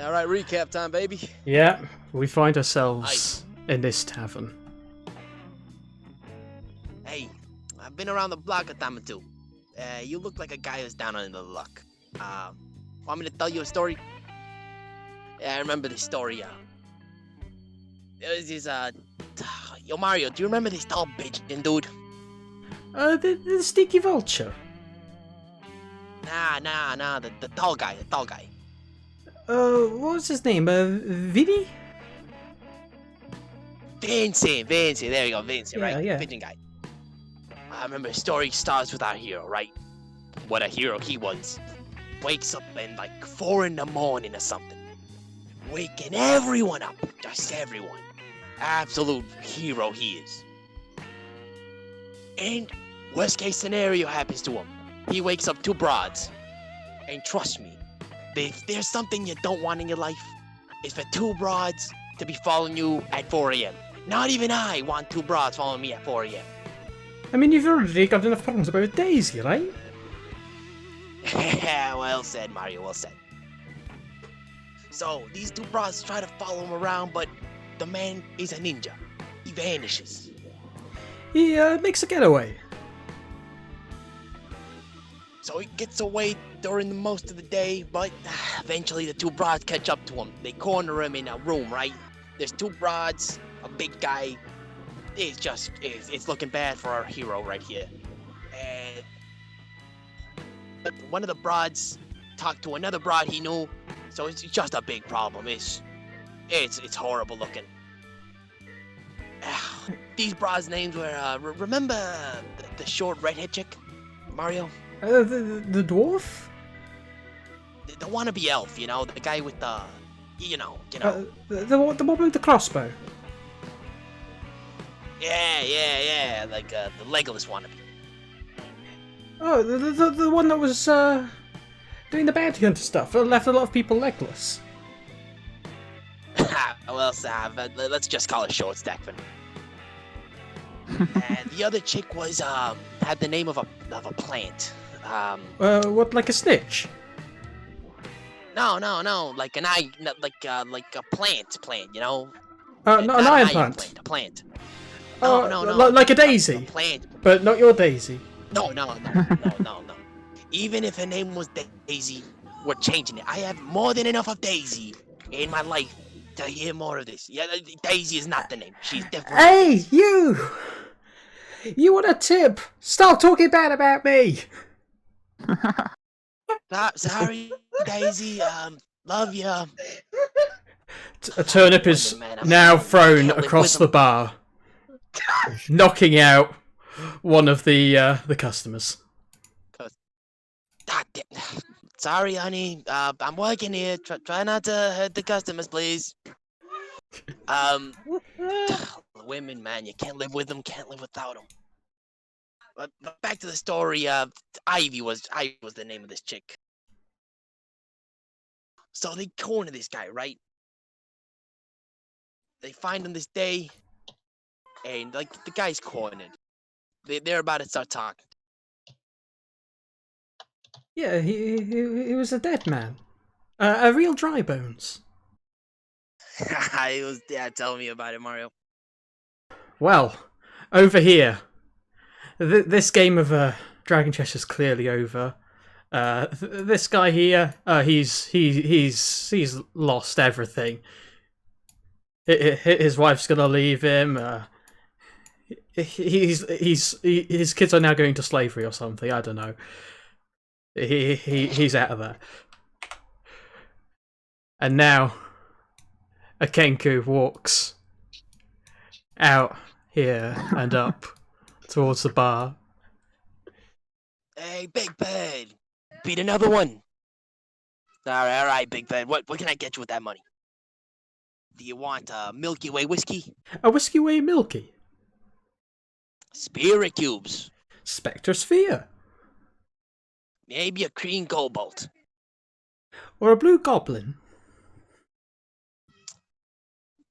All right, recap time, baby. Yeah, we find Hey, ourselves in this tavern. hey, I've been around the block a time or two. You look like a guy who's down on the luck. Want me to tell you a story? Yeah, I remember this story. There was this, yo, Mario, do you remember this tall pigeon dude? The sneaky vulture. Nah, the tall guy, the tall guy. What was his name? Vinny? Vincent, there you go, Vincent, Yeah, right? yeah. Pigeon guy. I remember the story starts with our hero, right? What a hero he was. Wakes up at like 4 in the morning or something. Waking everyone up, just everyone. Absolute hero he is. And worst case scenario happens to him. He wakes up 2 broads. And trust me, if there's something you don't want in your life, it's for 2 broads to be following you at 4 a.m. Not even I want 2 broads following me at 4 a.m. I mean, you've already got enough problems about Daisy, right? Well said, Mario, well said. So, these 2 broads try to follow him around, but the man is a ninja. He vanishes. He makes a getaway. So he gets away during the most of the day, but eventually the 2 broads catch up to him. They corner him in a room, right? There's 2 broads, a big guy. It's looking bad for our hero right here. And one of the broads talked to another broad he knew, so it's just a big problem. It's horrible looking. These broads' names were, remember the short redhead chick, Mario? The dwarf? The wannabe elf, you know, the guy with the, you know. The one with the crossbow. Yeah, like the Legolas wannabe. Oh, the one that was doing the bounty hunter stuff. Left a lot of people legless. Well, Sav, let's just call it short stack for now. And the other chick was had the name of a plant. What, like a snitch? No, like an eye, like a plant, you know. Not an iron plant. A plant. Oh, No. Like a daisy. A plant. But not your daisy. No. Even if her name was Daisy, we're changing it. I have more than enough of Daisy in my life to hear more of this. Yeah, Daisy is not the name. She's definitely. Hey, you! You want a tip? Stop talking bad about me! Sorry, Daisy. Love ya. A turnip is now thrown across the bar, knocking out one of the customers. Sorry, honey. I'm working here. Try not to hurt the customers, please. Women, man, you can't live with them, can't live without them. But back to the story. Ivy was the name of this chick. So they corner this guy, right? They find him this day, and like the guy's cornered. They're about to start talking. Yeah, he was a dead man. A real dry bones. Tell me about it, Mario. Well, over here, this game of Dragon Chess is clearly over. This guy here, he's lost everything. His wife's gonna leave him. His kids are now going to slavery or something. I don't know. He's out of there. And now, a Kenku walks out here and up towards the bar. Hey, Big Bird, beat another one. All right, Big Bird. What can I get you with that money? Do you want Milky Way whiskey? A Whiskey Way Milky. Spirit cubes. Spectre Sphere. Maybe a green cobalt. Or a Blue Goblin.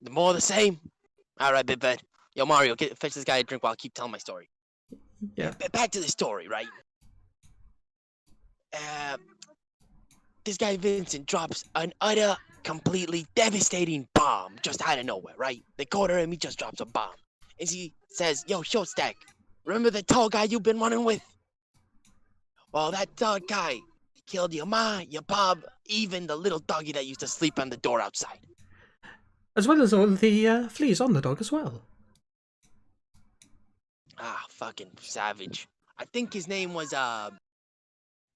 The more the same. All right, Big Bird. Yo, Mario, fetch this guy a drink while I keep telling my story. Yeah. Back to the story, right? This guy Vincent drops an utter completely devastating bomb just out of nowhere, right? They corner him, he just drops a bomb. And he says, yo, short stack, remember the tall guy you've been running with? Well, that tall guy killed your ma, your pop, even the little doggy that used to sleep on the door outside. As well as all the fleas on the dog as well. Ah, fucking savage. I think his name was, I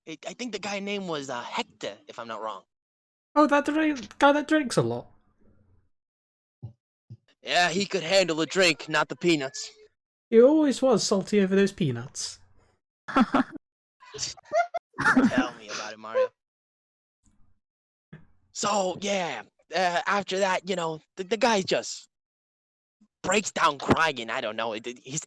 think the guy's name was Hector, if I'm not wrong. Oh, that guy that drinks a lot. Yeah, he could handle a drink, not the peanuts. He always was salty over those peanuts. Tell me about it, Mario. So, yeah, after that, you know, the guy just breaks down crying. I don't know. He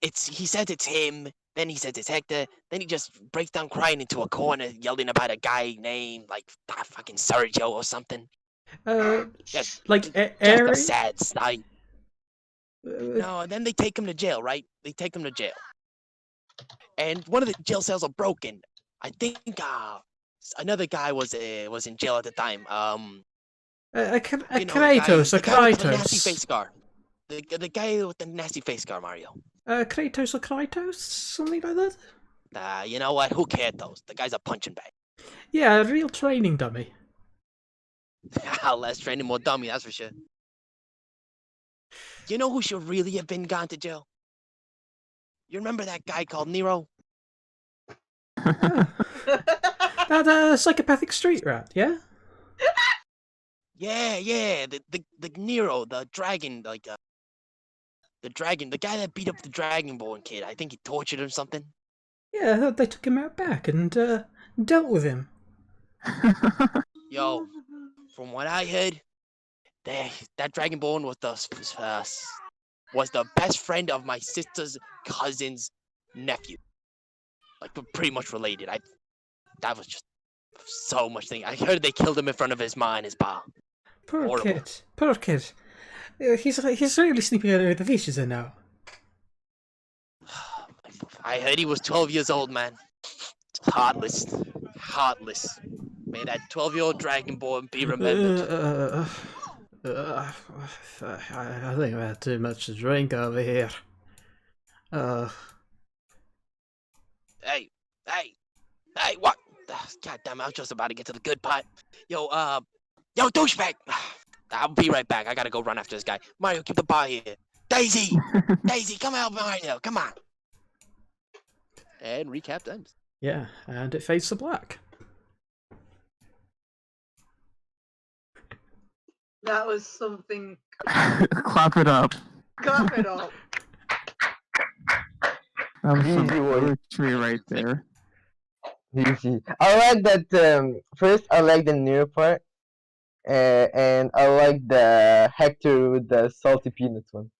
says it's him. Then he says it's Hector. Then he just breaks down crying into a corner, yelling about a guy named, like, fucking Sergio or something. Just a sad sight. No, and then they take him to jail, right? They take him to jail. And one of the jail cells are broken. I think another guy was in jail at the time. Kratos, the guy with the nasty face scar. The guy with the nasty face scar, Mario. Kratos or Kratos? Something like that? You know what? Who cared those? The guy's a punching bag. Yeah, a real training dummy. Less training, more dummy, that's for sure. You know who should really have been gone to jail? You remember that guy called Nero? That psychopathic street rat, yeah? Yeah, the Nero, the dragon, like the dragon, the guy that beat up the Dragonborn kid. I think he tortured him or something. Yeah, they took him out back and dealt with him. Yo, from what I heard, that Dragonborn was the best friend of my sister's cousin's nephew. Like, we're pretty much related. That was just so much thing. I heard they killed him in front of his ma and his pa. Poor kid. He's really sleeping over the fishes now. I heard he was 12 years old, man. Heartless. May that 12-year-old Dragonborn be remembered. I think I had too much to drink over here. Hey, what? God damn it, I was just about to get to the good part. Yo, douchebag! I'll be right back. I gotta go run after this guy. Mario, keep the bar here. Daisy, come out, Mario, come on. And recap ends. Yeah, and it fades to black. That was something. Clap it up. Clap it up. That was some poetry right there. Easy. I like that. First, I like the Nero part, and I like the Hector with the salty peanuts one.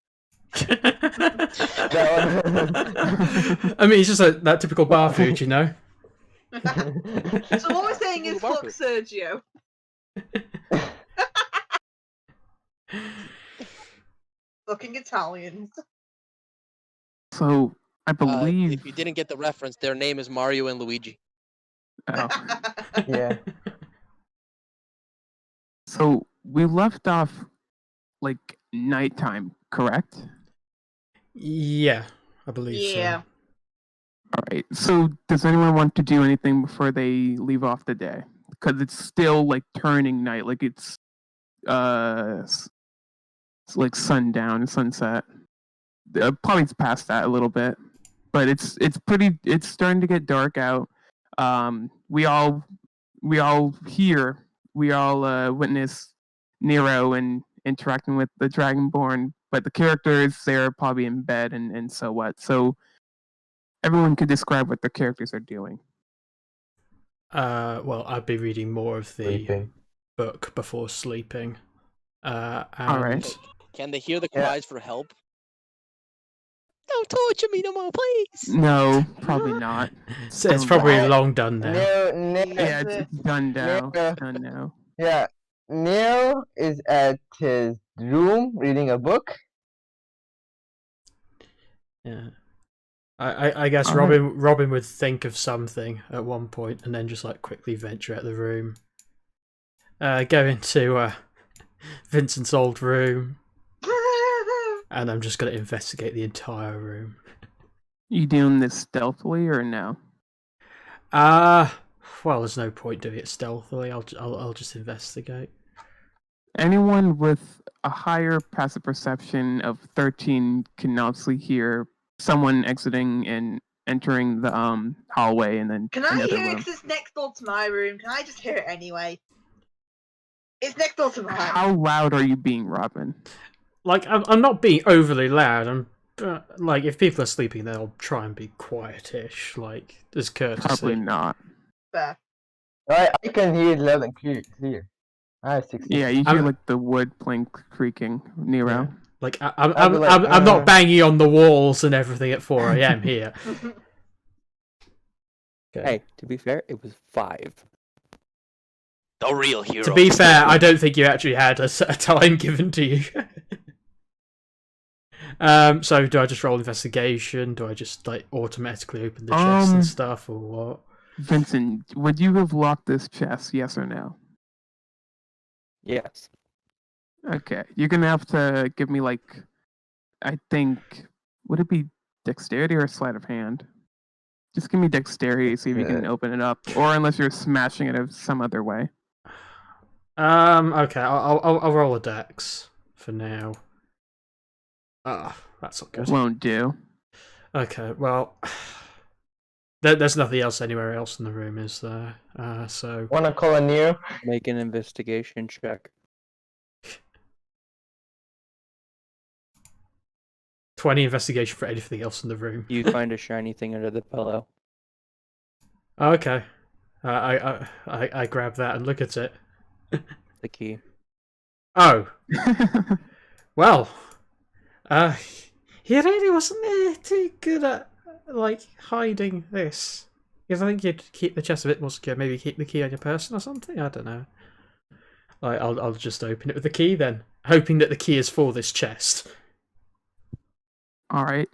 I mean, it's just that typical bar food, you know. So what we're saying is, fuck Sergio. Fucking Italians. So I believe if you didn't get the reference, their name is Mario and Luigi. Oh. Yeah. So we left off like nighttime, correct? Yeah, I believe Yeah. so. All right. So does anyone want to do anything before they leave off the day? Because it's still like turning night, like it's like sundown, sunset. Probably it's past that a little bit, but it's starting to get dark out. We all witness Nero and interacting with the Dragonborn, but the characters, they're probably in bed and so what. So everyone could describe what their characters are doing. Well, I'd be reading more of the book before sleeping. All right. Can they hear the cries for help? Don't torture me no more, please. No, probably not. So it's probably long done now. Yeah, it's done now. It's done now. Yeah, Nero is at his room reading a book. Yeah. I guess Robin would think of something at one point and then just like quickly venture out of the room. Go into Vincent's old room, and I'm just gonna investigate the entire room. You doing this stealthily or no? Well, there's no point doing it stealthily. I'll just investigate. Anyone with a higher passive perception of 13 can obviously hear someone exiting and entering the hallway, and then Can I another hear it room. because it's next door to my room? Can I just hear it anyway? It's next door to mine. How loud are you being, Robin? Like, I'm not being overly loud. Like, if people are sleeping, they'll try and be quietish, like, as courtesy. Probably not. Fair. I can hear it loud and clear. I have 16. Yeah, you hear I'm- like the wood plank creaking, Nero. Yeah. Like, I'll be like, I'm not banging on the walls and everything at 4 a.m. here. Okay. Hey, to be fair, it was 5. The real hero. To be fair, I don't think you actually had a time given to you. So do I just roll investigation? Do I just like automatically open the chest and stuff, or what? Vincent, would you have locked this chest, yes or no? Yes. Okay, you're gonna have to give me like, I think, would it be dexterity or sleight of hand? Just give me dexterity, see if you can open it up, or unless you're smashing it some other way. Okay, I'll roll a dex for now. That's not good. Won't do. Okay, well, there's nothing else anywhere else in the room, is there? So Wanna call a Neo? Make an investigation check. 20 investigation for anything else in the room. You find a shiny thing under the pillow. Okay, I grab that and look at it. The key. Oh, well, he really wasn't too good at like hiding this. Because I think you'd keep the chest a bit more secure. Maybe keep the key on your person or something. I don't know. Like, I'll just open it with the key then, hoping that the key is for this chest. All right,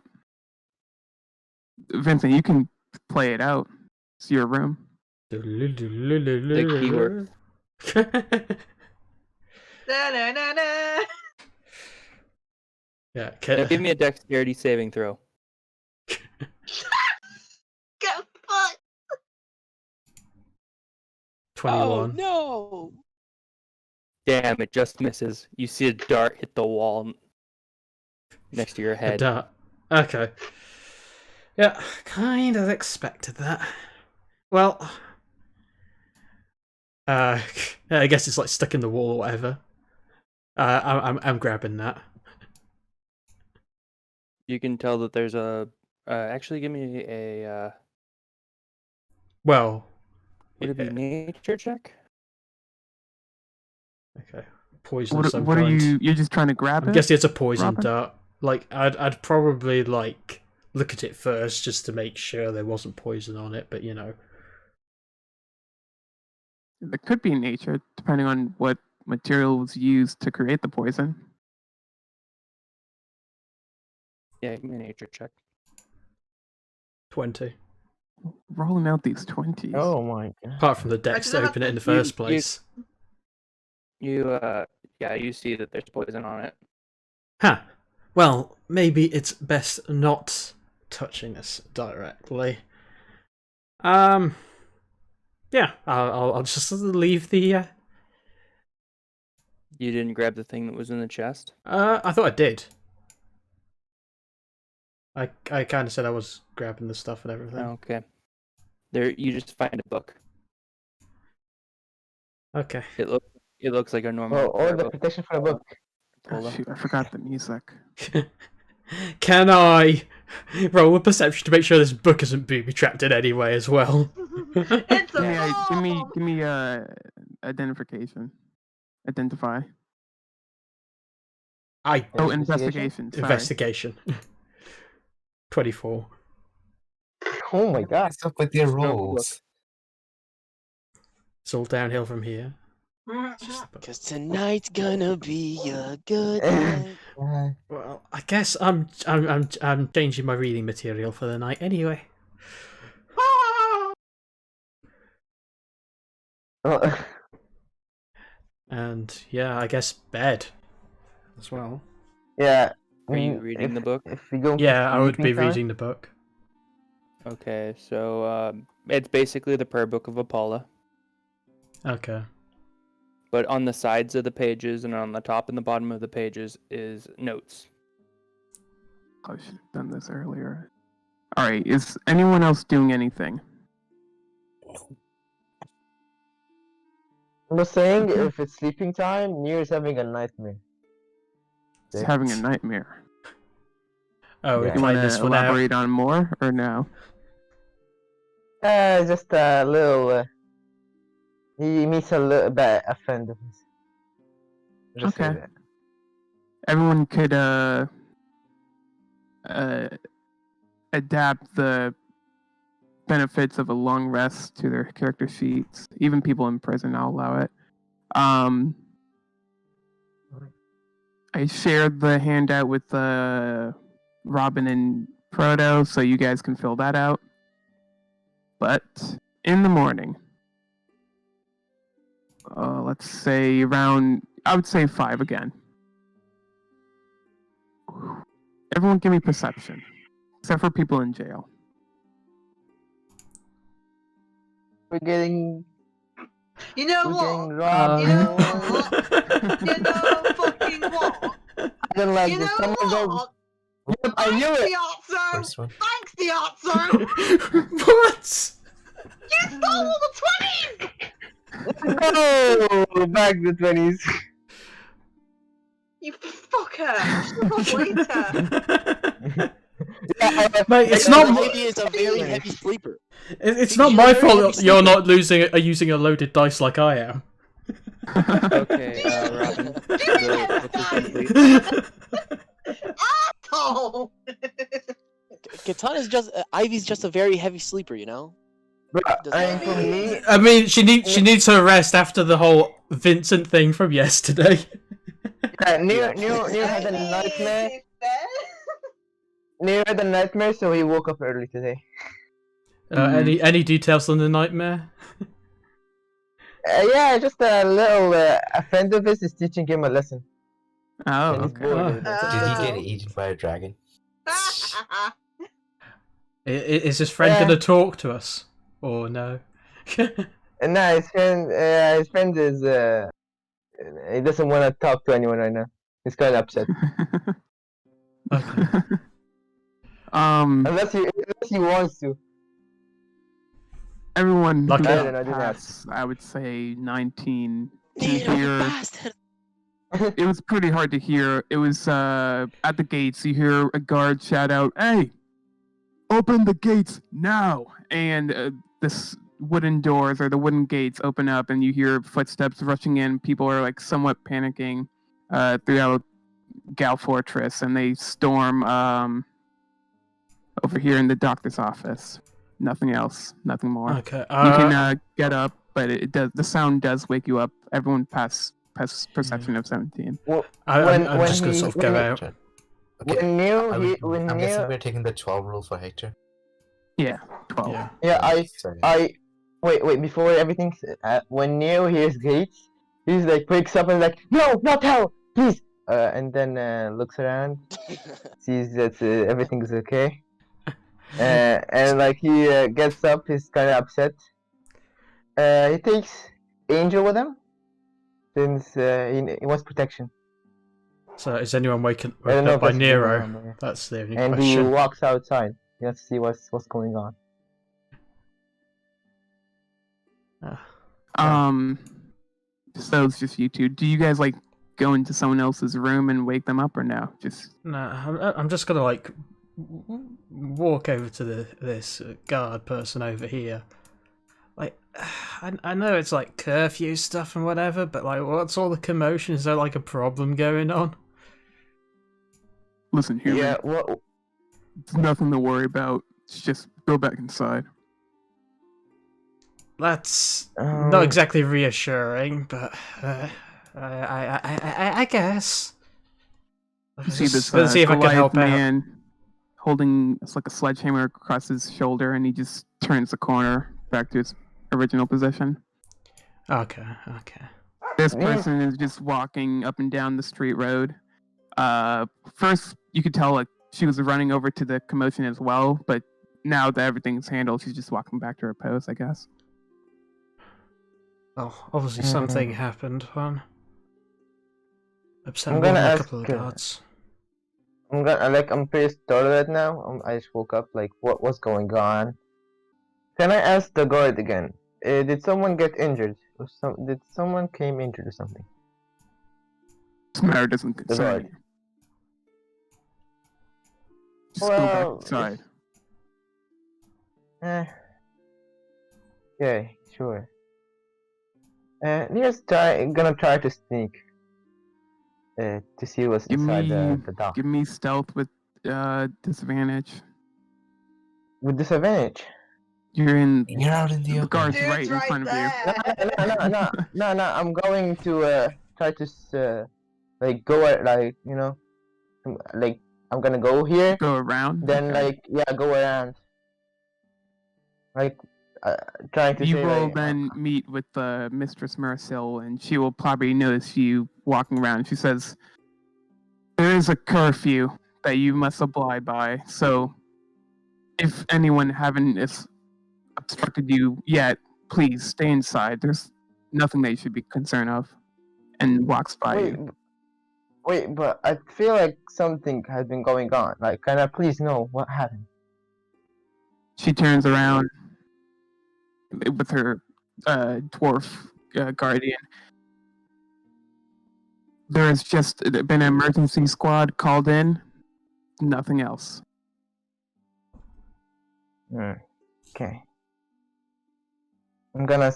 Vincent, you can play it out. It's your room. The keyword. Da-na-na-na. Yeah. Now give me a dexterity saving throw. Go fuck. 21. no! Damn, it just misses. You see a dart hit the wall next to your head. Okay. Yeah, kind of expected that. Well, I guess it's like stuck in the wall or whatever. I'm grabbing that. You can tell that there's a. Actually, give me a. Well, Would it be nature check? okay, poison. of some What are kind. you're just trying to grab I'm it? guessing it's a poison Robin? dart. Like, I'd probably like look at it first just to make sure there wasn't poison on it, but you know. It could be nature, depending on what material was used to create the poison. Yeah, give me a nature check. 20. Rolling out these 20s. Oh my god. Apart from the dex to open it in the first place. Yeah, you see that there's poison on it. Huh. Well, maybe it's best not touching this directly. Yeah, I'll just leave the. You didn't grab the thing that was in the chest? I thought I did. I kind of said I was grabbing the stuff and everything. Okay. There, you just find a book. Okay. It looks like a normal. Oh, prayer the book. protection for a book. Hold on. Shoot, I forgot the music. Can I roll a perception to make sure this book isn't booby trapped in any way as well? It's a Yeah, ball. give me identification. Identify. Oh, investigation. Sorry. Investigation. 24. Oh my god. What's up with your rolls? It's all downhill from here. Cause tonight's gonna be a good night. Well, I guess I'm changing my reading material for the night anyway. Oh, And yeah, I guess bed as well. Yeah. Are you reading the book? If we go for Yeah, I would be sleeping time- reading the book. Okay, so it's basically the prayer book of Apollo. Okay. But on the sides of the pages and on the top and the bottom of the pages is notes. I should have done this earlier. Alright, is anyone else doing anything? I'm just saying, if it's sleeping time, Nier's having a nightmare. He's Okay. having a nightmare. Oh, we're Yeah. You want playing to this one out. elaborate on more, or no? Just a little. He meets a little bit a friend of his. Just say Okay. that. Everyone could adapt the benefits of a long rest to their character sheets. Even people in prison, I'll allow it. I shared the handout with Robin and Proto, so you guys can fill that out. But in the morning, let's say around, I would say 5 again. Everyone give me perception, except for people in jail. We're getting. You know We're getting what? robbed. You know what? You know fucking what? I don't like You this. know Some of them. what? Yep, I knew Thanks, it. Diazzo! First one. Thanks, Diazzo! What? You stole the 20s! No, back to the 20s. You fucker! Shut up later! Mate, it's I not. know. Ivy is a very heavy sleeper. It's You're not my very fault heavy that you're sleeper. not using a loaded dice like I am. Okay, Robin. The book is complete. Asshole! Katana's just Ivy's just a very heavy sleeper, you know. But I mean, for me, I mean, she needs her rest after the whole Vincent thing from yesterday. Neo had a nightmare. Neo had a nightmare, so he woke up early today. Any details on the nightmare? Yeah, just a little. A friend of his is teaching him a lesson. Oh, And he's okay. bored with it. Did he get eaten by a dragon? Is his friend Yeah. gonna talk to us or no? And now his friend is. He doesn't want to talk to anyone right now. He's kind of upset. Okay. Unless he wants to. Everyone Lucky. who I got don't know, I didn't ask. past, I would say 19 to Nero, you hear. bastard. It was pretty hard to hear. It was at the gates. You hear a guard shout out, "Hey, open the gates now!" And this wooden doors or the wooden gates open up, and you hear footsteps rushing in. People are like somewhat panicking throughout Gal Fortress, and they storm over here in the doctor's office. Nothing else. Nothing more. Okay. You can get up, but it does. The sound does wake you up. Everyone pass perception of 17. I'm just gonna sort of go out. Okay. When Neo, I'm when guessing Neo, we're taking the 12 rule for Hector. Yeah, 12. Yeah. yeah, Sorry. wait, before everything, when Neo hears gates, he's like wakes up and like, no, not hell, please, and then looks around, sees that everything is okay, and like he gets up, he's kind of upset. He takes Angel with him, since he wants protection. So is anyone I woken don't know up if by that's the Nero? one, yeah. That's the only And he question. walks outside. He wants to see what's going on. So it's just you two. Do you guys like go into someone else's room and wake them up, or no? Just No, I'm just gonna like walk over to this guard person over here. Like, I know it's like curfew stuff and whatever, but like, what's all the commotion? Is there like a problem going on? listen, human. Yeah, well, It's nothing to worry about. It's just go back inside. That's not exactly reassuring, but I guess. You see this Let's see if I can Goliath help out. man holding it's like a sledgehammer across his shoulder, and he just turns the corner back to his original position. Okay. this Yeah. person is just walking up and down the street road. First, you could tell like she was running over to the commotion as well, but now that everything's handled, she's just walking back to her post, I guess. Oh, obviously something Mm. happened. One upset I'm more gonna than a ask. couple of the guards. I'm pretty startled right now. I just woke up. Like, what's going on? Can I ask the guard again? Did someone get injured? Did someone came injured or something? This matter doesn't The concern guard. you. Just go back Well, inside. Eh. Okay, sure. Gonna try to sneak. To see what's Give inside me, the dock. give me stealth with disadvantage. With disadvantage. You're in. You're out in the The open. guard's Dude's right in front of you. No. I'm going to try to like go like like I'm gonna go here. Go around. Then okay. like go around. Like trying to You say will like then meet with Mistress Marcel, and she will probably notice you walking around. She says, "There is a curfew that you must abide by. So, if anyone haven't obstructed you yet, please stay inside. There's nothing that you should be concerned of." And walks by wait, you. wait, but I feel like something has been going on. Like, can I please know what happened? She turns around with her dwarf guardian. There has just been an emergency squad called in. Nothing else. Okay. I'm gonna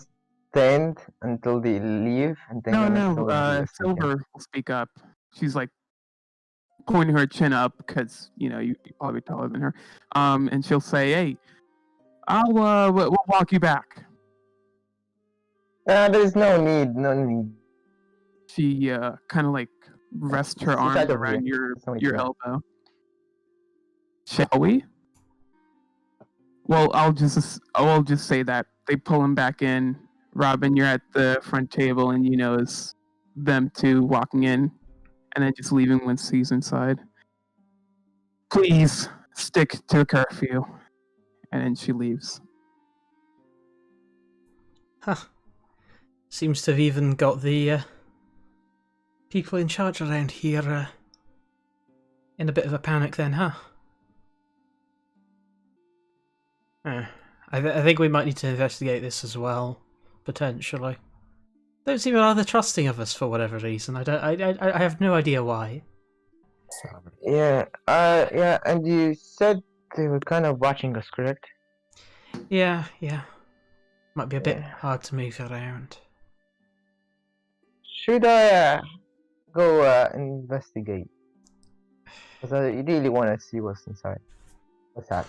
stand until they leave, and then No, gonna no. go do a second. Silver will speak up. She's like pointing her chin up because you're probably taller than her. And she'll say, "Hey, we'll walk you back." There's no need. No need. She kind of like rests her It's arms right over around here. It's only your here. elbow. Shall we? Well, I'll just say that they pull him back in. Robin, you're at the front table, and it's them two walking in, and then just leaving once he's inside. Please stick to the curfew, and then she leaves. Huh. Seems to have even got the people in charge around here in a bit of a panic then, huh? I think we might need to investigate this as well, potentially. Don't seem rather trusting of us for whatever reason. I have no idea why. Yeah. And you said they were kind of watching us, correct? Yeah. Might be a bit Yeah. hard to move around. Should I go investigate? Because I really want to see what's inside. What's that?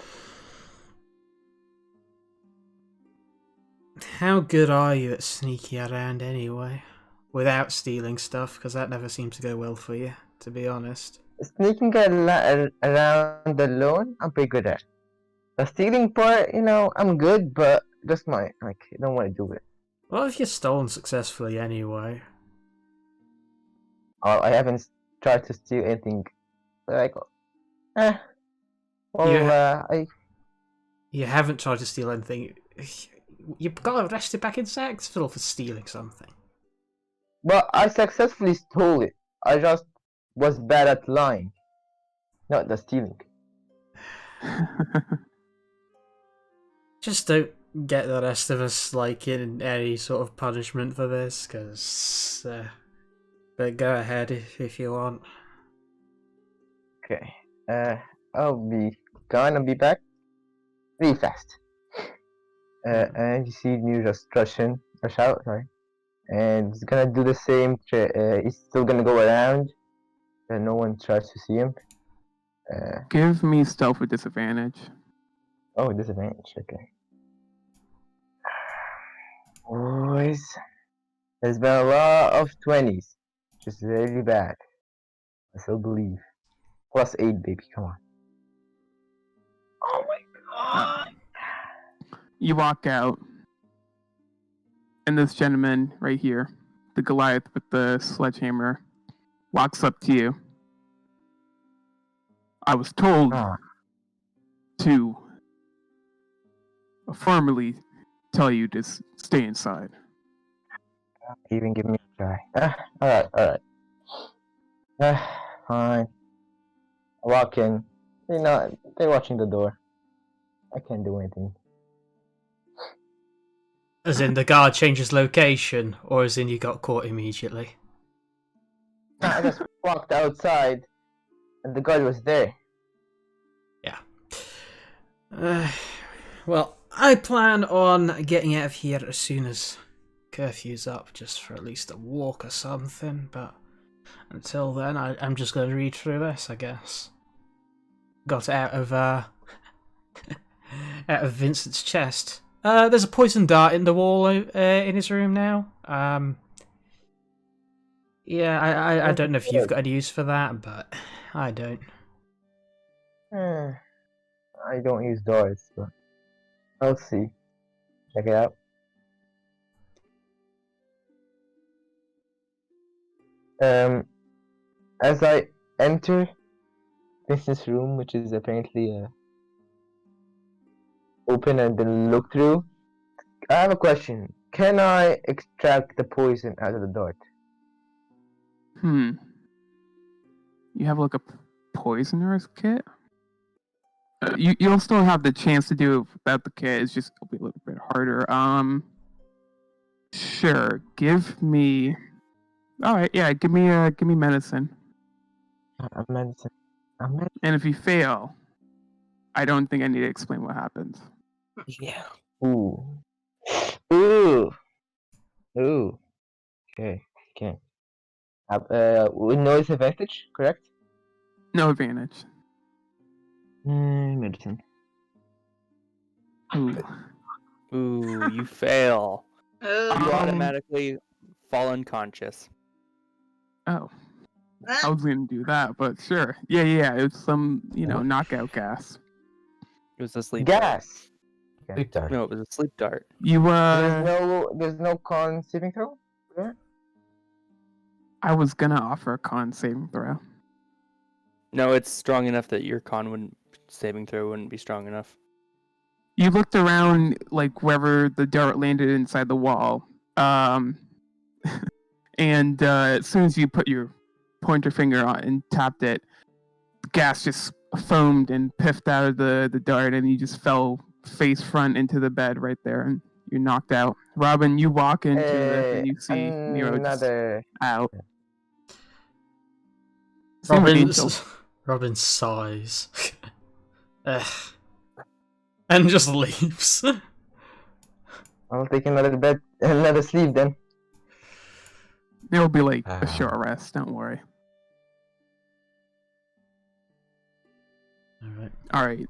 How good are you at sneaking around anyway? Without stealing stuff, because that never seems to go well for you, to be honest. Sneaking around alone, I'm pretty good at. The stealing part, I'm good, but just I don't want to do it. What if you're stolen successfully anyway? I haven't tried to steal anything. Like, I. You haven't tried to steal anything. You got arrested back in Saxville for stealing something. Well, I successfully stole it. I just was bad at lying, not the stealing. Just don't get the rest of us in any sort of punishment for this, because but go ahead if you want. Okay. I'll be gone. I'll be back really fast. And you see me just rush out, sorry. And he's gonna do the same. He's still gonna go around, and no one tries to see him. Give me stealth with disadvantage. Oh, disadvantage. Okay. Boys, there's been a lot of 20s, which is really bad. I still believe. +8, baby. Come on. Oh my god. You walk out, and this gentleman right here the Goliath with the sledgehammer walks up to you. I was told Ah, to formally tell you to stay inside. even give me a try. Alright. Fine. I walk in. They're watching the door. I can't do anything. As in the guard changes location, or as in you got caught immediately? No, I just walked outside, and the guard was there. Yeah. Well, I plan on getting out of here as soon as curfew's up, just for at least a walk or something, but until then, I'm just going to read through this, I guess. Got out of Vincent's chest. There's a poison dart in the wall in his room now. Yeah, I don't know if you've got any use for that, but I don't. I don't use doors, but I'll see. Check it out. As I enter Vincent's room, which is apparently open and then look through, I have a question. Can I extract the poison out of the dart? You have like a poisoner's kit? You'll still have the chance to do it without the kit. It's just it'll be a little bit harder. Sure. Give me. All right. Yeah. Give me medicine. A medicine. A medicine. And if you fail, I don't think I need to explain what happens. Yeah. Ooh. Okay. With noise advantage, correct? No advantage. Medicine. Ooh. Ooh, you fail. You Oh. automatically fall unconscious. Oh. I was gonna do that, but sure. Yeah. It's some knockout gas. It was a sleep dart. Gas. Sleep dart. No, it was a sleep dart. You There's no con saving throw. Yeah. I was gonna offer a con saving throw. No, it's strong enough that your saving throw wouldn't be strong enough. You looked around like wherever the dart landed inside the wall, and as soon as you put your pointer finger on and tapped it, gas just foamed and piffed out of the dart, and you just fell face front into the bed right there, and you're knocked out. Robin, you walk into this and you see Nero just out. Same with Angel. Robin sighs. And just leaves. I'll take another sleep then. There'll be like a short rest, don't worry. Alright.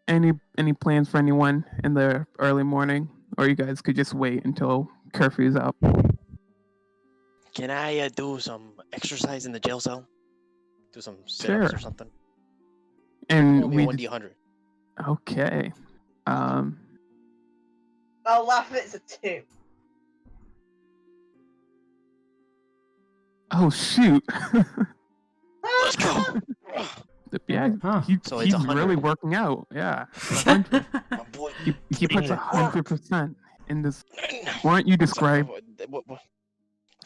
Any plans for anyone in the early morning? Or you guys could just wait until curfew's up. Can I do some exercise in the jail cell? Do some sit-ups Sure. or something? And Only 1d100. Okay. I'll laugh if it's a 2. Oh shoot. Let's go! Yeah, Huh. So it's he's 100. really working out. Yeah. 100. My boy. He puts 100% in this. Why don't you describe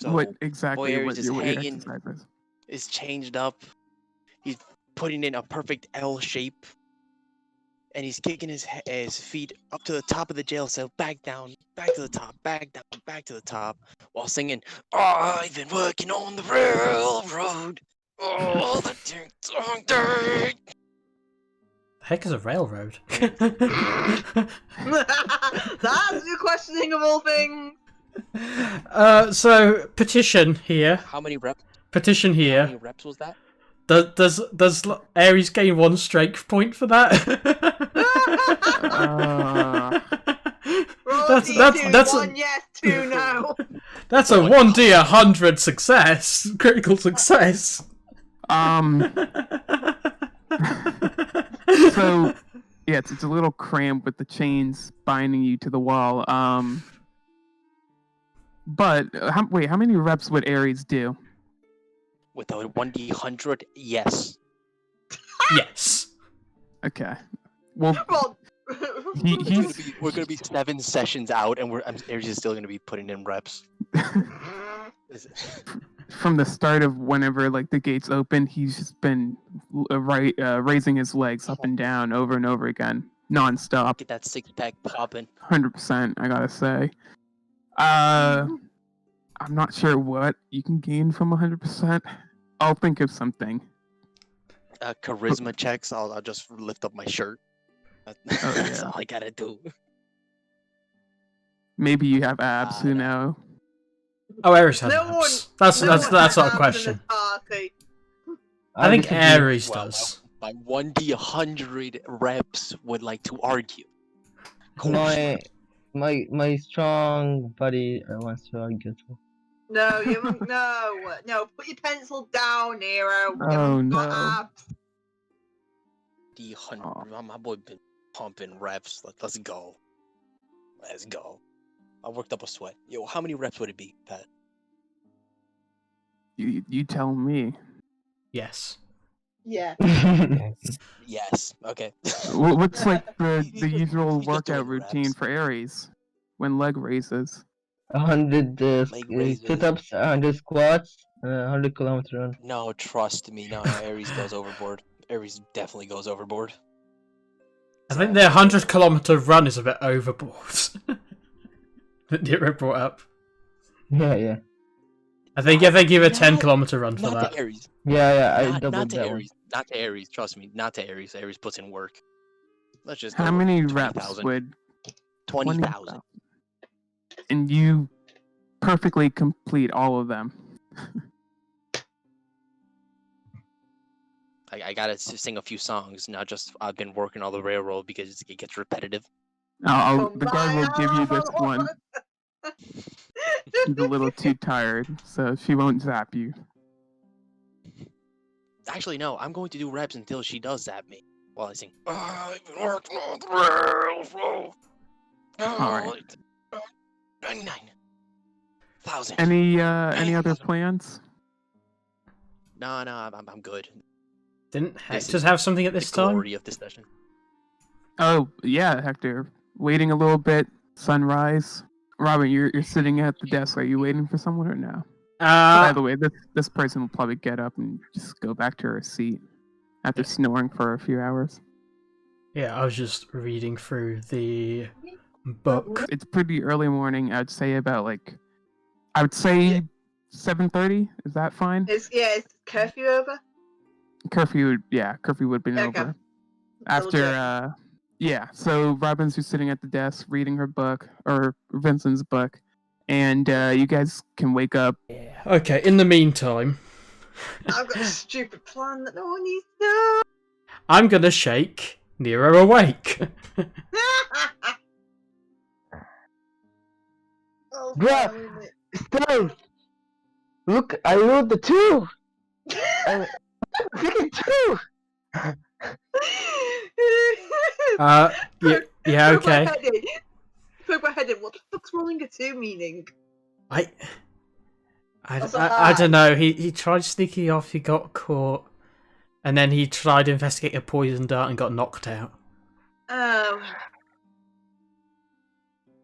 So, what exactly Boy what Aries is your hanging. exercise is? Is changed up. He's putting in a perfect L shape. And he's kicking his feet up to the top of the jail cell, back down, back to the top, back down, back to the top, while singing, I've been working on the railroad all the dang day. Heck is a railroad. That's your questioning of all things. So petition here. How many reps? Petition How here. many reps was that? Does Ares gain 1 strength point for that? Roll That's D2, a 1 yes, 2 no. that's a 1d100 success, critical success. So yeah, it's a little cramped with the chains binding you to the wall. But wait, how many reps would Ares do? With a 1d100, yes. Yes. Okay. Well, Well, We're gonna be 7 sessions out, and Aries is still gonna be putting in reps. from the start of whenever like the gates open, he's just been raising his legs up and down over and over again, nonstop. Get that 6-pack popping. 100%, I gotta say. I'm not sure what you can gain from 100%. I'll think of something. Charisma checks. I'll just lift up my shirt. That's all I gotta do. Maybe you have abs. Who knows? Oh, Ares has No abs. one- That's not a question. I think disagree. Ares Well, does. my 1d100 reps would like to argue. My strong body wants to argue. No, no. Put your pencil down, Nero. Oh, You've got no. abs. D100. My boy been pumping reps. Let's go. Let's go. I worked up a sweat. Yo, how many reps would it be, Pat? You tell me. Yes. Yeah. Yes. Okay. What's like the He's just usual doing workout routine reps. for Ares when leg raises? 100 Leg raises. sit-ups, 100 squats, 100-kilometer run. No, trust me. No, Aries goes overboard. Aries definitely goes overboard. I think the 100-kilometer run is a bit overboard. That Nero brought up. Yeah. I think you a 10-kilometer run for Not that. to Aries. Yeah, I Not doubled to that one. Aries. Not to Aries. Trust me. Not to Aries. Aries puts in work. Let's just How go many 20,000. reps would 20,000. and you perfectly complete all of them? I gotta sing a few songs, not just I've been working on the railroad because it gets repetitive. The guard will give you this one. She's a little too tired, so she won't zap you. Actually, no, I'm going to do reps until she does zap me while I sing. I've been working on the railroad. Alright. 99,000. Any other plans? No, I'm good. Didn't This Hector is have something at this the time? glory of this session. Oh yeah, Hector. Waiting a little bit. Sunrise. Robin, you're sitting at the desk. Are you waiting for someone or no? By the way, this person will probably get up and just go back to her seat after snoring for a few hours. Yeah, I was just reading through the book. It's pretty early morning. I would say 7:30. Is that fine? Is curfew over? Curfew would be Okay. over. After so Robin's just sitting at the desk reading her book, or Vincent's book, and you guys can wake up. Yeah. Okay, in the meantime, I've got a stupid plan that no one needs to know. I'm gonna shake Nero awake. Oh, Bruh. fine. Stop! Look, I wrote the 2! Freaking 2! Yeah, okay. Poke my head in. What the fuck's rolling a 2 meaning? I Also, don't know. He tried sneaking off. He got caught, and then he tried to investigate a poison dart and got knocked out.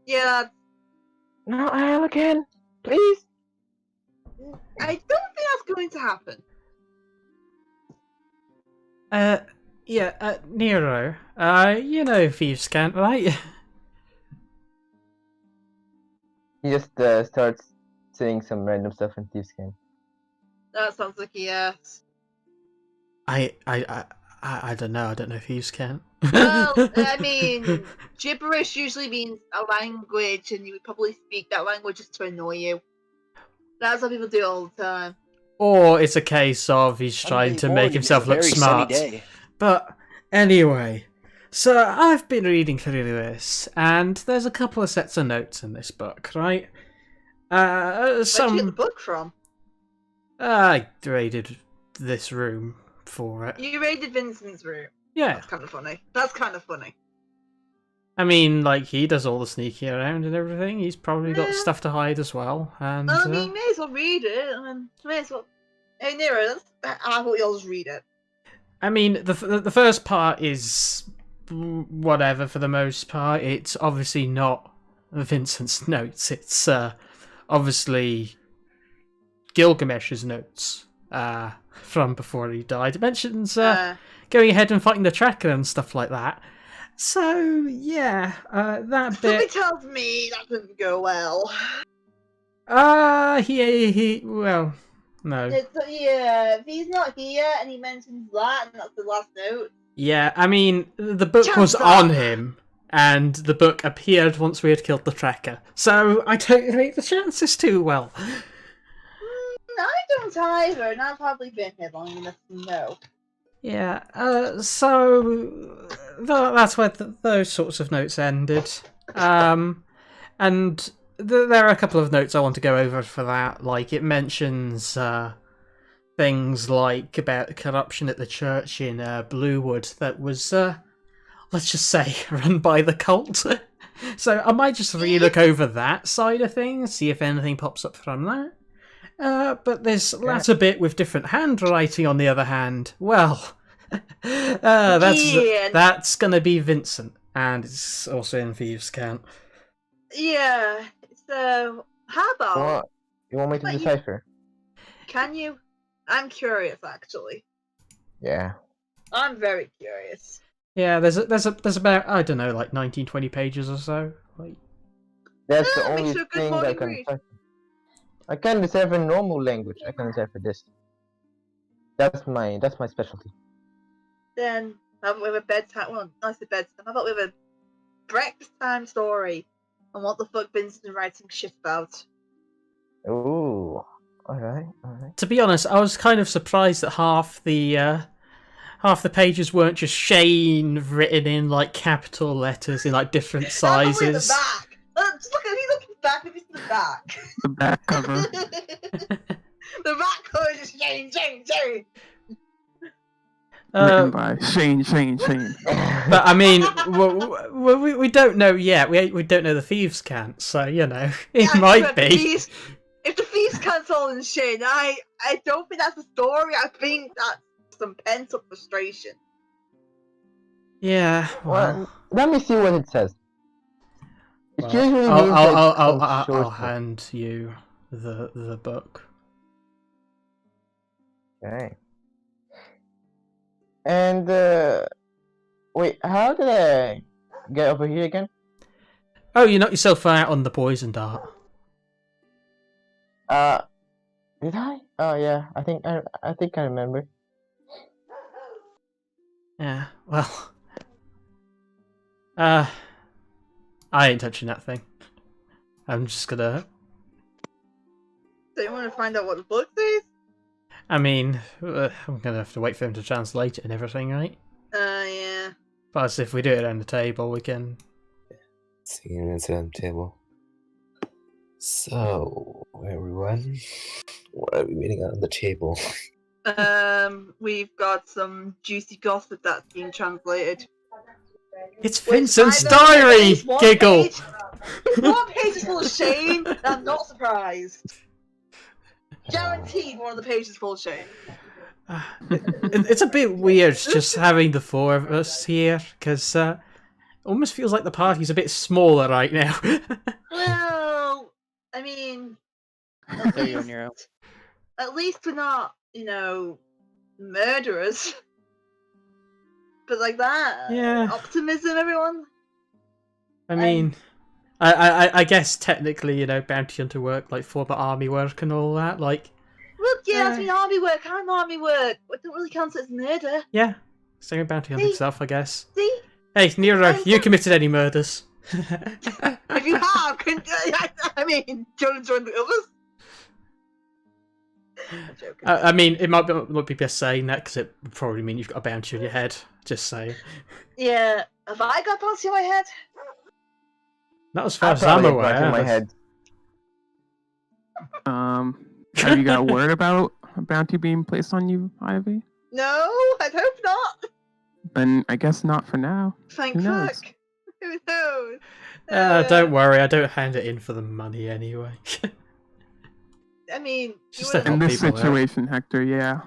Yeah, No, Al again! Please! I don't think that's going to happen. Nero. You know Thieves' Cant, right? He just starts saying some random stuff in Thieves' Cant. That sounds like a yes. I don't know. I don't know Thieves' Cant. Well, I mean, gibberish usually means a language, and you would probably speak that language just to annoy you. That's what people do all the time. Or it's a case of he's trying to make himself look smart. But anyway, so I've been reading through this, and there's a couple of sets of notes in this book, right? Where'd you get the book from? I raided this room for it. You raided Vincent's room. Yeah. That's kind of funny. That's kind of funny. I mean, like, he does all the sneaking around and everything. He's probably got Yeah. stuff to hide as well. And I mean, may as well read it. I mean, may as well. Hey, Nero, I thought you'll just read it. I mean, the first part is whatever for the most part. It's obviously not Vincent's notes. It's obviously Gilgamesh's notes from before he died. It mentions going ahead and fighting the tracker and stuff like that. So yeah, that Something bit. tells me that didn't go well. Well, no. Yeah, if he's not here and he mentions that, and that's the last note. Yeah, I mean, the book was Chances on are. him, and the book appeared once we had killed the tracker. So I don't rate the chances too well. I don't either, and I've probably been here long enough to know. Yeah, so that's where those sorts of notes ended. And there are a couple of notes I want to go over for that. Like, it mentions things like about corruption at the church in Bluewood that was, let's just say, run by the cult. So I might just re-look over that side of things, see if anything pops up from that. But this latter bit with different handwriting, on the other hand, well, that's gonna be Vincent, and it's also in Thieves' Cant. Yeah, so how about You want me to But you- decipher? can you? I'm curious, actually. Yeah. I'm very curious. Yeah, there's about, I don't know, like 19, 20 pages or so. Like, That's the Yeah, only makes you a good thing that I morning can read. decipher. I can decipher normal language. I can decipher this. That's my specialty. Then how about we have a bedtime? Well, not a bedtime. How about we have a breakfast time story on what the fuck Vincent's writing shit about? Ooh. Alright. to be honest, I was kind of surprised that half the pages weren't just Shane written in like capital letters in like different That's probably the sizes. back. Just look at me looking back. Maybe it's the back. The back cover. The back cover is Shane. Written by Shane. But I mean, we don't know yet. We don't know the Thieves' Cant, so you know it Yeah, might but be. If the feast cancel in Shane, I don't think that's a story. I think that's some pent up frustration. Yeah. Well, let me see what it says. It Well, usually means I'll like some short hand you the book. Okay. And wait, how did I get over here again? Oh, you knocked yourself out on the poison dart. Did I? Oh yeah, I think I remember. Yeah. Well. I ain't touching that thing. I'm just gonna. Do you want to find out what the book says? I mean, I'm gonna have to wait for him to translate it and everything, right? Yeah. Plus, if we do it on the table, we can. Singing it on the table. So, everyone, what are we waiting on the table? We've got some juicy gossip that's being translated. It's Which, Vincent's by the way, diary! is one Giggle! page- One page is full of shame, and I'm not surprised. Guaranteed one of the pages is full of shame. It's a bit weird just having the four of us here, because it almost feels like the party's a bit smaller right now. Well, I mean, There you go, Nero. at least we're not, murderers. But like that, Yeah. optimism, everyone. I mean, I guess technically, bounty hunter work, like former army work and all that, like, Well, yeah, that's been army work. I'm army work. It don't really count as murder. yeah, same bounty hunting See? stuff, I guess. See, Hey, Nero, I'm you not- committed any murders? if you have, I mean, don't join the others. I'm joking. I mean, it might be best saying that because it would probably mean you've got a bounty on your head. Just saying. Yeah, have I got bouncy on my head? Not as far I as I'm probably have aware. in my but- head. Have you got a word about a bounty being placed on you, Ivy? No, I'd hope not. Then I guess not for now. Thank Who knows? fuck. Who knows? Don't worry, I don't hand it in for the money anyway. I mean, It's you just a would In help this people out. situation, Hector, yeah.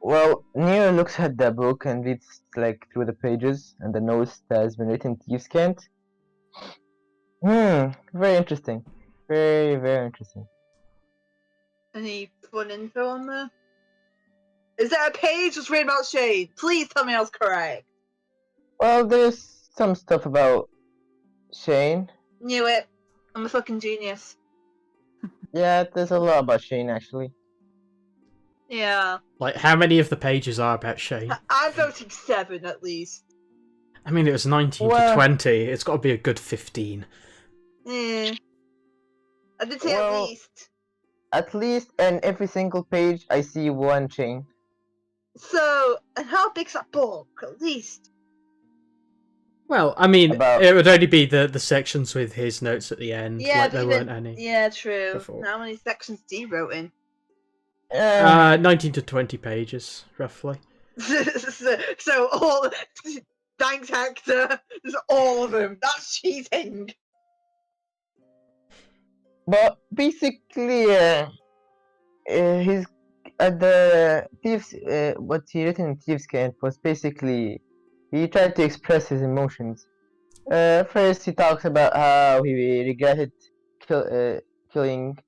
Well, Neo looks at the book and reads like through the pages and the notes that has been written Thieves Can't. Very interesting. Very, very interesting. any fun info on there? Is there a page that's written about Shane? Please tell me I was correct. Well, there's some stuff about Shane. Knew it. I'm a fucking genius. Yeah, there's a lot about Shane actually. Yeah. Like, how many of the pages are about Shane? I'm voting 7 at least. I mean, it was 19 to Well- 20. It's got to be a good 15. Eh. I did say Well- at least. At least in every single page, I see one Shane. So, and how big's that book? At least. Well, I mean, About- it would only be the sections with his notes at the end. Yeah, like, but there even, weren't any. yeah, true. before. How many sections do you wrote in? 19 to 20 pages, roughly. so all. Thanks, Hector. There's all of them. That's cheating. But basically, his the thieves, what he written in Thieves Can't was basically he tried to express his emotions. First, he talks about how he regretted killing,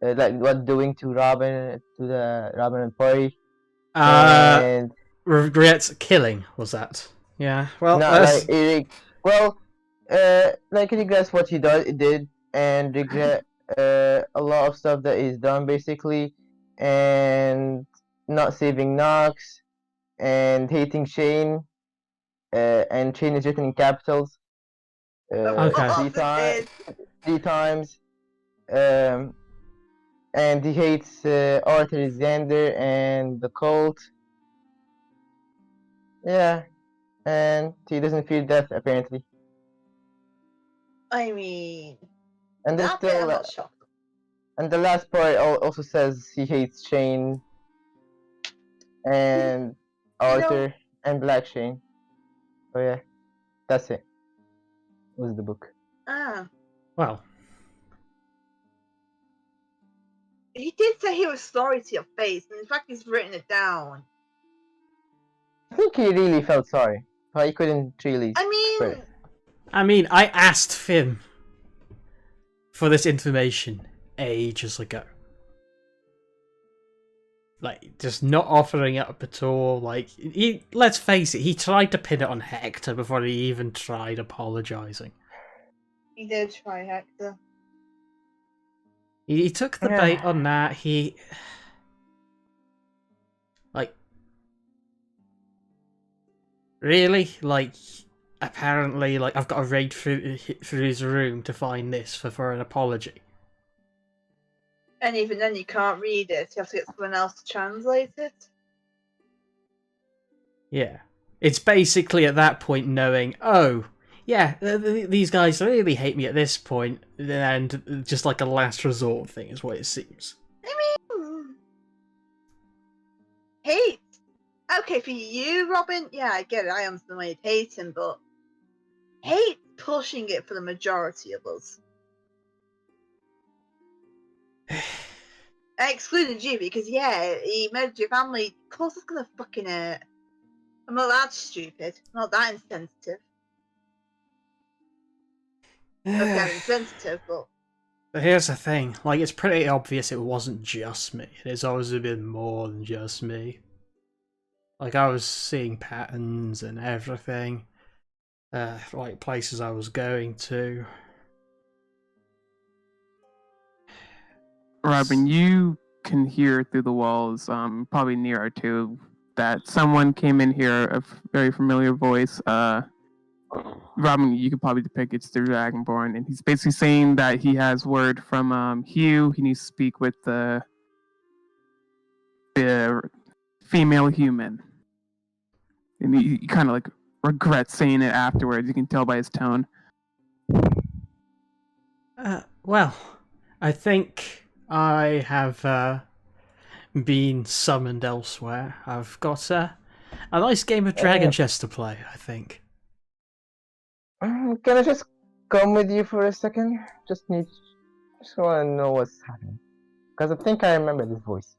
like what doing to Robin, to the Robin and Polly, and Regrets killing, was that? Yeah, well, not that's... like like he regrets what he did, and regret a lot of stuff that he's done basically, and not saving Knox, and hating Shane, and Shane is written in capitals, Okay. three times, and he hates Arthur Xander and the cult. Yeah, and he doesn't fear death apparently. I mean, And there's that bit I'm still, not shocked. and the last part also says he hates Shane and Arthur and Black Shane. So yeah, that's it. Was the book. Ah. Well, He did say he was sorry to your face, and in fact, he's written it down. I think he really felt sorry, but he couldn't really. express I it. mean, I asked Finn for this information ages ago. Like, just not offering it up at all. Like, let's face it, he tried to pin it on Hector before he even tried apologising. he did try, Hector. He took the bait on that. He... Like... Really? Like, apparently, like, I've got to raid through his room to find this for an apology. And even then, you can't read it. You have to get someone else to translate it. Yeah. It's basically at that point knowing, oh, yeah, these guys really hate me at this point, and just like a last resort thing is what it seems. I mean, hate. Okay, for you, Robin, yeah, I get it. I understand why you'd hate him, but hate pushing it for the majority of us. Excluding you, because yeah, he murdered your family. Of course, it's gonna fucking hurt. I'm not that stupid. I'm not that insensitive. Okay, I'm insensitive, but But here's the thing, like, it's pretty obvious it wasn't just me. It's always been more than just me. Like, I was seeing patterns and everything. Like, places I was going to. Robin, you can hear through the walls, probably Nero too, that someone came in here, a very familiar voice. Robin, you could probably depict it's the Dragonborn, and he's basically saying that he has word from Hugh. He needs to speak with the female human, and he kind of like regrets saying it afterwards. You can tell by his tone. Well, I think I have been summoned elsewhere. I've got A nice game of Dragon Chess to play, I think. Can I just come with you for a second? Just want to know what's happening. Because I think I remember this voice.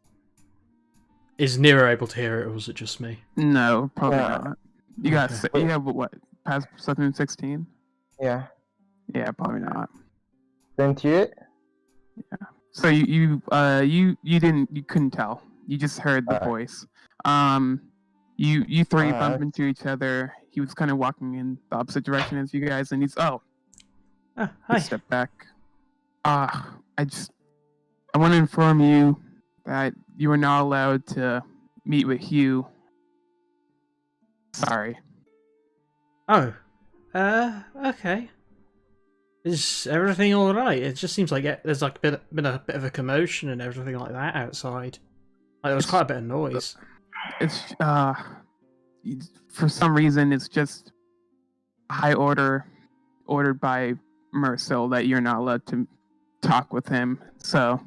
Is Nero able to hear it, or was it just me? No, probably Yeah. not. You got Okay. you have what? Past 16? Yeah. Yeah, probably not. Didn't you hear it? So you couldn't tell. You just heard the Alright. voice. You three Alright. bumped into each other. He was kind of walking in the opposite direction as you guys, and he's Ah, he hi. stepped back. I want to inform you that you are not allowed to meet with Hugh. Sorry. Oh. Okay. Is everything alright? It just seems like there's like been a bit of a commotion and everything like that outside. Like, there was quite a bit of noise. It's for some reason it's just high ordered by Mercil that you're not allowed to talk with him. So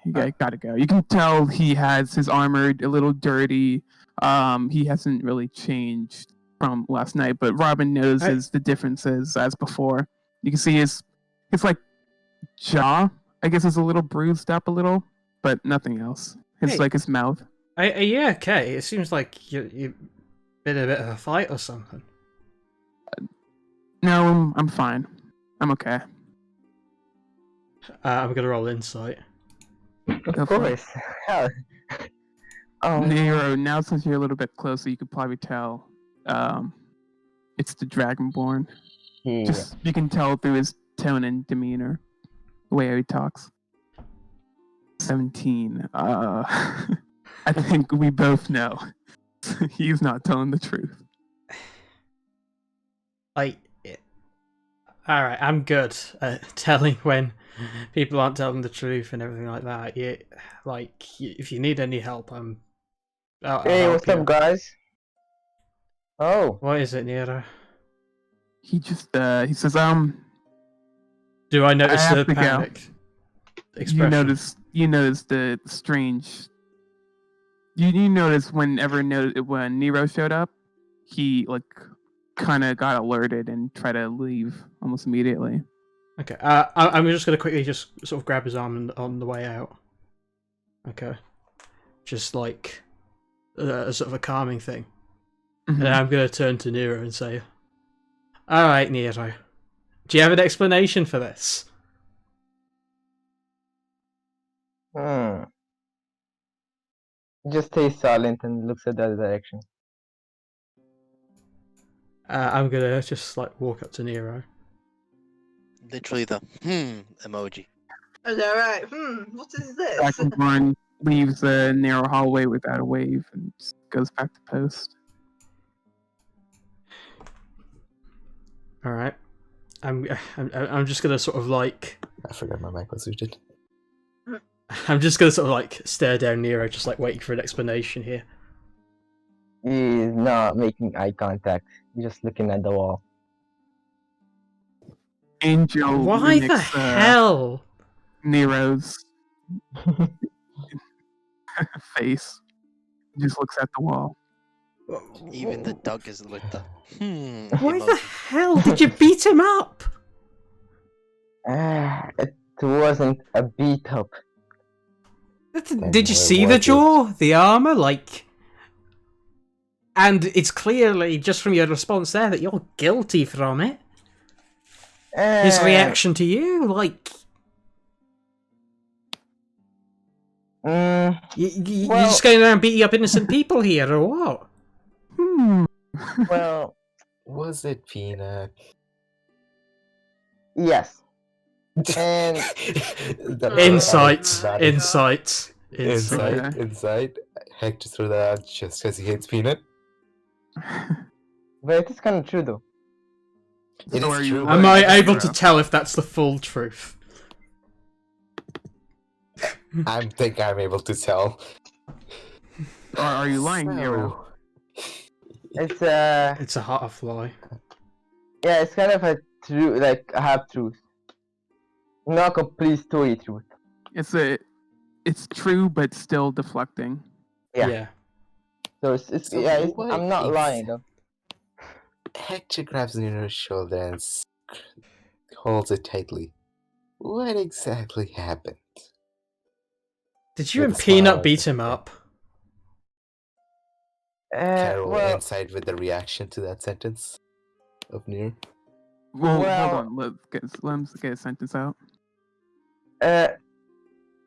you gotta go. You can tell he has his armor a little dirty. He hasn't really changed from last night, but Robin notices the differences as before. You can see his like jaw, I guess, is a little bruised up a little, but nothing else. It's Hey. like his mouth. Are you okay? It seems like you've been in a bit of a fight or something. No, I'm fine. I'm okay. I'm gonna roll insight. Of course. Hell. Nero, now since you're a little bit closer, you could probably tell it's the Dragonborn. Yeah. Just you can tell through his tone and demeanor, the way he talks. 17. I think we both know he's not telling the truth. Alright, I'm good at telling when people aren't telling the truth and everything like that. If you need any help, I'll Hey, help what's you. up, guys? Oh. What is it, Nero? He just he says, Do I notice have the to go. panic expression? you notice the strange. You notice when Nero showed up, he like kind of got alerted and tried to leave almost immediately. Okay, I'm just gonna quickly just sort of grab his arm on the way out. Okay, just like a sort of a calming thing. And then I'm gonna turn to Nero and say, "All right, Nero, do you have an explanation for this?" Just stays silent and looks at the other direction. I'm gonna just like walk up to Nero. Literally the emoji. Is that right? What is this? Dragonborn leaves the narrow hallway without a wave and just goes back to post. All right, I'm just gonna sort of like I forgot my mic was muted. I'm just gonna sort of like stare down Nero, just like waiting for an explanation here. He's not making eye contact. He's just looking at the wall. Angel Why the mimics, hell? Nero's face. He just looks at the wall. Even the dog is with the Why the emoji. hell did you beat him up? It wasn't a beat up. Did you where see the was it? jaw, the armor, like? And it's clearly just from your response there that you're guilty from it. His reaction to you, like, you're just going around beating up innocent people here, or what? Well, Was it Peanut? yes. And Insight. Okay. Insight. Hector threw that out just because he hates Peanut. but it is kind of true though. It So is are you- true. Am but- I able to tell if that's the full truth? I think I'm able to tell. Or are you lying, Nero? It's It's a butterfly. yeah, it's kind of a true, like a half truth, not complete story truth. It's true, but still deflecting. Yeah. So it's So yeah. what I'm not lying though. Hector grabs Nero's shoulder and holds it tightly. What exactly happened? Did you With and a smile Peanut on beat his him face. up? Carol Well, inside with the reaction to that sentence of Nero. Well, Well- hold on. Let's get a sentence out.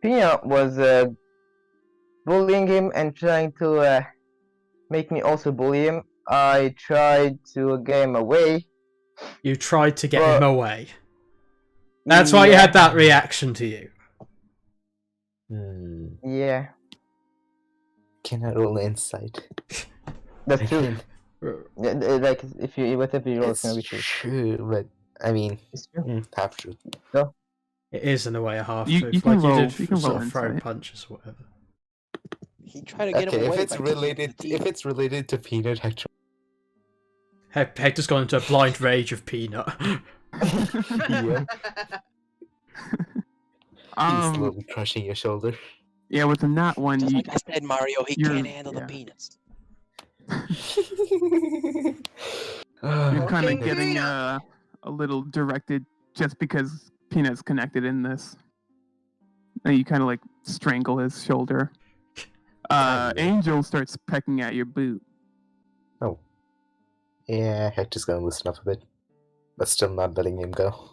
Peanut was bullying him and trying to make me also bully him. I tried to get him away. You tried to get Well, him away. That's why you yeah, had that reaction to you. Yeah, Can I roll insight? that's true. Like if you whatever you roll, it's It's gonna be true. true, but I mean, It's true. half truth. It is in a way a half You truth. can Like roll- you you did can sort roll of throw insight. punches or whatever. He tried to get Okay, him if away. it's by taking related, the if team. it's related to Peanut, Hector. Hector's gone into a blind rage of Peanut. Yeah. He's slowly crushing your shoulder. Yeah, with the nat one, Just you, like I said, Mario, he you're- can't handle yeah. the peanuts. you're kind Okay, of getting Peanut. a little directed just because Peanut's connected in this. And you kind of like strangle his shoulder. Angel starts pecking at your boot. Oh. Yeah, Hector's gonna loosen up a bit, but still not letting him go.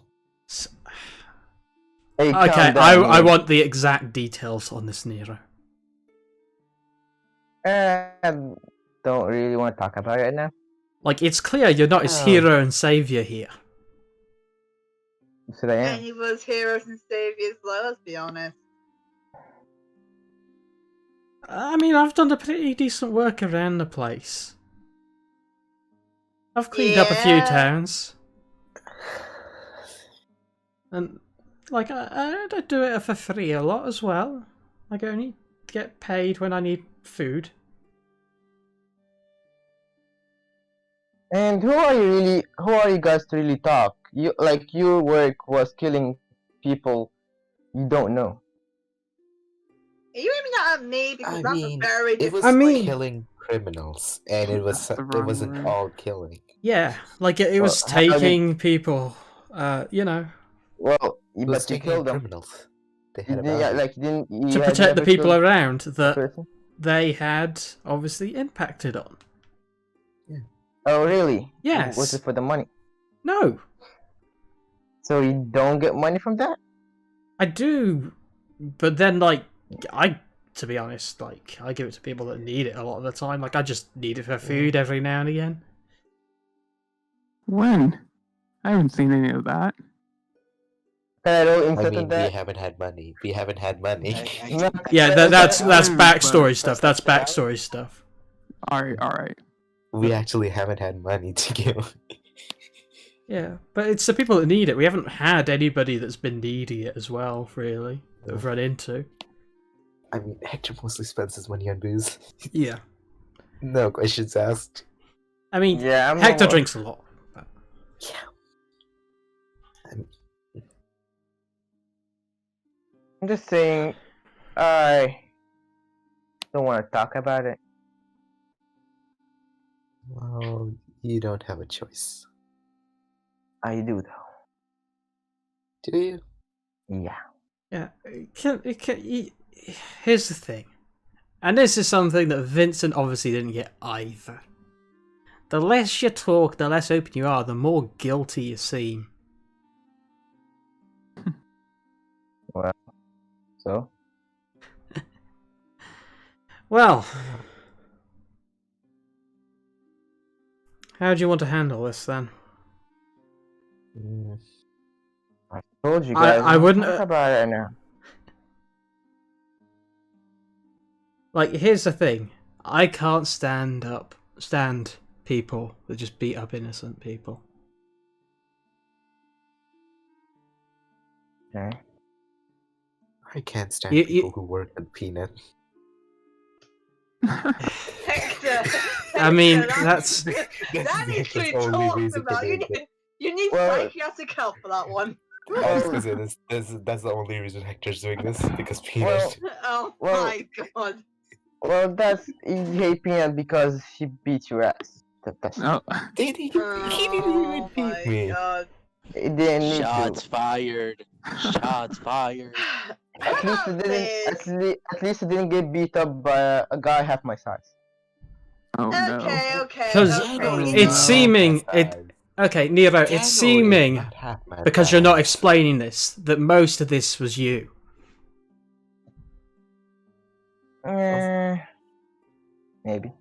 Hey, Okay, calm down, I man. want the exact details on this Nero. Don't really want to talk about it right now. Like, it's clear you're not his Oh. hero and savior here. So I am. Any of us heroes and saviors, let's be honest. I mean, I've done a pretty decent work around the place. I've cleaned up a few Yeah. towns. And, like, I do it for free a lot as well. Like, I only get paid when I need food. And who are you guys to really talk? Your work was killing people you don't know. Are you aiming that at me? Because I that's mean, a very it was different mean- killing criminals, and it That's the wrong wasn't word. all killing. Yeah, like, it was Well, how did- taking people, you know, Well, It was but you taking killed them. criminals. They had a Yeah, bounty. like you didn't. You to had protect the never people killed around a that person? they had obviously impacted on. Oh, really? Yes. Was it for the money? No, So you don't get money from that? I do, but then, like, to be honest, like, I give it to people that need it a lot of the time. Like, I just need it for food every now and again. When? I haven't seen any of that. Can I roll I insight mean, on that? we haven't had money. We haven't had money. No. Yeah, that's True, backstory but- stuff. That's backstory stuff. Alright. We actually haven't had money to give. Yeah, but it's the people that need it. We haven't had anybody that's been needy it as well, really, that we've run into. I mean, Hector mostly spends his money on booze. Yeah, No questions asked. I mean, Yeah, I'm Hector not- drinks a lot. but- I'm just saying, I don't want to talk about it. Well, you don't have a choice, I do though. do you? Yeah. Yeah, here's the thing, and this is something that Vincent obviously didn't get either. The less you talk, the less open you are, the more guilty you seem. So Well, how do you want to handle this then? Mm, I told you I guys. don't wouldn't, talk about it now. Like, here's the thing. I can't stand people that just beat up innocent people. Okay. I can't stand You- people who work at Peanut. Hector, I mean, Hector, that's- that needs to be the only talked reason for about. doing it. You need Well- psychiatric help for that one. I was gonna say that's the only reason Hector's doing this, because Peanut. Well- Oh Well- my god. Well, that's you hate Peanut because she beat your ass. That's Oh, Did he? He didn't even Oh beat my me. god. it didn't need Shots to. fired. Shots fired. How At least it about didn't. this? At least it didn't get beat up by a guy half my size. oh no. Okay. Because Oh, You it's know. seeming okay, Nero. It's Daniel is seeming not half my because you're not size. explaining this that most of this was you. Maybe.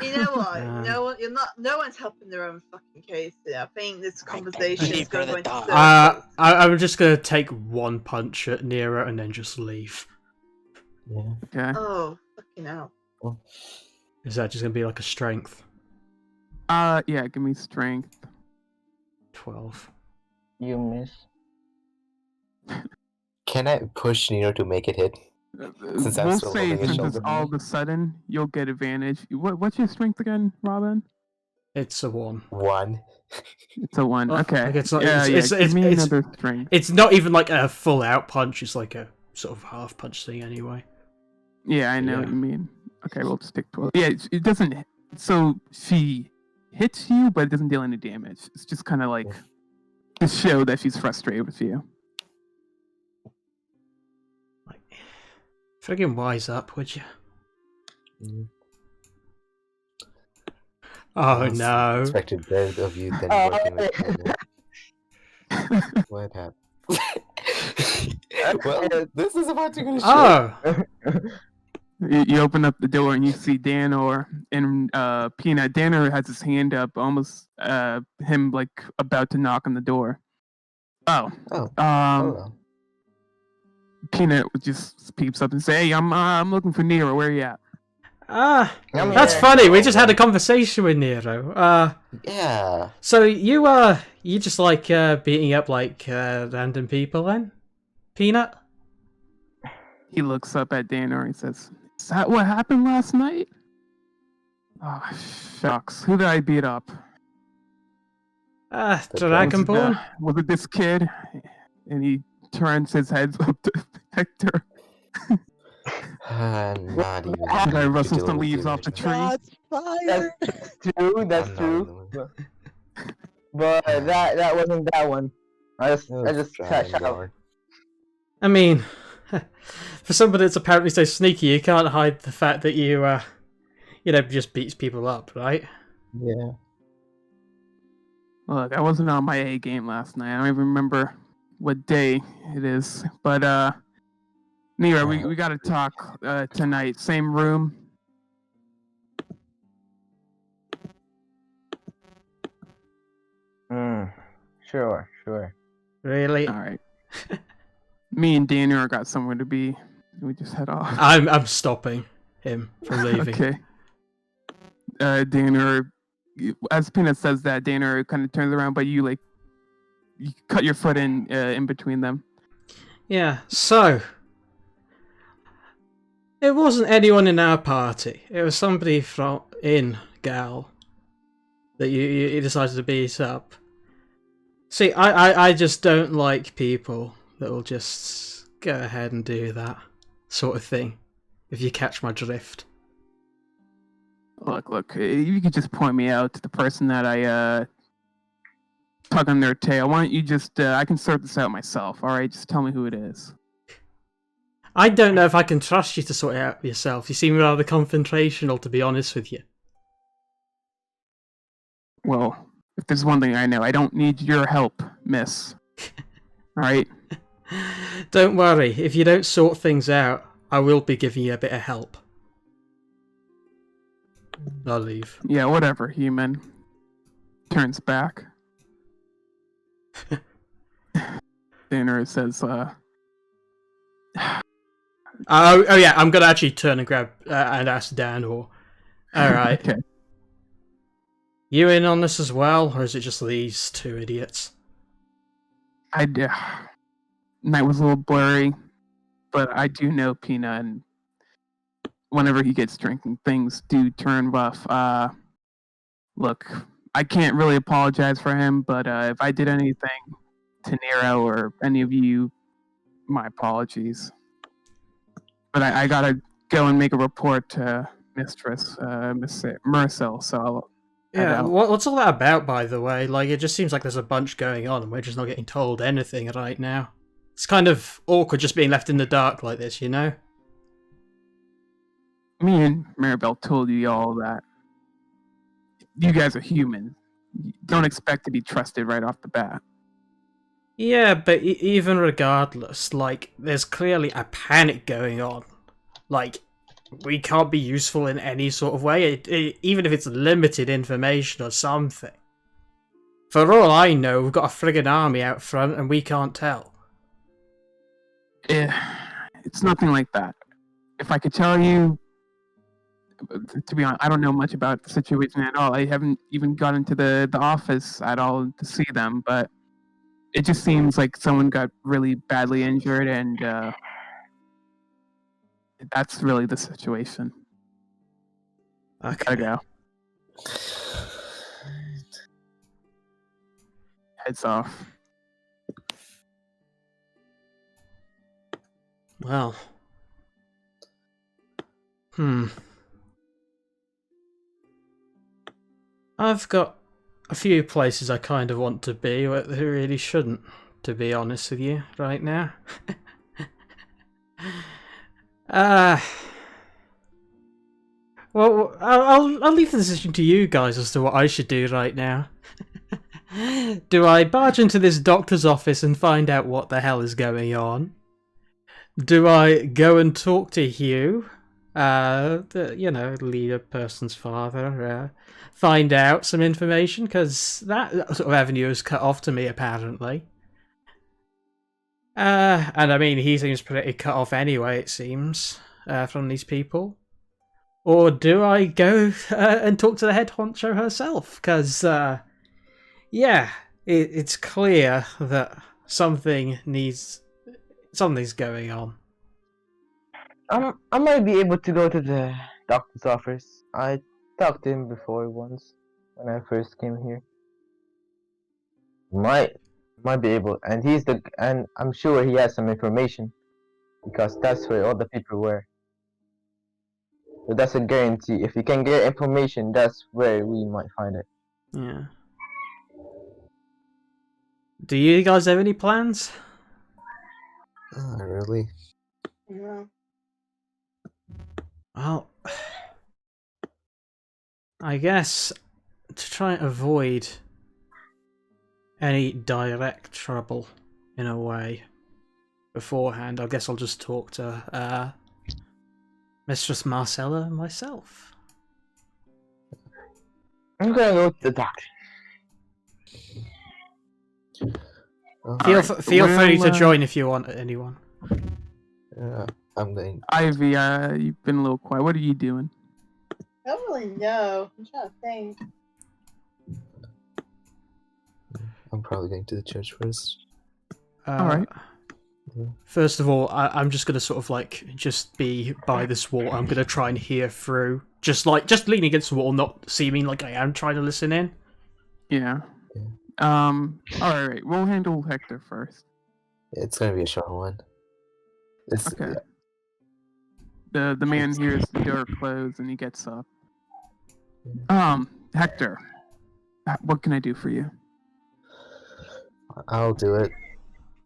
You know what? Um, No one, you're not. No one's helping their own fucking case here. I think this conversation believe is going you're to the go into dog. circles. I'm just gonna take one punch at Nero and then just leave. Yeah. Okay. Oh, fucking hell. Is that just gonna be like a strength? Yeah, give me strength. 12. You miss. Can I push Nino to make it hit? Since I'm We'll still say holding his since it's shoulder. all of a sudden, you'll get advantage. What's your strength again, Robin? It's a 1. 1. It's a 1. Oh, Okay. like it's not- yeah, it's- yeah. it's- Give me it's- another strength. It's not even like a full out punch. It's like a sort of half punch thing anyway. Yeah, I know what Yeah. you mean. Okay, we'll just take 12. Yeah, it doesn't. So she hits you, but it doesn't deal any damage. It's just kind of like to show that she's frustrated with you. Like, friggin' wise up, would you? Mm. Oh Yes, no! Expected better of you than Oh, working with Nino. What happened? Well, this is about to go to shit. Oh, You open up the door and you see Danor and Peanut. Danor has his hand up, almost him like about to knock on the door. Oh, Oh, um, Peanut just peeps up and say, "Hey, I'm looking for Nero. Where you at?" I'm that's here. funny. We just had a conversation with Nero. yeah. So you just like beating up like random people then, Peanut? He looks up at Danor and says, "Is that what happened last night?" Oh, shucks. Who did I beat up? The Dragonborn. Was it this kid? And he turns his head up to Hector. Not even. Did I rustle deal some with leaves you off the right tree? Shots fired. That's true. That's I'm not true. in the mood. But that wasn't that one. I just sat out. Dragonborn. I mean, for somebody that's apparently so sneaky, you can't hide the fact that you just beats people up, right? Yeah. Look, I wasn't on my A game last night. I don't even remember what day it is. But Nero, we gotta talk tonight. Same room. Sure. Really? All right. Me and Daniel got somewhere to be. We just head off. I'm stopping him from leaving. Okay. Daniel, as Peanut says that, Daniel kind of turns around, but you cut your foot in between them. Yeah. So it wasn't anyone in our party. It was somebody from in Gal that you decided to beat up. See, I just don't like people that will just go ahead and do that sort of thing, if you catch my drift. Look, you could just point me out to the person that I tug on their tail. Why don't you just, I can sort this out myself, alright? Just tell me who it is. I don't know if I can trust you to sort it out yourself. You seem rather confrontational, to be honest with you. Well, if there's one thing I know, I don't need your help, miss. Alright? Don't worry, if you don't sort things out, I will be giving you a bit of help. I'll leave. Yeah, whatever, human. Turns back. Dinner says, Oh yeah, I'm gonna actually turn and grab and ask Dan or... Alright. Okay. You in on this as well, or is it just these two idiots? Night was a little blurry, but I do know Peanut, and whenever he gets drinking, things do turn rough. Look, I can't really apologize for him, but if I did anything to Nero or any of you, My apologies. But I gotta go and make a report to Mistress Miss Marcel, so I'll head Yeah, out. what's all that about, by the way? Like, it just seems like there's a bunch going on, and we're just not getting told anything right now. It's kind of awkward just being left in the dark like this, you know? Me and Maribel told you all that. You guys are human. Don't expect to be trusted right off the bat. Yeah, but even regardless, like, there's clearly a panic going on. Like, we can't be useful in any sort of way, even if it's limited information or something. For all I know, we've got a friggin' army out front and we can't tell. It's nothing like that. If I could tell you, to be honest, I don't know much about the situation at all. I haven't even gone into the office at all to see them, but it just seems like someone got really badly injured, and that's really the situation. Okay. Gotta go. Heads off. Well. I've got a few places I kind of want to be, but they really shouldn't, to be honest with you, right now. Well, I'll leave the decision to you guys as to what I should do right now. Do I barge into this doctor's office and find out what the hell is going on? Do I go and talk to Hugh, the leader person's father, find out some information? Because that sort of avenue is cut off to me, apparently. And I mean, he seems pretty cut off anyway, it seems, from these people. Or do I go and talk to the head honcho herself? Because, it's clear that something's going on. I might be able to go to the doctor's office. I talked to him before once when I first came here. Might be able, and and I'm sure he has some information because that's where all the people were. So that's a guarantee. If you can get information, that's where we might find it. Yeah. Do you guys have any plans? Not really. Yeah. Well, I guess to try and avoid any direct trouble, in a way, beforehand, I guess I'll just talk to Mistress Marcella myself. I'm gonna go to the doctor. Feel free to join if you want, anyone. I'm going. Ivy, you've been a little quiet. What are you doing? I don't really know. I'm trying to think. I'm probably going to the church first. Alright. First of all, I'm just gonna sort of like just be by this wall. I'm gonna try and hear through, just leaning against the wall, not seeming like I am trying to listen in. Yeah. Alright, we'll handle Hector first. It's gonna be a short one. Okay. The man hears the door close and he gets up. Hector, what can I do for you? I'll do it.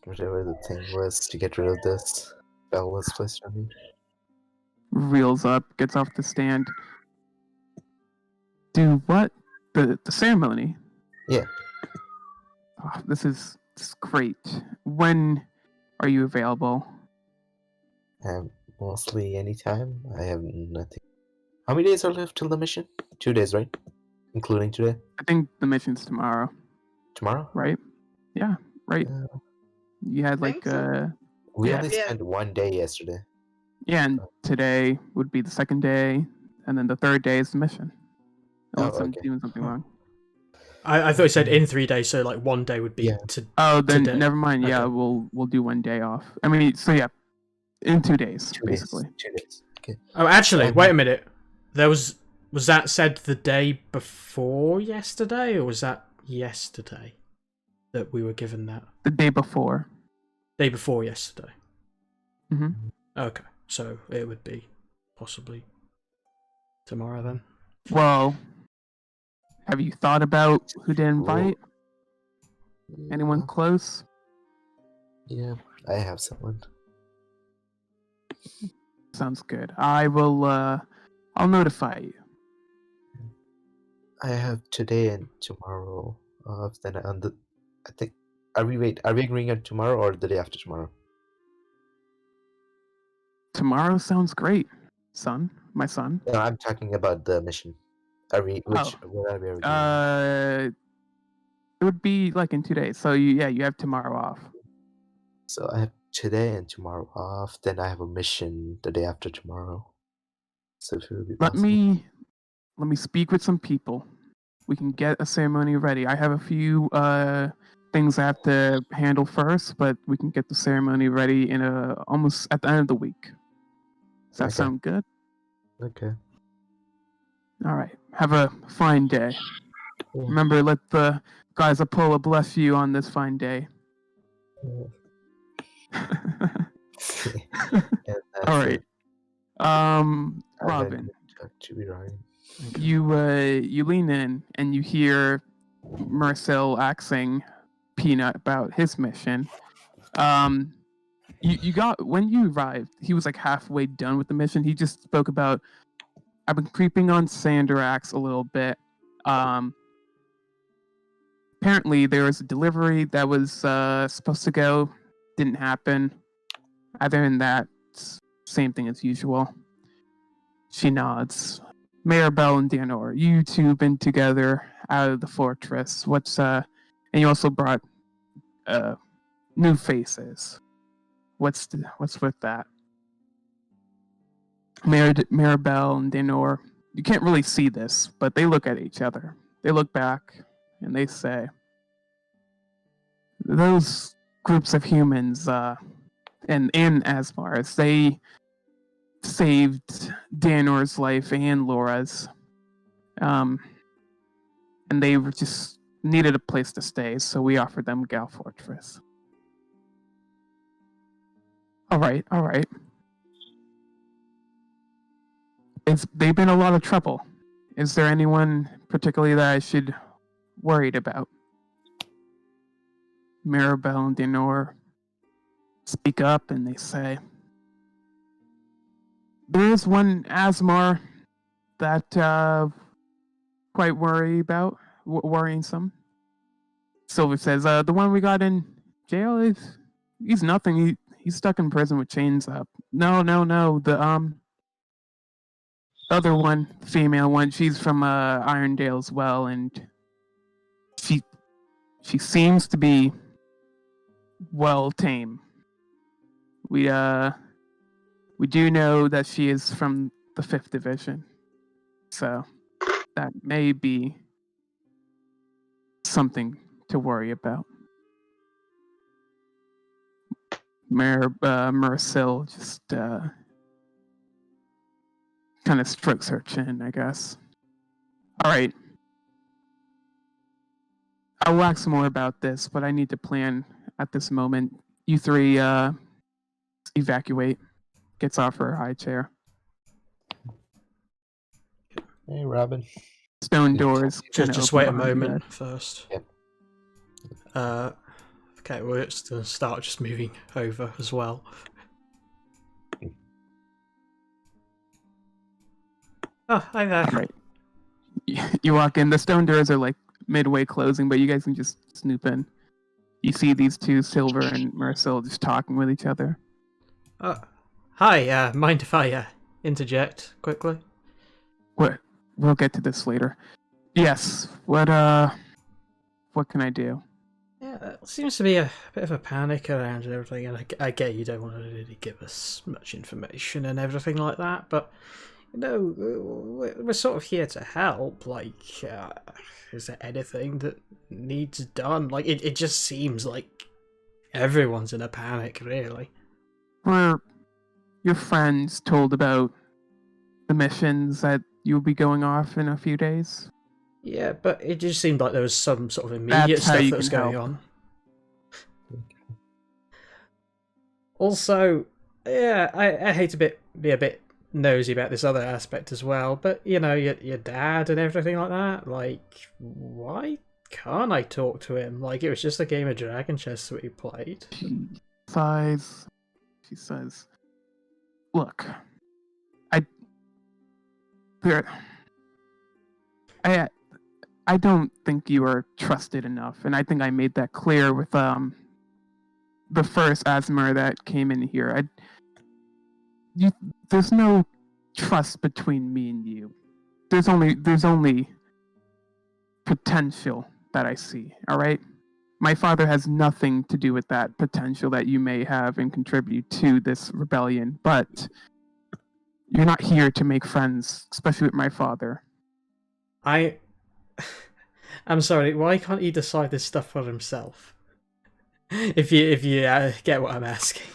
Whatever the thing was to get rid of this spell was placed on me. Reels up, gets off the stand. Do what? The ceremony? Yeah. Oh, this is great. When are you available? Mostly anytime. I have nothing. How many days are left till the mission? 2 days, right? Including today? I think the mission's tomorrow, Tomorrow? right? Yeah, right. You had Think so. We Yeah. only spent 1 day yesterday. Yeah, and today would be the second day, and then the third day is the mission. Unless I'm okay. doing something wrong. I thought you said in 3 days, so like 1 day would be Yeah. Oh, then today. never mind. Yeah, Okay. we'll do 1 day off. I mean, so yeah, in 2 days, 2 basically. days. 2 days. Okay. Oh, actually, Um, wait a minute. Was that said the day before yesterday, or was that yesterday that we were given that? The day before. Day before yesterday. Hmm. Okay, so it would be possibly tomorrow then. Well, have you thought about who to invite? Anyone Yeah, close? yeah, I have someone. Sounds good. I will. I'll notify you. I have today and tomorrow off. Then on the, I think, are we agreeing on tomorrow or the day after tomorrow? Tomorrow sounds great, son. My son. No, I'm talking about the mission. Are we? Oh. What are we agreeing on? It would be like in 2 days. So you have tomorrow off. So I have today and tomorrow off. Then I have a mission the day after tomorrow. So if it would be Let possible. me speak with some people. We can get a ceremony ready. I have a few things I have to handle first, but we can get the ceremony ready in almost at the end of the week. Does that Okay. sound good? Okay. All right. Have a fine day. Yeah. Remember, let the guys Apollo bless you on this fine day. And All that's right. it. I'm Robin, gonna talk to you, Ryan. you lean in and you hear Marcel asking Peanut about his mission. You got when you arrived, he was like halfway done with the mission. He just spoke about, I've been creeping on Sanderax a little bit. Apparently there was a delivery that was supposed to go, didn't happen. Other than that, same thing as usual. She nods. Maribel and Danor, you two been together out of the fortress. And you also brought new faces. What's with that? Maribel and Danor, you can't really see this, but they look at each other. They look back and they say, those groups of humans and Asmars, they saved Danor's life and Laura's. And they were just needed a place to stay, so we offered them Gal Fortress. All right. They've been a lot of trouble. Is there anyone particularly that I should worried about? Maribel and Denor speak up and they say, there is one Asmar that quite worrying some. Silver says, the one we got in jail he's nothing. He's stuck in prison with chains up. No. The other one, female one, she's from Irondale as well, and she seems to be well tame. We do know that she is from the 5th Division, so that may be something to worry about. Marcel just kind of strokes her chin, I guess. All right. I'll wax more about this, but I need to plan at this moment. You three evacuate. Gets off her high chair. Hey, Robin. Stone doors. Just wait a moment first. Yep. Okay, we're just gonna start just moving over as well. Oh, hi there. All right. You walk in. The stone doors are like midway closing, but you guys can just snoop in. You see these two, Silver and Marcel, just talking with each other. Hi, mind if I interject quickly? We'll get to this later. Yes. What can I do? Yeah, there seems to be a bit of a panic around and everything, and I get you don't want to really give us much information and everything like that, but you know, we're sort of here to help. Like, is there anything that needs done? Like, it just seems like everyone's in a panic, really. Were your friends told about the missions that you'll be going off in a few days? Yeah, but it just seemed like there was some sort of immediate stuff that was going on. Also, Yeah, I hate to be a bit nosy about this other aspect as well, but you know, your dad and everything like that. Like, why can't I talk to him? Like, it was just a game of Dragon Chess that we played. She sighs. She says, "Look, I there, I don't think you are trusted enough, and I think I made that clear with the first Asmer that came in here. There's no trust between me and you. There's only potential that I see. All right." My father has nothing to do with that potential that you may have and contribute to this rebellion, but you're not here to make friends, especially with my father. I'm sorry. Why can't he decide this stuff for himself? If you get what I'm asking.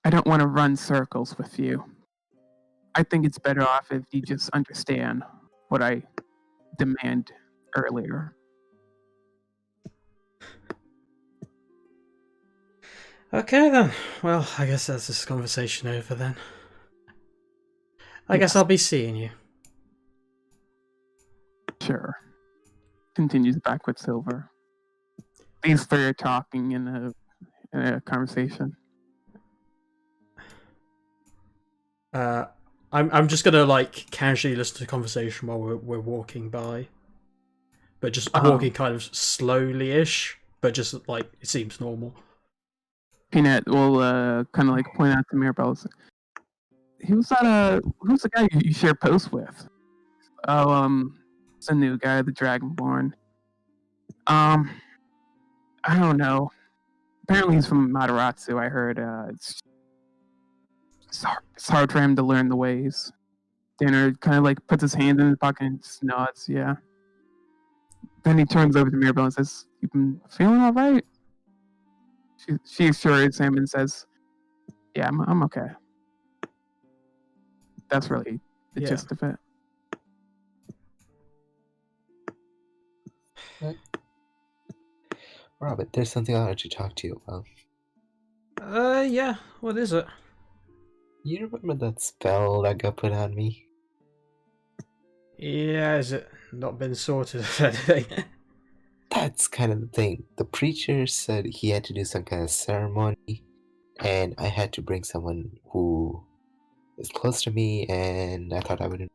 I don't want to run circles with you. I think it's better off if you just understand what I demand earlier. Okay then. Well, I guess that's this conversation over then. I guess I'll be seeing you. Sure. Continues back with Silver. These three are talking in a conversation. I'm just gonna like casually listen to the conversation while we're walking by, but just walking kind of slowly-ish, but just like it seems normal. Peanut will kind of like point out to Mirabelle. Who's the guy you share posts with? Oh, it's a new guy, the Dragonborn. I don't know. Apparently he's from Mataratsu. I heard it's hard for him to learn the ways. Danner kind of like puts his hand in his pocket and just nods. Yeah. Then he turns over to Mirabelle and says, "You been feeling all right?" She assures him and says, "Yeah, I'm okay." That's really the gist of it. Robert, there's something I wanted to talk to you about. Yeah. What is it? You remember that spell that got put on me? Yeah, has it not been sorted or anything? That's kind of the thing. The preacher said he had to do some kind of ceremony, and I had to bring someone who is close to me, and I thought I would.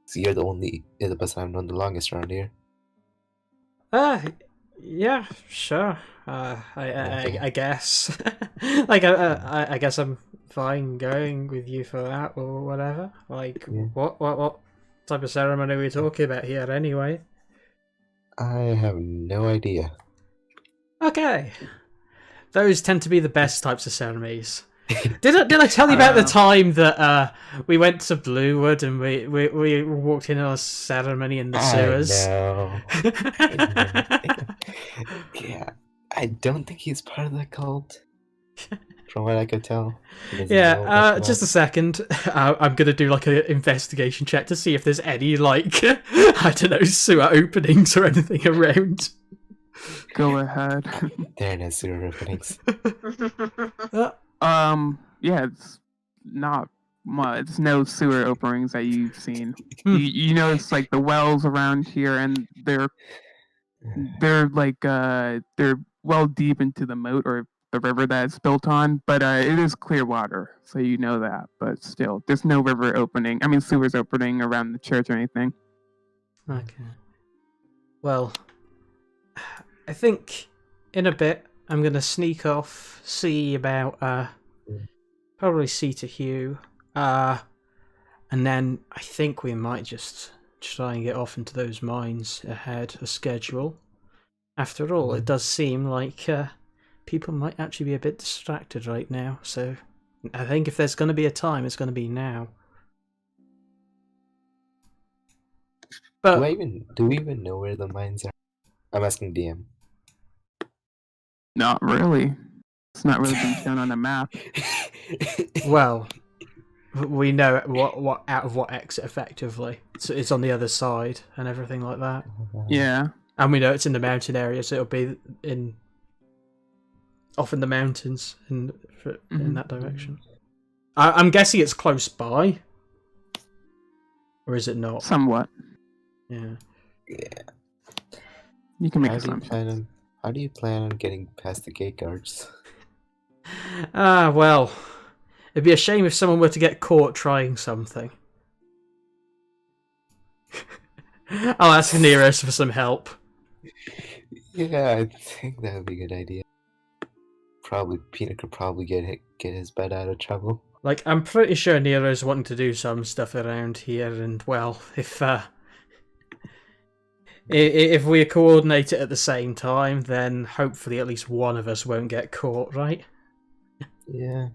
So you're the person I've known the longest around here. Yeah, sure. Okay. I guess. Like, I guess I'm fine going with you for that or whatever. Like, Yeah. what type of ceremony are we talking about here anyway? I have no idea. Okay. Those tend to be the best types of ceremonies. Did I tell you about the time that we went to Bluewood and we walked in on a ceremony in the sewers? I know. Yeah, I don't think he's part of the cult. From what I could tell. Yeah, just a second. I'm gonna do like an investigation check to see if there's any like I don't know sewer openings or anything around. Go ahead. There are no sewer openings. Yeah, it's not much. It's no sewer openings that you've seen. You notice like the wells around here, and they're like they're well deep into the moat or the river that it's built on, but it is clear water, so you know that. But still, there's no river opening. I mean, sewers opening around the church or anything. Okay. Well, I think in a bit I'm gonna sneak off, see about probably see to Hugh, and then I think we might just try and get off into those mines ahead of schedule. After all, it does seem like people might actually be a bit distracted right now, so I think if there's going to be a time, it's going to be now. But do we even know where the mines are? I'm asking DM. Not really. It's not really been shown on a map. Well, we know what out of what exit effectively. So it's on the other side and everything like that. Yeah. And we know it's in the mountain area, so it'll be in off in the mountains in Mhm. that direction. I'm guessing it's close by, or is it not? Somewhat. Yeah. Yeah. You can make How do you assumptions. plan on? How do you plan on getting past the gate guards? Well, it'd be a shame if someone were to get caught trying something. I'll ask Neros for some help. Yeah, I think that would be a good idea. Probably Peanut could probably get his bed out of trouble. Like, I'm pretty sure Nero's wanting to do some stuff around here, and well, if we coordinate it at the same time, then hopefully at least one of us won't get caught, right? Yeah.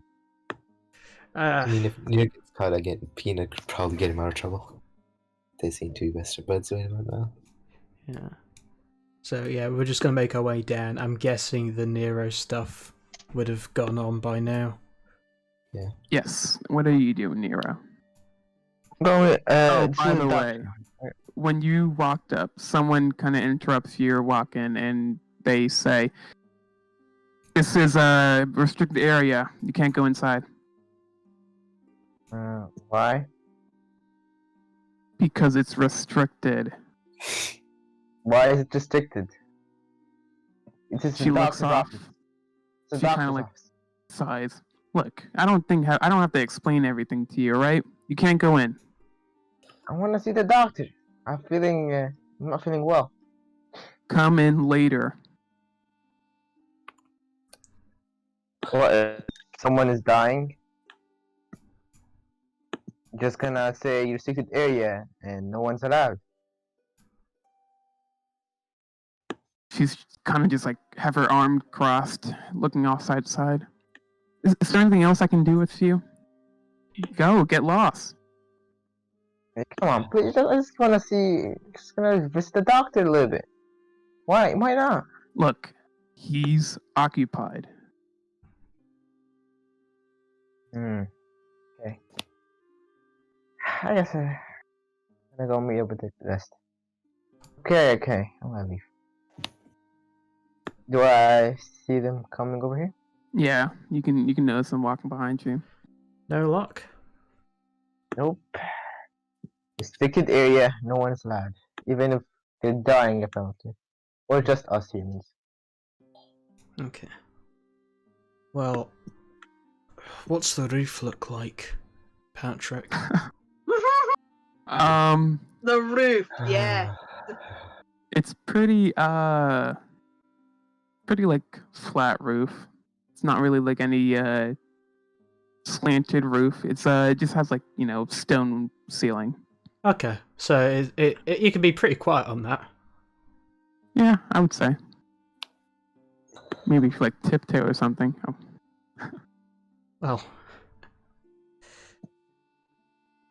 I mean, Uh, if Near gets caught again, Peanut could probably get him out of trouble. They seem to be best buds right about now. yeah. So yeah, we're just gonna make our way down. I'm guessing the Nero stuff would have gone on by now. Yes. What are you doing, Nero? Going. Oh, to by the doctor. way, when you walked up, someone kind of interrupts your walk-in, and they say, "This is a restricted area. You can't go inside Why? because it's restricted." Why is it restricted? It is She the looks doctor's off. office. It's the She kinda doctor's like- office. Sighs. Look, I don't have to explain everything to you, right? You can't go in. I want to see the doctor. I'm not feeling well. Come in later. What? Someone is dying. Just gonna say restricted area and no one's allowed. She's kind of just like have her arm crossed, looking off side to side. Is there anything else I can do with you? Go, get lost. Hey, come on, please. I just wanna see. Just gonna visit the doctor a little bit. Why? Why not? Look, he's occupied. Okay. I guess I'm gonna go meet up with the rest. Okay. I'm gonna leave. Do I see them coming over here? Yeah, you can notice him walking behind you. No luck. Nope. Restricted area, no one's allowed. Even if they're dying about it. Or just us humans. Okay. Well, what's the roof look like, Patrick? The roof, yeah. It's pretty like flat roof. It's not really like any slanted roof. It's it just has like, stone ceiling. Okay, so you can be pretty quiet on that. Yeah, I would say. Maybe like tiptoe or something. Oh. Well,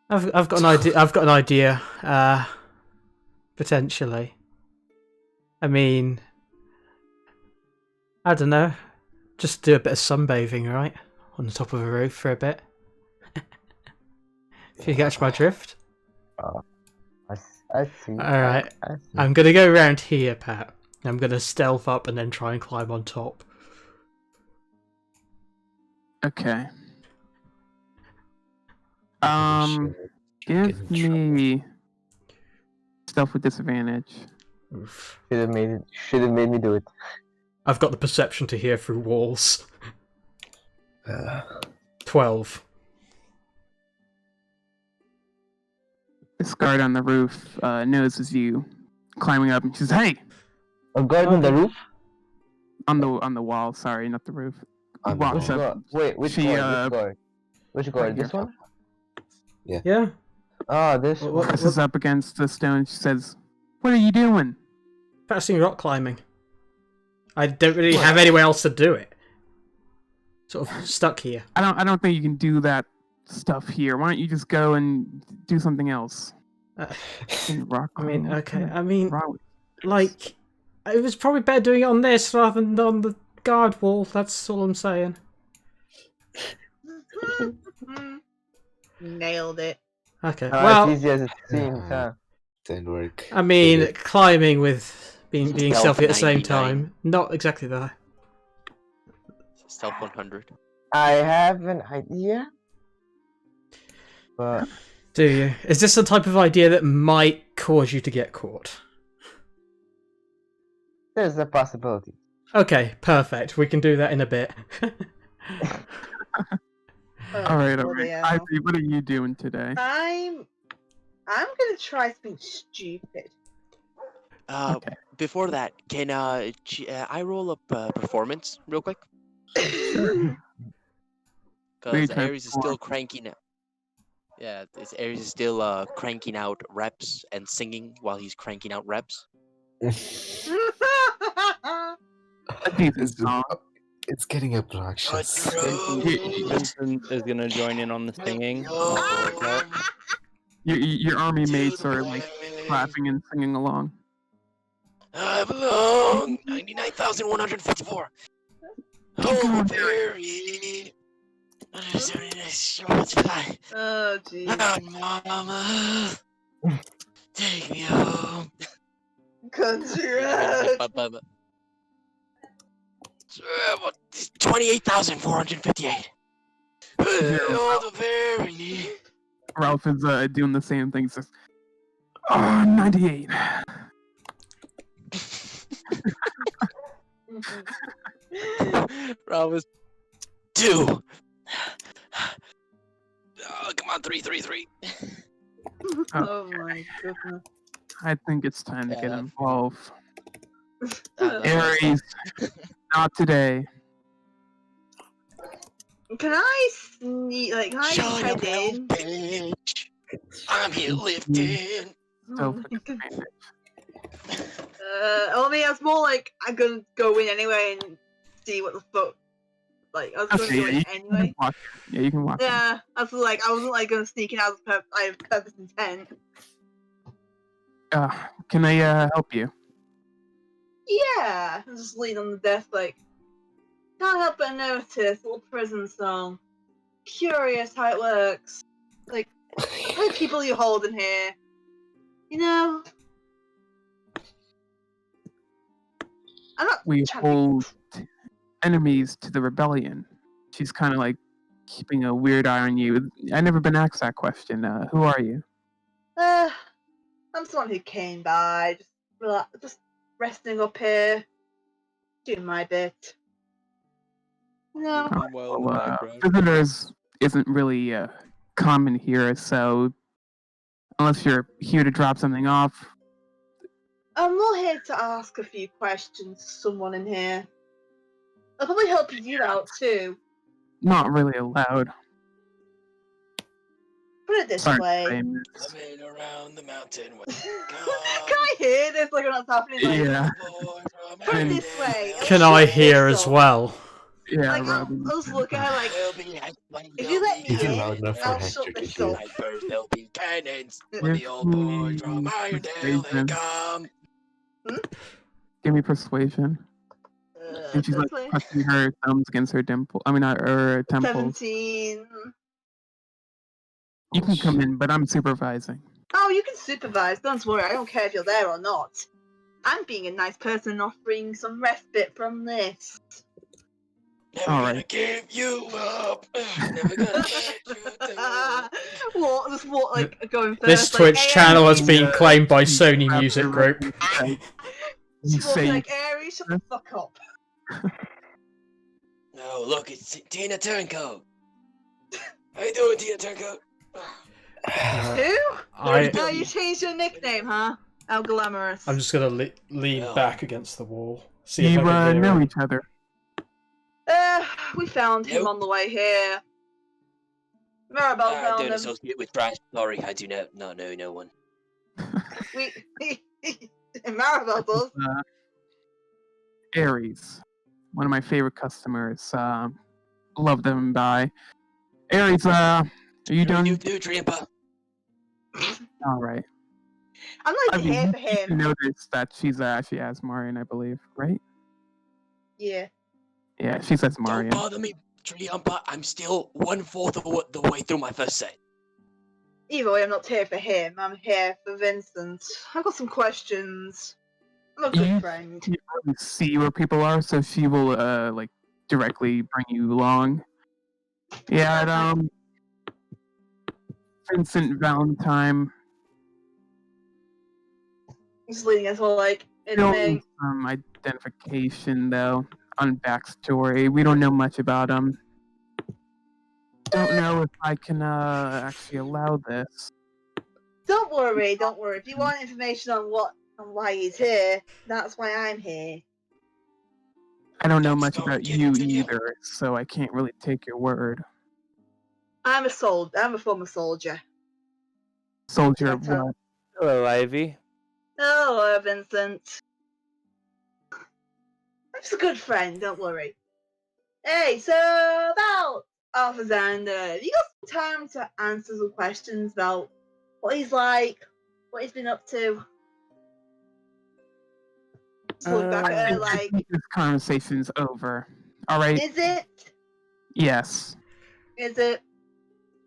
I've got an idea. I've got an idea. Potentially. I mean, I don't know. Just do a bit of sunbathing, right? On the top of a roof for a bit. If you catch my drift. I see. Alright. I see. I'm gonna go around here, Pat. I'm gonna stealth up and then try and climb on top. Okay. Sure. Give Get in trouble. me stealth with disadvantage. Oof. Should have made me do it. I've got the perception to hear through walls. Uh, 12. This guard on the roof notices you climbing up and says, "Hey!" A guard on the roof? On the wall. Sorry, not the roof. On the Walks wall. up. Wait, which She, guard? Which guard? right This here. one? Yeah? Ah, this What- one. Presses up against the stone. She says, "What are you doing?" Practicing rock climbing. I don't really have anywhere else to do it. Sort of stuck here. I don't think you can do that stuff here. Why don't you just go and do something else? Rock I mean, climbing, okay. what I mean, wrong with- like, it was probably better doing it on this rather than on the guard wall. That's all I'm saying. Nailed it. Okay. Ah, Well, it's easy as it seems, huh? Didn't work. I mean, Did it? climbing with being Stealth stealthy at the same 99. time. Not exactly that. Stealth 100. I have an idea, but Do you? Is this the type of idea that might cause you to get caught? there's a possibility. Okay, perfect. We can do that in a bit. All right. bloody hell. Ivy, what are you doing today? I'm gonna try something stupid. Okay. Before that, can I roll up performance real quick? What are you Because trying Ares is for? still cranking out. Yeah, Ares is still cranking out reps and singing while he's cranking out reps. A decent It's, song. it's getting obnoxious. Vincent is gonna join in on the singing. I'll work out. Your army mates are like clapping and singing along. I belong 99,154. Oh, Perry. Oh jeez. Mama, take me home. Country road. 28,458. Oh, the Perry. Ralph is doing the same thing. Says, "Oh, 98." Rob was 2. Oh, come on, 333. Oh my goodness. I think it's time to get Yeah. involved. Oh. Aries, not today. Can I sneak? Like, can I Shut your head in? mouth, bitch. I'm here lifting. Oh my goodness. I mean, it's more like I'm gonna go in anyway and see what the fuck. Like, I was gonna Okay, go yeah, in you anyway. can walk. Yeah, you can walk. in. Yeah, I was like, I wasn't like gonna sneak in out of I have purpose intent. Can I help you? Yeah, I just lean on the desk like, can't help but notice little prison song. Curious how it works. Like, how many people you hold in here? You know, I'm not We trying to be hold enemies to the rebellion. She's kind of like keeping a weird eye on you. I never been asked that question. Who are you? I'm someone who came by, just resting up here, doing my bit. No, Well, in the Well, background. visitors isn't really common here, so unless you're here to drop something off, I'm more here to ask a few questions to someone in here. I'll probably help you out too. not really allowed. Put it this Sorry, way. Raymond. Coming around the mountain. Can I hear this like when it's happening? Like, Yeah, put it And- this way. I'm Can sure I you hear as some. well? yeah. Like, I'll Robin. just look at her like, if you let me Is it in, loud enough for I'll Hector shut to this hear? up. First there'll be cannons. When Yes, the old boys from please. Irondale they come. Give me persuasion. And she's like This way. pressing her thumbs against her dimple. I mean, her temples. 17. You can come in, but I'm supervising. Oh, you can supervise. Don't worry. I don't care if you're there or not. I'm being a nice person and offering some respite from this. Never All gonna right. give you up. Never gonna let you down. What? Just what? Like going first? This like, Twitch Aries, channel has been Yeah. claimed by Sony Music Group. You She will be say like, Aries, shut the fuck up. No, look, it's Tina Turncoat. How you doing, Tina Turncoat? Who? I Oh, you changed your nickname, huh? How glamorous. I'm just gonna lean No. back against the wall. See if you I can hear know him. each other. We found him Nope. on the way here. Maribel I found don't him. associate with trash. Sorry, I do not know no one. We Maribel does. Aries, one of my favorite customers. Love them by. Aries, are you How done? you do, Trampa? All right. I'm I like mean, here for you him. noticed that she's she Asmarian, I believe, right? Yeah. Yeah, she says Don't Marian. bother me, Trampa. I'm still 1/4 of the way through my first set. Either way, I'm not here for him. I'm here for Vincent. I've got some questions. I'm a good You friend. can't really see where people are, so she will like directly bring you along. Yeah, Vincent Valentine. Just leading us all like, it's Still me. need some identification though on backstory. We don't know much about him. Don't know if I can actually allow this. Don't worry, don't worry. If you want information on why he's here, that's why I'm here. I don't know Don't much stop about getting you to you. either, so I can't really take your word. I'm a soldier. I'm a former soldier. Soldier of That's how- what? Hello, Ivy. Hello, Vincent. I'm just a good friend, don't worry. Hey, so about Alphazander, have you got some time to answer some questions about what he's like, what he's been up to? Just look back at her I like, think this conversation's over. Alright? is it? Yes. Is it?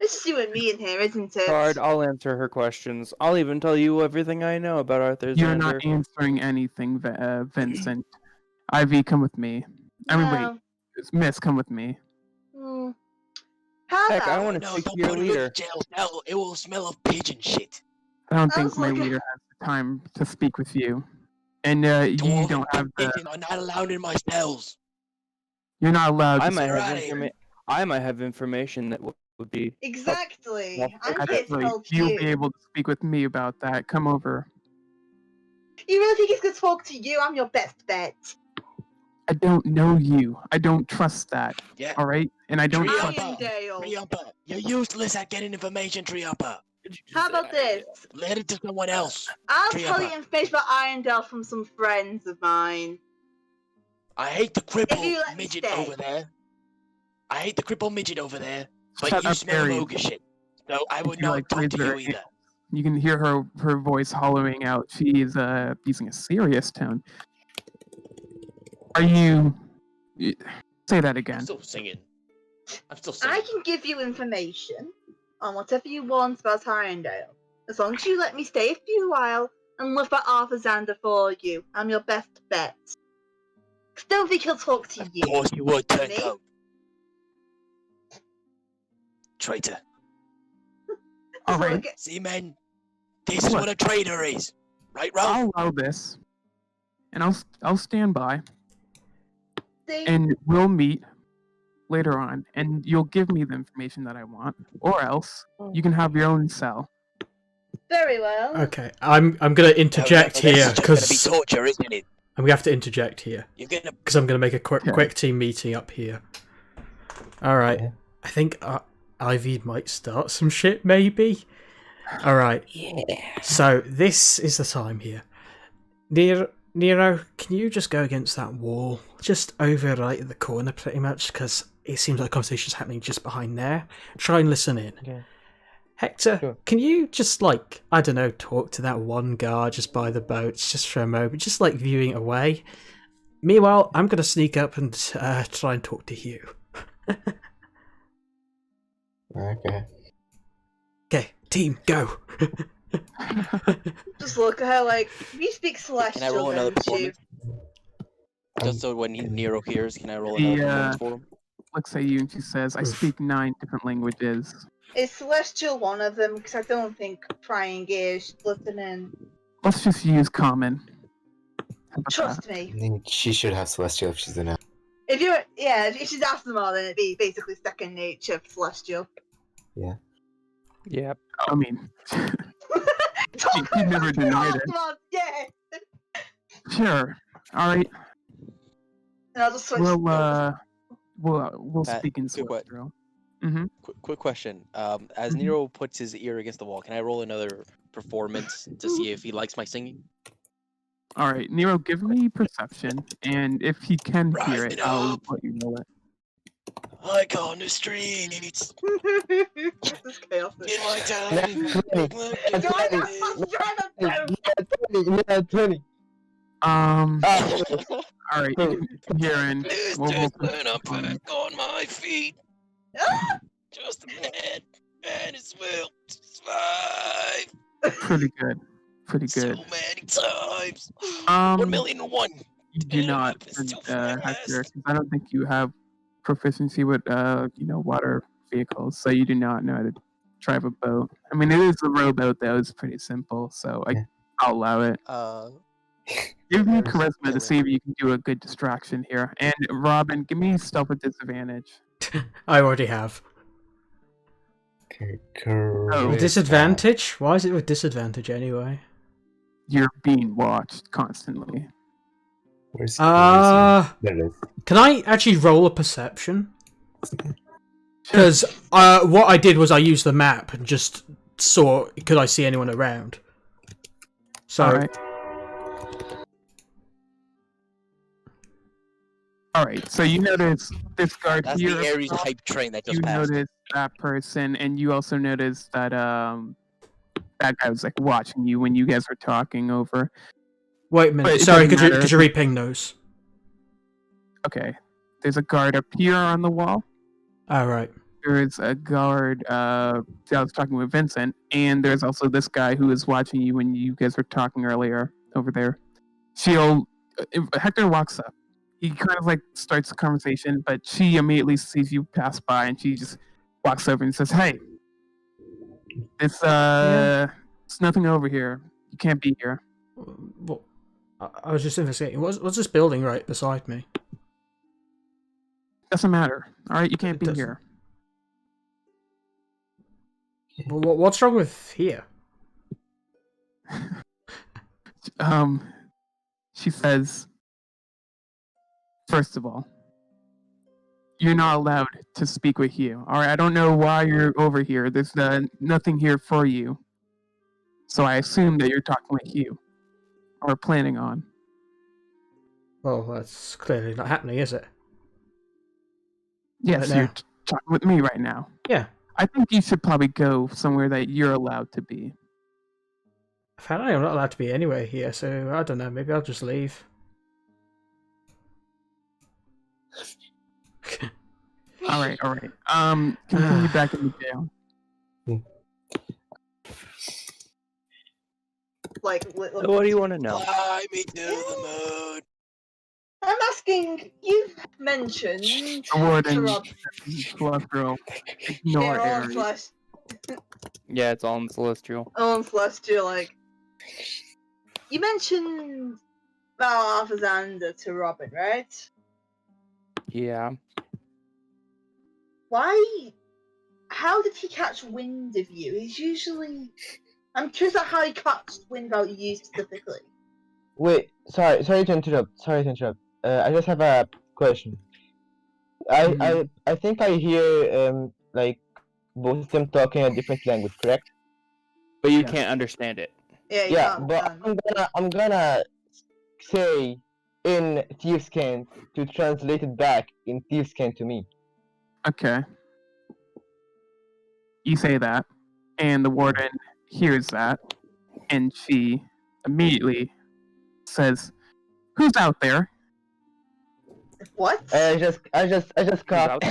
It's just you and me in here, isn't it? Card, I'll answer her questions. I'll even tell you everything I know about Arthur You're Xander. not answering anything, Vincent. Ivy, come with me. I mean, wait. No. Miss, come with me. Hmm. How Heck, I about? wanna No, speak don't to your put him in leader. jail. No, it will smell of pigeon shit. I don't I think was my looking- leader has the time to speak with you. And you Dwarven don't have the... pigeon are not allowed in my cells. You're not allowed I to might Get have outta here. I might have information that would be Exactly. Well, I'm here to Actually, help you'll you. be able to speak with me about that. Come over. You really think he's gonna talk to you? I'm your best bet. I don't know you. I don't trust that. Yeah. All right? And I don't trust... Irondale. Triumpa, you're useless at getting information, Triumpa. How about this? Let it to someone else. I'll tell you Triumpa. information about Irondale from some friends of mine. I hate the If you cripple let me midget stay. over there. I hate the cripple midget over there. But Shut you up, smell of Barry. ogre shit. So I would you, not like, talk raise to her you either. You can hear her voice hollowing out. She is using a serious tone. Are you... Say that I'm again. still singing. I'm still I singing. can give you information on whatever you want about Irondale. As long as you let me stay for a while and look for Arthur Xander for you. I'm your best bet. 'Cause don't think he'll talk to Of you. course you would, Me? turncoat. Traitor. All right. Look, See, men? This is What? what a traitor is. Right, Ralph? I'll allow this. And I'll stand by. see, And we'll meet later on. And you'll give me the information that I want. Or else you can have your own cell. very well. Okay, I'm gonna interject No, here this is just gonna be because torture, isn't it? I'm gonna have to interject here You're gonna. because I'm gonna make a quick Okay. team meeting up here. All right, Yeah. I think Ivy might start some shit, maybe. All right. Yeah. So this is the time here. Nero, can you just go against that wall, just over right at the corner, pretty much, because it seems like conversation's happening just behind there. Try and listen in. Okay. Hector, Sure. can you just, like, I don't know, talk to that one guard just by the boats, just for a moment, just like viewing it away? Meanwhile, I'm going to sneak up and try and talk to you. Okay. Okay, team, go! Just look at her like, you speak Celestial, Can I roll another don't you? performance? Just so when Nero hears, can I roll The, another performance for him? Looks at you and she says, I Oof. speak 9 different languages. Is Celestial one of them? Because I don't think trying is listening. Let's just use common. How about Trust that? me. I think she should have Celestial if she's an elf. If you're, yeah, if she's asked them all, then it'd be basically second nature for Celestial. Yep. I mean, he never denied it. Yeah. Sure. All right. And I'll just switch. We'll Pat, speak in quick Celestial. Quick question. As Mhm. Nero puts his ear against the wall, can I roll another performance to see if he likes my singing? All right, Nero, give me perception, and if he can hear Rise it, it I'll up. let you know it. Like on the streets. This is chaotic. In my time. That's God, funny. I'm trying to- Yeah, 20. All right, Cool. you can hear and This we'll just when I'm confirm. back on my feet. Ah! Just a minute. And it's will survive Pretty good. Pretty so good. many times. 1 Um, million and one. You do not, It's too Hector, fast. 'cause I don't think you have proficiency with water vehicles, so you do not know how to drive a boat. I mean, it is a rowboat though. It's pretty simple, so I'll allow it. Give me charisma to see if you can do a good distraction here. And Robin, give me stealth with disadvantage. I already have. Charisma. Disadvantage? Why is it with disadvantage anyway? You're being watched constantly. Where's charisma? There it is. Can I actually roll a perception? Because what I did was I used the map and just saw, could I see anyone around? So. Alright, so you notice this guard That's here. the Ares hype train that just You passed. notice that person, and you also notice that that guy was like watching you when you guys were talking over. Wait a minute. Sorry, could you re-ping those? Okay. There's a guard up here on the wall. Alright. There's a guard. I was talking with Vincent, and there's also this guy who was watching you when you guys were talking earlier over there. Hector walks up. He kind of like starts the conversation, but she immediately sees you pass by, and she just walks over and says, "Hey, it's nothing over here. You can't be here." Well, I was just investigating. What's this building right beside me? Doesn't matter. All right, you can't be here. Well, what's wrong with here? She says, first of all, you're not allowed to speak with you. All right, I don't know why you're over here. There's nothing here for you. So I assume that you're talking with you, or planning on. Well, that's clearly not happening, is it? Yes, Right you're talking with me right now. Yeah. I think you should probably go somewhere that you're allowed to be. Apparently I'm not allowed to be anywhere here, so I don't know, maybe I'll just leave. Alright. Continue back in the jail. So what do you want to know? Fly me to the moon. I'm asking, you mentioned Warden, Rob- Celestial, ignore Ares. Yeah, it's all in Celestial. Oh, and Celestial, like... You mentioned Balthazar to Robin, right? Yeah. Why? How did he catch wind of you? He's usually... I'm curious about how he caught wind about you specifically. Wait, sorry to interrupt. I just have a question. I think I hear like both of them talking a different language, correct? But you can't understand it. Yeah, but I'm gonna say in Thiefscan to translate it back in Thiefscan to me. Okay. You say that, and the warden hears that, and she immediately says, "Who's out there?" What? I just coughed.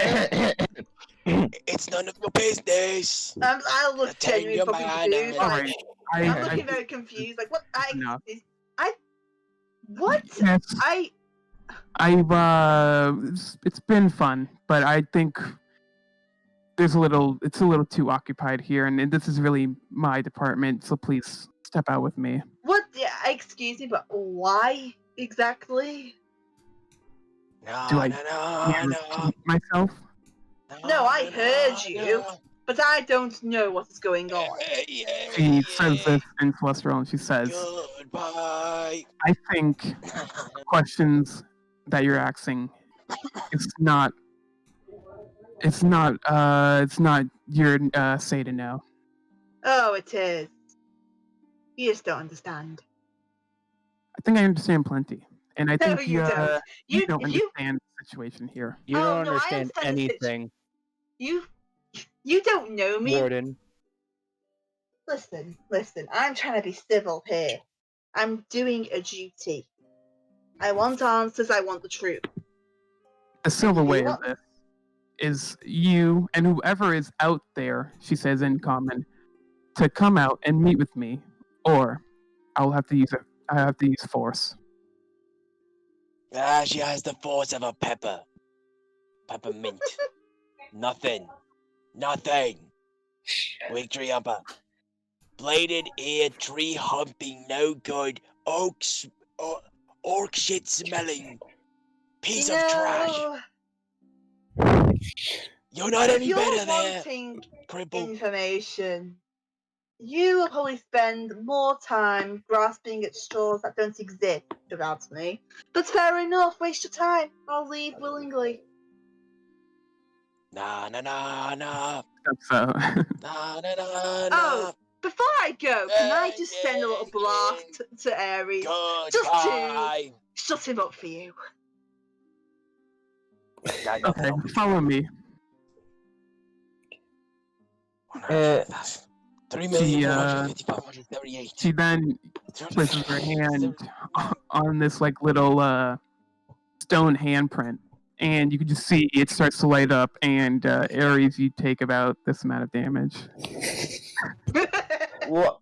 It's none of your business. I look I'll tell genuinely you fucking my confused. name. Like, I'm looking very confused. Like, what? What? Yes. It's been fun, but I think it's a little too occupied here, and this is really my department, so please step out with me. What? Yeah, excuse me, but why exactly? No. Myself? No, I heard you, but I don't know what is going on. She says this in Celestial, and she says, Goodbye. I think the questions that you're asking, it's not your say to know. Oh, it is. You just don't understand. I think I understand plenty, and I No, think you don't. you don't understand the situation here. You Oh, don't no, I understand understand the anything, You don't know me. Warden. Listen. I'm trying to be civil here. I'm doing a duty. I want answers. I want the truth. The silver You way of want- this is you and whoever is out there, she says in common, to come out and meet with me, or I have to use force. She has the force of a pepper. Peppermint. Nothing. Nothing. Weak tree humper. Bladed ear tree humping, no good. Orc shit smelling. Piece of trash. You're not If any you're better there, wanting cripple. information, you will probably spend more time grasping at straws that don't exist, about me. But fair enough, waste your time. I'll leave willingly. Nah. So, Nah. Oh, before I go, can I just send a little blast to Ares? Just to Goodbye. shut him up for you. okay, follow me. Uh, 3,455,138. She then places her hand on this like little stone handprint, and you can just see it starts to light up. And Ares, you take about this amount of damage. What?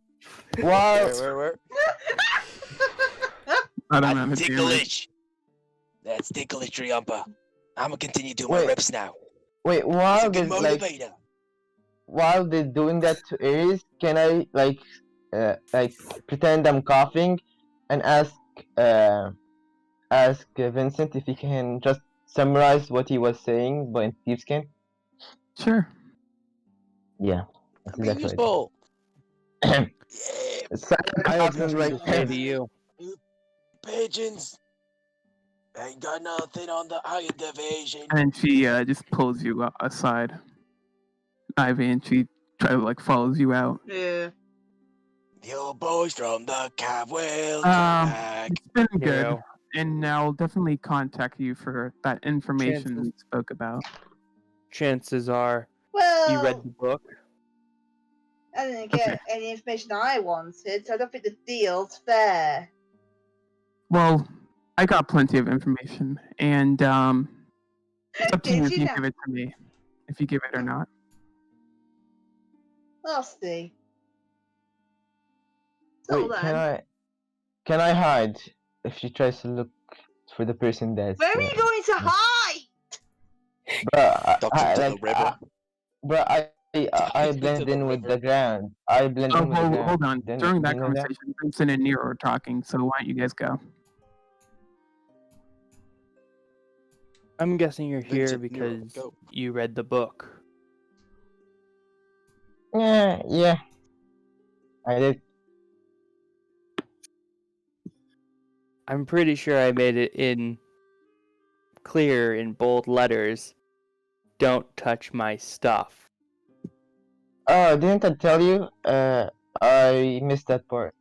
Wow. Where? Not That's amount of damage. ticklish. That's ticklish, tree humper. I'm gonna continue doing my Wait. reps now. Wait, It's a while good they're like, motivator. while they're doing that to Ares, can I like pretend I'm coughing and ask Vincent if he can just summarize what he was saying, but in Thieves' Sure. Yeah. I'm being useful. I have nothing to say to you. Pigeons. Ain't got nothing on the iron division. And she just pulls you aside, Ivy, and she follows you out. Yeah. The old boys from the cab will come back. It's been good, Hero. and I'll definitely contact you for that information we spoke about. Chances are Well, you read the book. I didn't get any information I wanted, so I don't think the deal's fair. Well, I got plenty of information, and it's up to you Did if you you now? give it to me, if you give it or not. I'll see. Wait, So then, can I hide if she tries to look for the person that's where are you going to hide? Bruh, Ducks into the river. I blend in with the ground. I blend in with the ground. Hold on. Then, During you that know that? conversation, Vincent and Nero are talking, so why don't you guys go? I'm guessing you're here Vincent, Nero, because go. you read the book. Yeah. I did. I'm pretty sure I made it in clear in bold letters. Don't touch my stuff. Oh, didn't I tell you? I missed that part.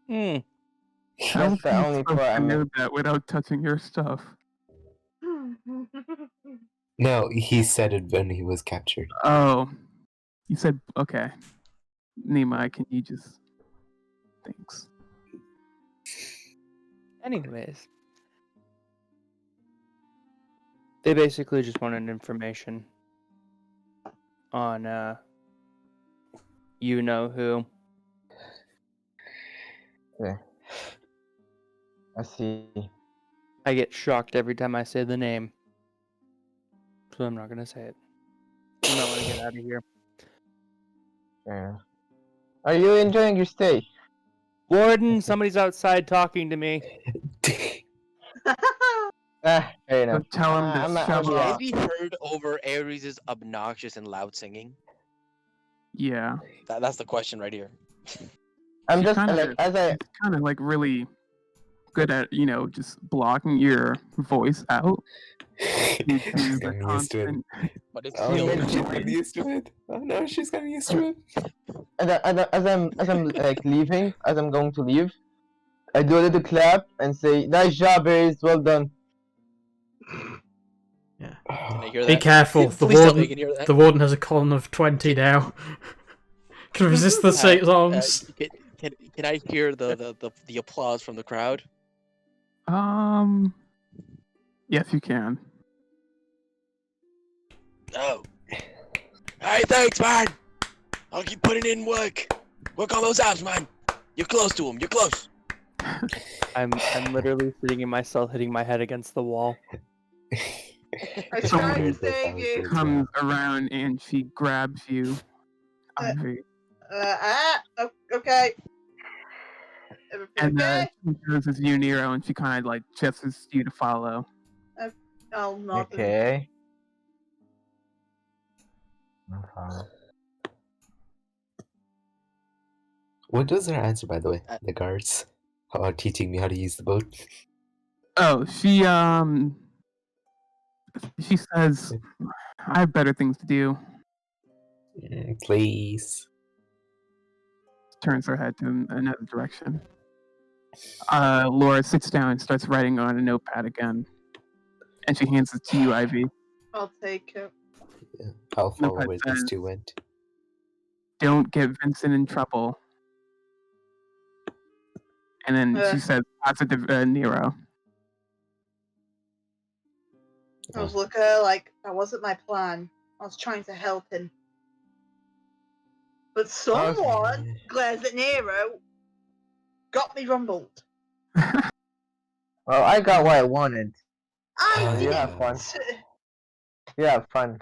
Hmm. How That's the are you only supposed part I to know missed. that without touching your stuff? No, he said it when he was captured. Oh, you said okay. Nima, can you just? Thanks. Anyways. They basically just wanted information on you know who. Yeah. I see. I get shocked every time I say the name. So I'm not gonna say it. You might want to get out of here. Yeah. Are you enjoying your stay? Warden, somebody's outside talking to me. Fair So enough. tell him to I'm shove be off. out. Can it be heard over Ares' obnoxious and loud singing? Yeah. That's the question right here. I'm She just kinda- like as I It's kind of like really good at just blocking your voice out. Due to She's the getting used to it. constant- But it's Oh still no, she's getting used to it. Oh no, she's getting used to it. as I'm like leaving, as I'm going to leave, I do a little clap and say, "Nice job, Aries. Well done." Can I hear Be that? careful. The Please tell me you warden, can hear that. the warden has a column of 20 now. Can resist the songs. Can I hear the applause from the crowd? Yes, you can. Oh. Hey, thanks, man. I'll keep putting in work. Work on those abs, man. You're close to him. You're close. I'm literally sitting in my cell hitting my head against the wall. I It's tried to weird that save was you. the Comes time. around and she grabs you, Uh, Ivy. Okay. Everything And okay? she notices you, Nero, and she kind of like gestures to you to follow. I'll nod. Okay. No problem. What was her answer, by the way? Uh, The guards about teaching me how to use the boat. Oh, she says, "I have better things to do." Please. Turns her head to another direction. Laura sits down and starts writing on a notepad again, and she hands it to you, Ivy. I'll take it. Yeah. I'll follow Notepad where these says, two went. "Don't get Vincent in trouble." And then she said, "Pass it to Nero." I was looking at her like that wasn't my plan. I was trying to help him. But someone Okay. glares at Nero, got me rumbled. Well, I got what I wanted. I You didn't. have fun. You have fun.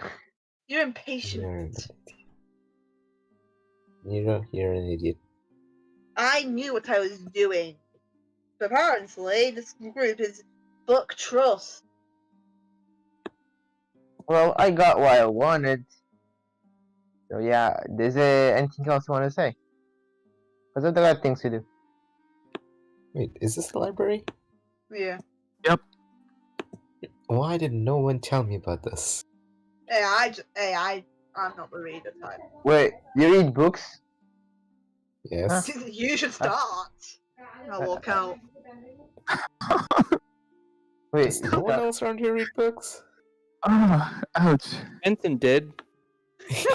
You're impatient. You're an idiot. I knew what I was doing. But apparently, this group is buck trust. Well, I got what I wanted. So yeah, is there anything else you want to say? Because I've got things to do. Wait, is this the library? Yeah. Why did no one tell me about this? I'm not the reader type. Wait, you read books? Yes. You should start. I'll walk out. Wait, Does no one else around here read books? Oh, ouch. Vincent did.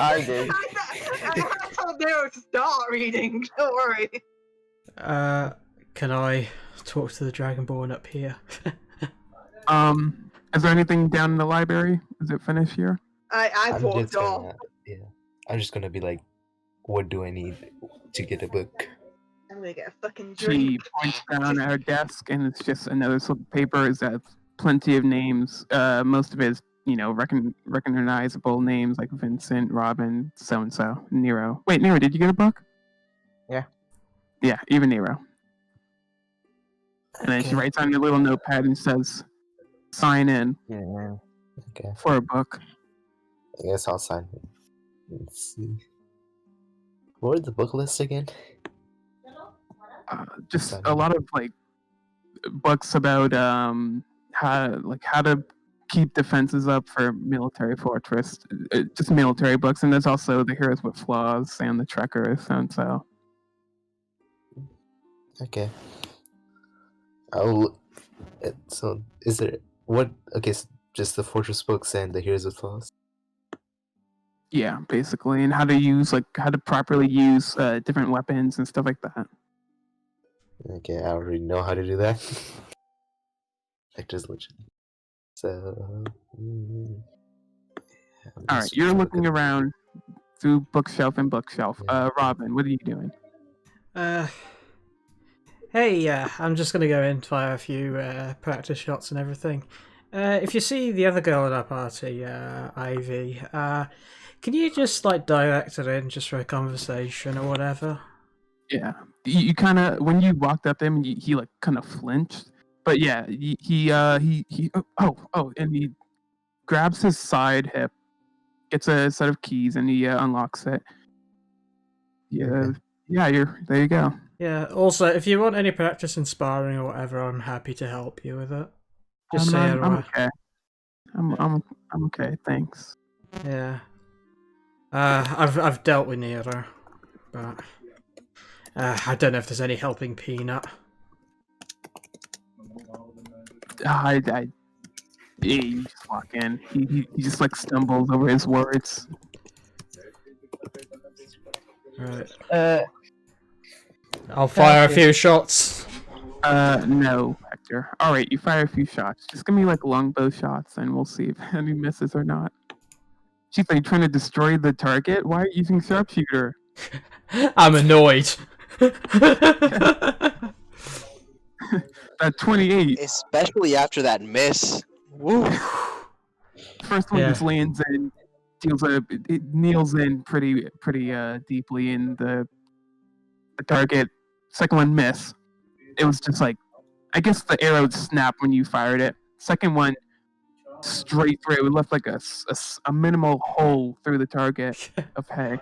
I did. I told Nero to start reading. Don't worry. Can I talk to the Dragonborn up here? Is there anything down in the library? Is it finished here? I walked off. I'm just gonna be like, what do I need to get a book? I'm gonna get a fucking She drink. points down at her desk, and it's just another slip of paper. Is that plenty of names? Most of it is, recognizable names like Vincent, Robin, so and so, Nero. Wait, Nero, did you get a book? Yeah. Yeah, even Nero. And then she Okay. writes on your little notepad and says, "Sign in Yeah, man. Okay. for a book." I guess I'll sign it. Let's see. What was the book list again? Just Sign a in. lot of like books about how to keep defenses up for military fortress. Just military books, and there's also the Heroes with Flaws and the Trekkers, and so. Okay. So is there what? Okay, so just the fortress books and the Heroes with Flaws. Yeah, basically, and how to properly use different weapons and stuff like that. Okay, I already know how to do that. Vector's legend. So. All right, you're looking around through bookshelf and bookshelf. Yeah. Robin, what are you doing? Hey, I'm just gonna go in, fire a few practice shots and everything. If you see the other girl in our party, Ivy, can you just like direct her in just for a conversation or whatever? Yeah, you kind of when you walked up to him, he like kind of flinched, but yeah, he and he grabs his side hip, gets a set of keys, and he unlocks it. Yeah, Okay. yeah, there you go. Yeah. Also, if you want any practice in sparring or whatever, I'm happy to help you with it. Just say I'm otherwise. okay. I'm okay, thanks. Yeah. I've dealt with Nero, but I don't know if there's any helping Peanut. Yeah, you just walk in. He just like stumbles over his words. Right. I'll fire a few shots. No, Hector. All right, you fire a few shots. Just give me like longbow shots, and we'll see if any misses or not. She's like trying to destroy the target. Why are you using sharpshooter? I'm annoyed. That 28. Especially after that miss. Woo. first one Yeah. just lands in, it kneels in pretty deeply in the target. Second one miss. It was just like, I guess the arrow snapped when you fired it. Second one straight through. It left like a minimal hole through the target of hay.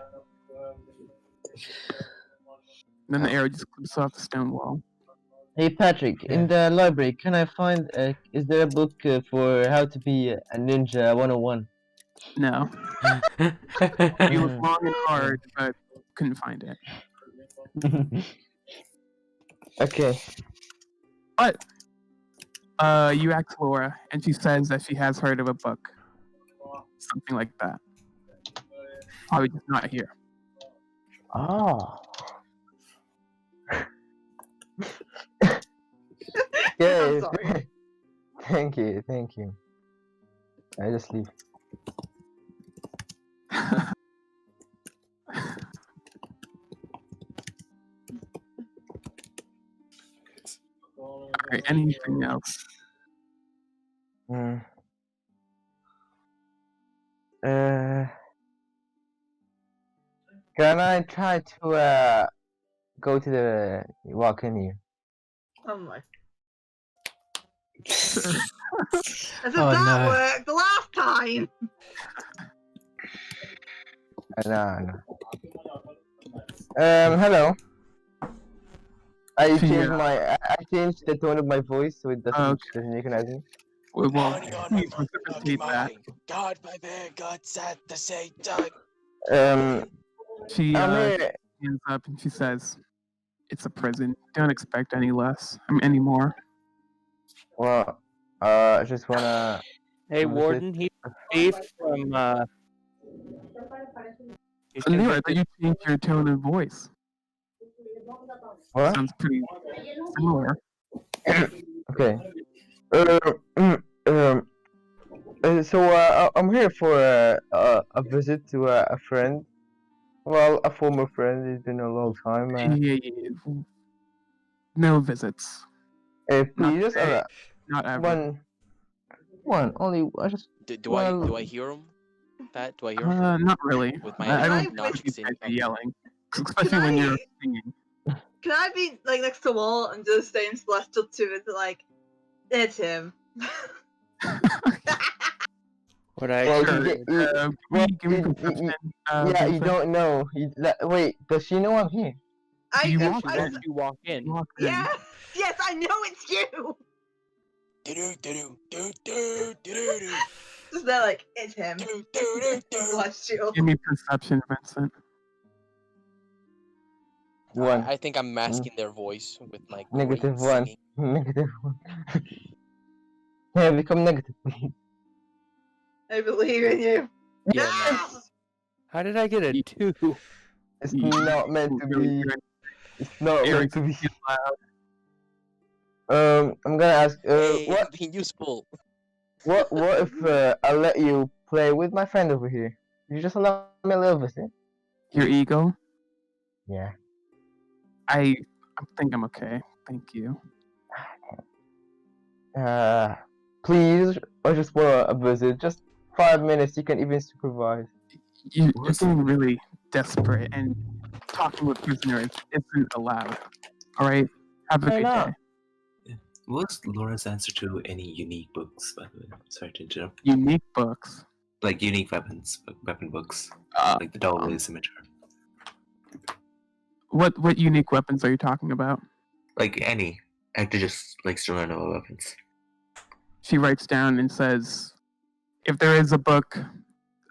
And then the arrow just clips off the stone wall. Hey Patrick, in the library, can I find? Is there a book for how to be a ninja 101? No. You looked long and hard, but couldn't find it. Okay. But you ask Laura, and she says that she has heard of a book. Something like that. Probably just not here. Oh. I'm Yeah. sorry. Thank you. I just leave. Alright, anything else? Hmm. Can I try to go to the walk in here? Oh my. Sure. As if Oh, that no. worked the last time! No. Hello. I changed the tone of my voice so it doesn't recognize me. Well, Counting on my please fucking reciprocate that. mind. God forbid, God set the Satan. She I'm here. stands up and she says, "It's a prison. Don't expect any less. Any more." Well, I just wanna. Hey, visit. Warden, he's safe from. He's Nero, I convicted. thought you changed your tone of voice. What? Sounds pretty similar. Okay. So I'm here for a visit to a friend. Well, a former friend. It's been a long time. Yeah. No visits. Please, Not just today. Not ever. one, only. I just. Do Well- I hear him? Pat, do I hear him? Not really. With my I don't obnoxious think these guys are okay. yelling, especially when you're singing. Can I be like next to the wall and just say in celestial to it like, it's him? What I Well, heard. Give me perception. yeah, you Vincent. don't know. Wait, does she know I'm here? You walk She in. lets you walk in. You walk in. Yes, I know it's you. Just they're like, it's him. Celestial. Give me perception, Vincent. One. I think I'm masking their voice with my great Negative one. singing. Negative one. Yeah, become negative. I believe in you. Yeah, Yes! How did I get a 2? It's not meant to be. It's not meant to be. I'm gonna ask. Hey, I'm What being useful. if I let you play with my friend over here? You just allow me a little visit. Your ego? Yeah. I think I'm okay. Thank you. Please, I just want a visit. Just 5 minutes. You can even supervise. You're getting really desperate, and talking with prisoners isn't allowed. All right. Have a Why good not? day. What's Laura's answer to any unique books, by the way? Sorry to interrupt. Unique books. Like unique weapon books. Like the Um, Dollways Scimitar. What unique weapons are you talking about? Like any. Actor just likes to learn about weapons. She writes down and says, "If there is a book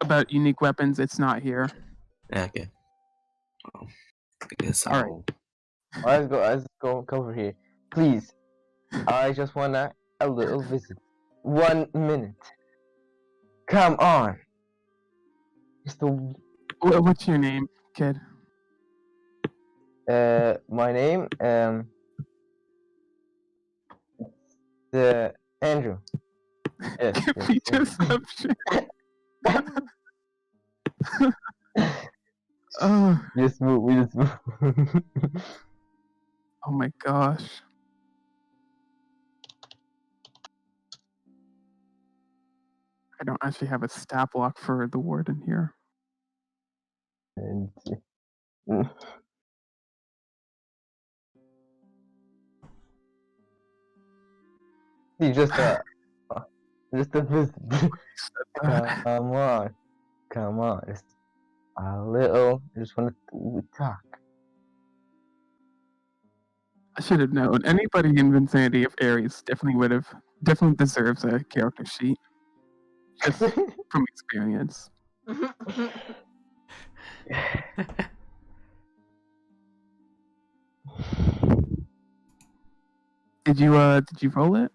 about unique weapons, it's not here." Okay. Well, I guess All right. Let's go over here. Please. I just want a little visit. 1 minute. Come on. Just What's your name, kid? my name Andrew. Yes. Give me deception. Oh, Just move. We just move. oh my gosh. I don't actually have a stat block for the warden here. And, mm. He just a come on, just a little. I just want to talk. I should have known. Anybody in Vicinity of Ares definitely deserves a character sheet. Just from experience. Did you roll it?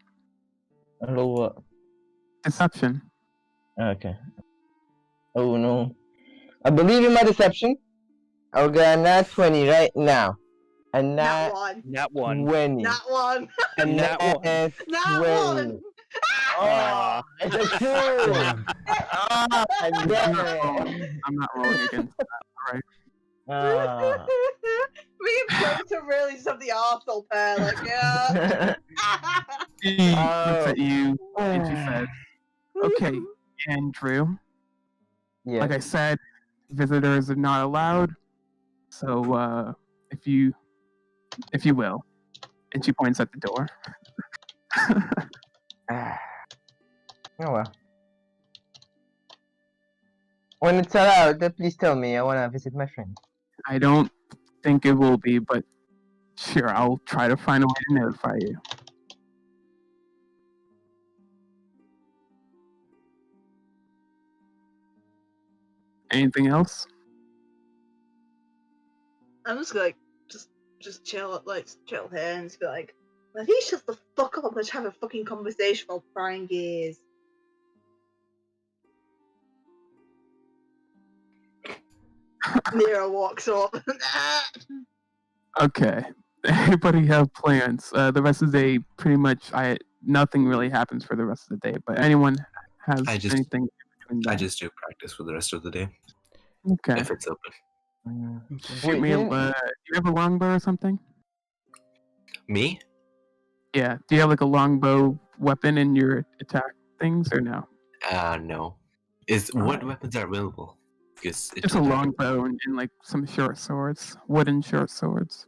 Hello, what? Deception. Okay. Oh no. I believe in my deception. I'll get a nat 20 right now. A Not nat one. Not one. 20. Not one. A Not one. nat Not 20. one. Oh, it's a 2. Damn. Ah, damn it. I'm not rolling against that. Alright. Ah. Me and Prince are really just have the arsehole pair, like, yeah. She looks at you and she says, "Okay, Andrew. Yeah. Like I said, visitors are not allowed. So if you will." And she points at the door. Oh well. When it's allowed, please tell me. I wanna visit my friend. I don't think it will be, but sure, I'll try to find a way to notify you. Anything else? I'm just like, just chill, like, chill here and just be like, if he shuts the fuck up, I'm gonna have a fucking conversation while prying gears. Nero walks up. Okay. Everybody have plans. The rest of the day, pretty much, nothing really happens for the rest of the day. But anyone has anything between I that? just do practice for the rest of the day Okay. if it's open. Shoot me. Do you have a longbow or something? Me? Yeah. Do you have like a longbow weapon in your attack things or no? No. What Alright. weapons are available? Because Just a longbow and like some short swords, wooden short swords.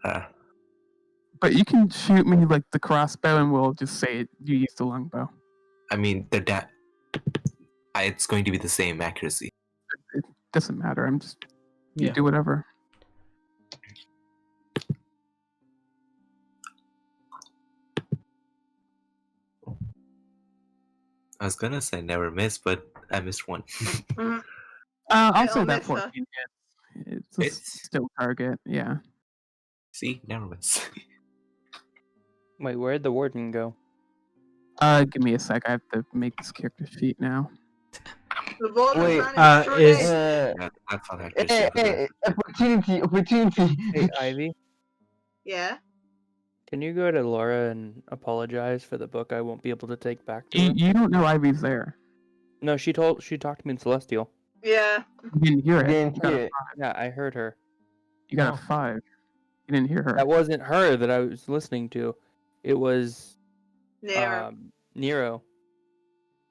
But you can shoot me like the crossbow, and we'll just say you used the longbow. I mean, it's going to be the same accuracy. It doesn't matter. You Yeah. do whatever. I was gonna say never miss, but I missed one. I'll say It'll that miss her. 14 hits. It's a It's- still target. Yeah. See, never miss. Wait, where'd the warden go? Give me a sec. I have to make this character sheet now. The border Wait, man is- Yeah, I thought I could Hey, opportunity. Hey, Ivy, Yeah. can you go to Laura and apologize for the book I won't be able to take back to her? You don't know Ivy's there. No, she talked to me in Celestial. Yeah. You didn't hear it. Didn't You got, hear a, it. Yeah, I heard her. you got Oh. a 5. You didn't hear her. That wasn't her that I was listening to. It was Nero. Nero.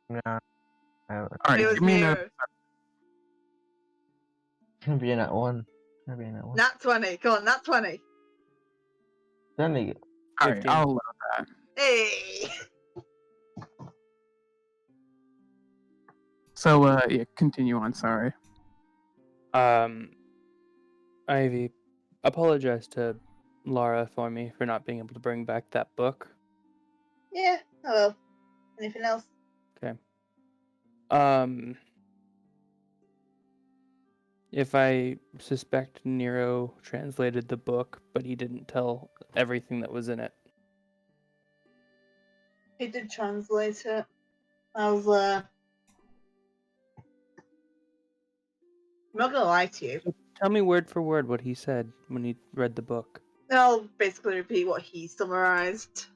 Nah. All right, It was give me another. Nero. Can be in that one. Nat 20. Come on, Nat 20. Then they All right, 15. I'll allow that. Hey. So, yeah, continue on. Sorry. Ivy, apologize to Laura for me for not being able to bring back that book. Yeah. Oh well. Anything else? If I suspect Nero translated the book, but he didn't tell everything that was in it. He did translate it. I'm not gonna lie to you. Tell me word for word what he said when he read the book. I'll basically repeat what he summarized.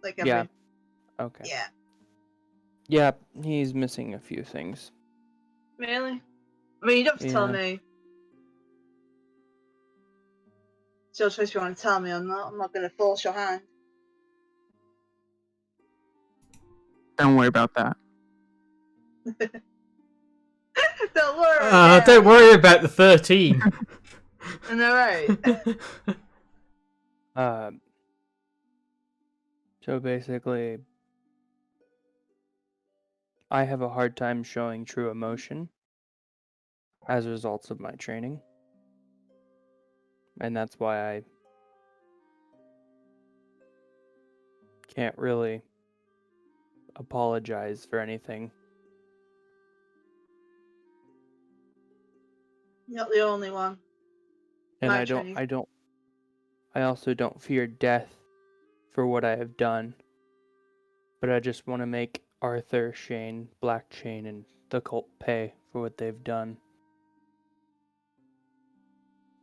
Like every... Yeah. Okay. Yeah. Yeah, he's missing a few things. Really? I mean, you don't have to tell Yeah. me. It's your choice if you want to tell me or not. I'm not gonna force your hand. Don't worry about that. Don't worry. Don't worry about the 13. I know, right? So basically, I have a hard time showing true emotion as a result of my training. And that's why I can't really apologize for anything. You're not the only one. And My I training. also don't fear death for what I have done. But I just want to make Arthur, Shane, Black Chain, and the cult pay for what they've done.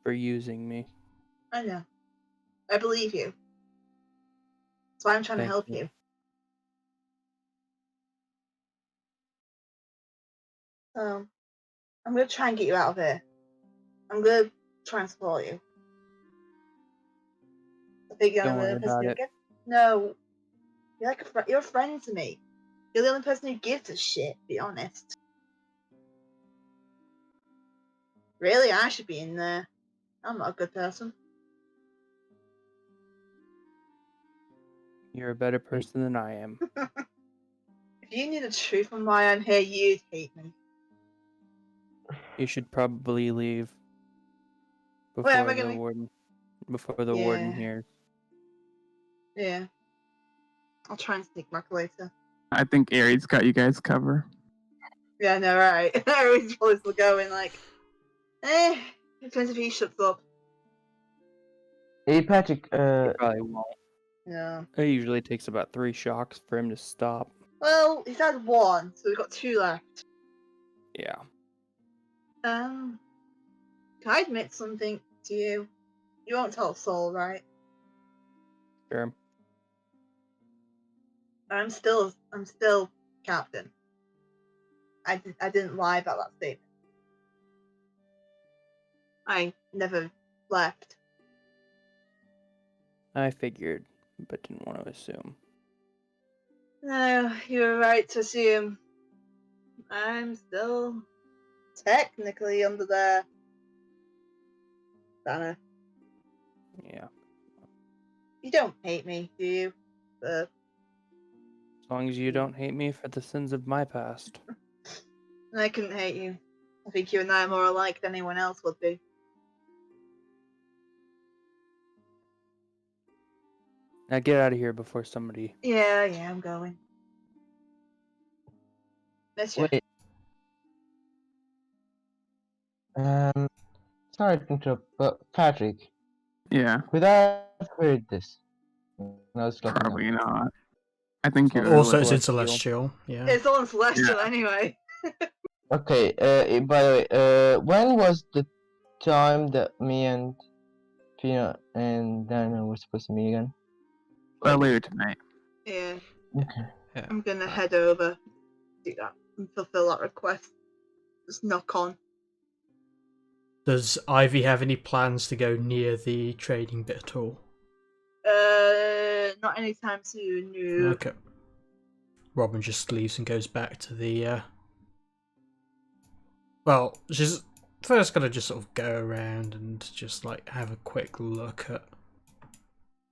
For using me. I know. I believe you. That's why I'm trying to Thank help you. you. I'm gonna try and get you out of here. I'm gonna try and support you. I think you're Don't the worry only person about who it. gives. No, you're like you're a friend to me. You're the only person who gives a shit. To be honest. Really, I should be in there. I'm not a good person. You're a better person than I am. If you knew the truth on why I'm here, you'd hate me. You should probably leave Wait, am before I the gonna? warden warden Yeah, hears. yeah. I'll try and sneak back later. I think Aries got you guys cover. Yeah, no, right. I always probably still going like, depends if he shuts up. Hey Patrick, He probably won't. Yeah. It usually takes about 3 shocks for him to stop. Well, he's had one, so we've got 2 left. Yeah. Can I admit something to you? You won't tell Soul, right? Sure. I'm still captain. I didn't lie about that statement. I never left. I figured, but didn't want to assume. No, you were right to assume. I'm still technically under their banner. Yeah. You don't hate me, do you? As long as you don't hate me for the sins of my past. I couldn't hate you. I think you and I are more alike than anyone else would be. Now get out of here before somebody... Yeah, I'm going. Miss you. wait. Sorry to interrupt, but Patrick, Yeah, could I have heard this? No, it's looking up. probably not. I think Well, you're Also, it's in Celestial. Celestial. Yeah. It's all in Celestial Yeah. anyway. Okay. By the way, when was the time that me and Peanut and Dana were supposed to meet again? later tonight. Yeah. Okay. I'm gonna head over, do that, and fulfill that request. Just knock on. Does Ivy have any plans to go near the trading bit at all? Not anytime soon, no. Okay. Robin just leaves and goes back to the. Well, she's first gonna just sort of go around and just like have a quick look at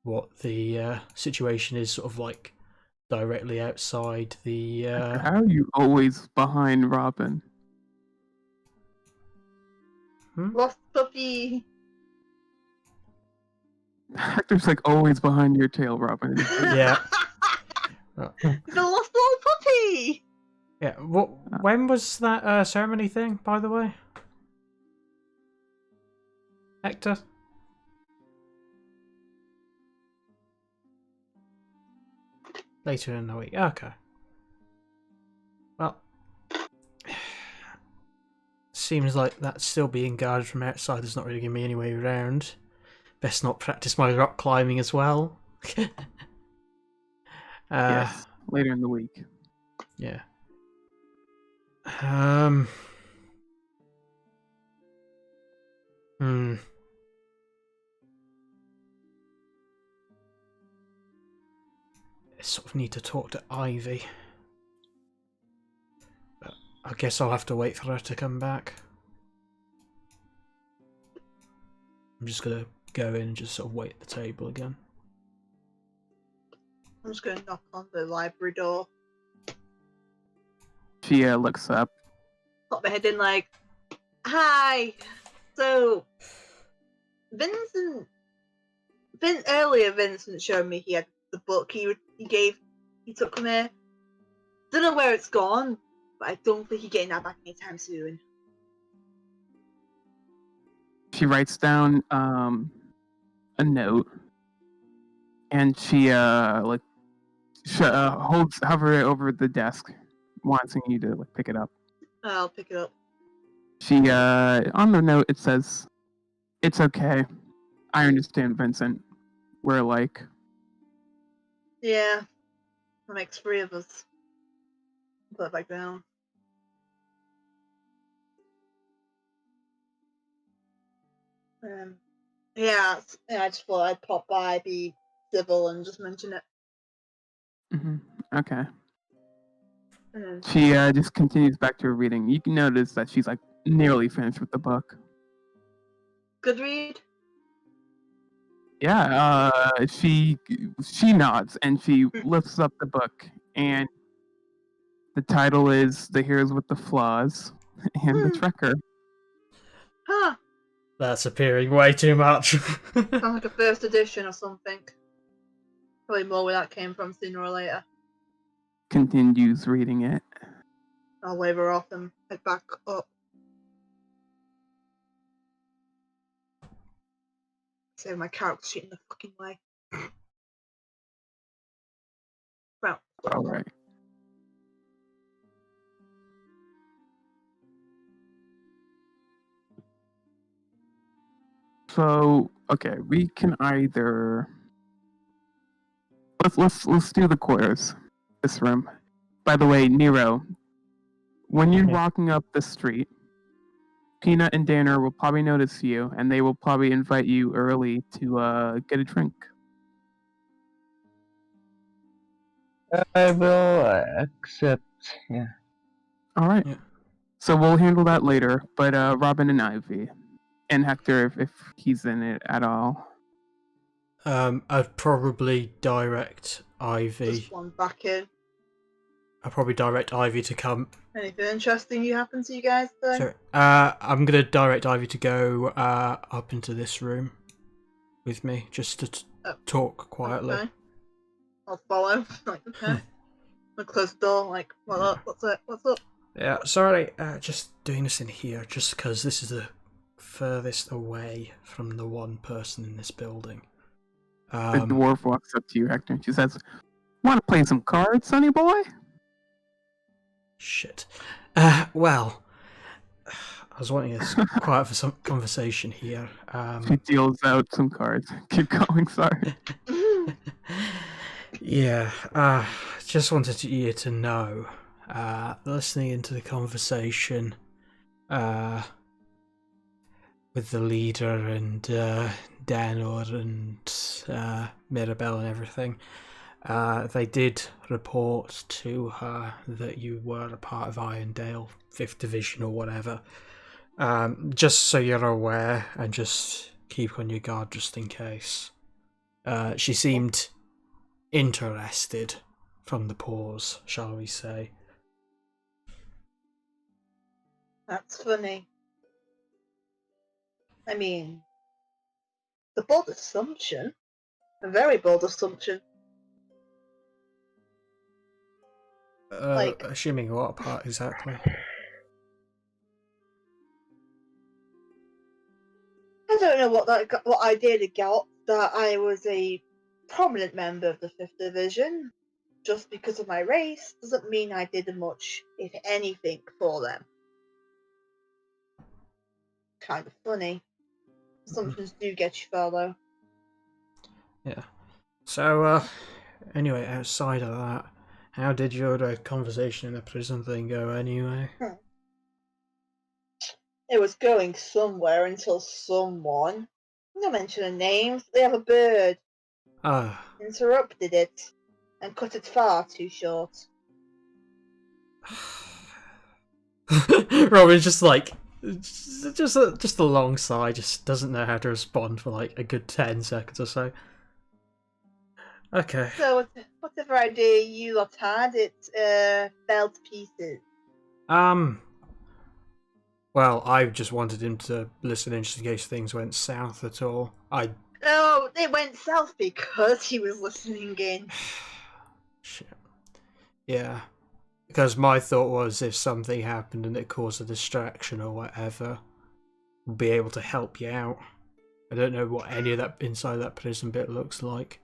what the situation is, sort of like directly outside the. How are you always behind Robin? Lost puppy. Hector's like always behind your tail, Robin. Yeah. The lost little puppy. Yeah. What? When was that ceremony thing, by the way? Hector? Later in the week. Okay. Well, seems like that's still being guarded from outside. There's not really going to be any way around. Best not practice my rock climbing as well. Yes, later in the week. Yeah. I sort of need to talk to Ivy. But I guess I'll have to wait for her to come back. I'm just gonna go in and just sort of wait at the table again. I'm just gonna knock on the library door. She looks up. Pop my head in like, hi. So, Vincent showed me he had the book he took from here. Don't know where it's gone, but I don't think he's getting that back anytime soon. She writes down a note, and she hovers it over the desk, wanting you to like pick it up. I'll pick it up. She on the note it says, "It's okay. I understand, Vincent. We're alike." Yeah, that makes 3 of us. Put it back down. Yeah, I just thought I'd pop by, be civil, and just mention it. Okay. Mm. She just continues back to her reading. You can notice that she's like nearly finished with the book. Good read? Yeah, she nods and she lifts up the book, and the title is "The Heroes with the Flaws and the Trekker." Huh. That's appearing way too much. Sounds like a first edition or something. Probably more where that came from sooner or later. Continues reading it. I'll wave her off and head back up. So my character's shooting the fucking way. Well. All right. So okay, we can either let's do the quarters. This room. By the way, Nero, when you're walking up the street, Peanut and Danner will probably notice you, and they will probably invite you early to get a drink. I will accept. Yeah. All right. Yeah. So we'll handle that later. But Robin and Ivy, and Hector, if he's in it at all. I'd probably direct Ivy. Just one back in. I'd probably direct Ivy to come. Anything interesting you happen to you guys then? Sorry. I'm gonna direct Ivy to go up into this room with me, just to talk quietly. Okay. I'll follow. Like, okay. I'll close the door, like, what up? What's up? What's up? Yeah, sorry, just doing this in here, just because this is the furthest away from the one person in this building. The dwarf walks up to you, Hector, and she says, "Want to play some cards, sonny boy?" Shit. Well, I was wanting us quiet for some conversation here. She deals out some cards. Keep going, sorry. Yeah, just wanted you to know, listening into the conversation with the leader and Danor and Mirabelle and everything, they did report to her that you were a part of Irondale, 5th Division or whatever. Just so you're aware, and just keep on your guard just in case. She seemed interested from the pause, shall we say. That's funny. I mean, the bold assumption. A very bold assumption. Like- Assuming what part exactly? I don't know what idea they got that I was a prominent member of the 5th Division. Just because of my race doesn't mean I did much, if anything, for them. Kind of funny. Assumptions do get you far, though. Yeah. So, anyway, outside of that, how did your conversation in the prison thing go anyway? It was going somewhere until someone, I'm not mentioning names, they have a bird, interrupted it and cut it far too short. Robin's just like, just a long sigh, just doesn't know how to respond for like a good 10 seconds or so. Okay. So, whatever idea you lot had, it fell to pieces. Well, I just wanted him to listen in just in case things went south at all. No, it went south because he was listening in. Shit. Yeah. Because my thought was if something happened and it caused a distraction or whatever, we'll be able to help you out. I don't know what any of that inside that prison bit looks like.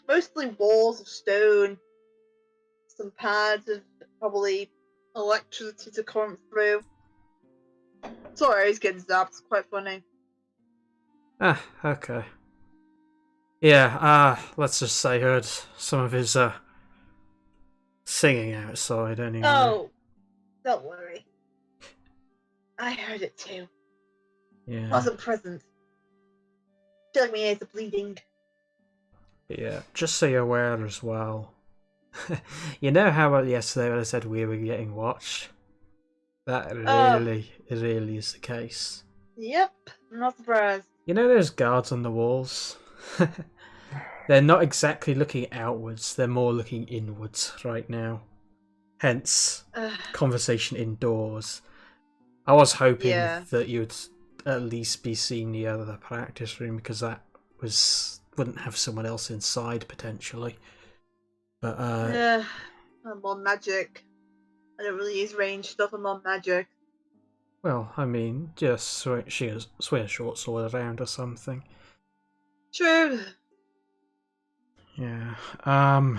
Mostly walls of stone. Some pads of probably electricity to come through. Sorry, he's getting zapped. It's quite funny. Ah, okay. Yeah, let's just say I heard some of his, singing outside anyway. Oh, don't worry. I heard it too. Yeah. Wasn't present. Feel like my ears are bleeding. Yeah, just so you're aware as well. You know how about yesterday when I said we were getting watched? That really is the case. Yep, I'm not surprised. You know those guards on the walls? They're not exactly looking outwards, they're more looking inwards right now. Hence, conversation indoors. I was hoping that you'd at least be seeing the other practice room because that wouldn't have someone else inside potentially. But I'm on magic. I don't really use range stuff. I'm on magic. well, I mean, just swing a short sword around or something. True. Yeah. I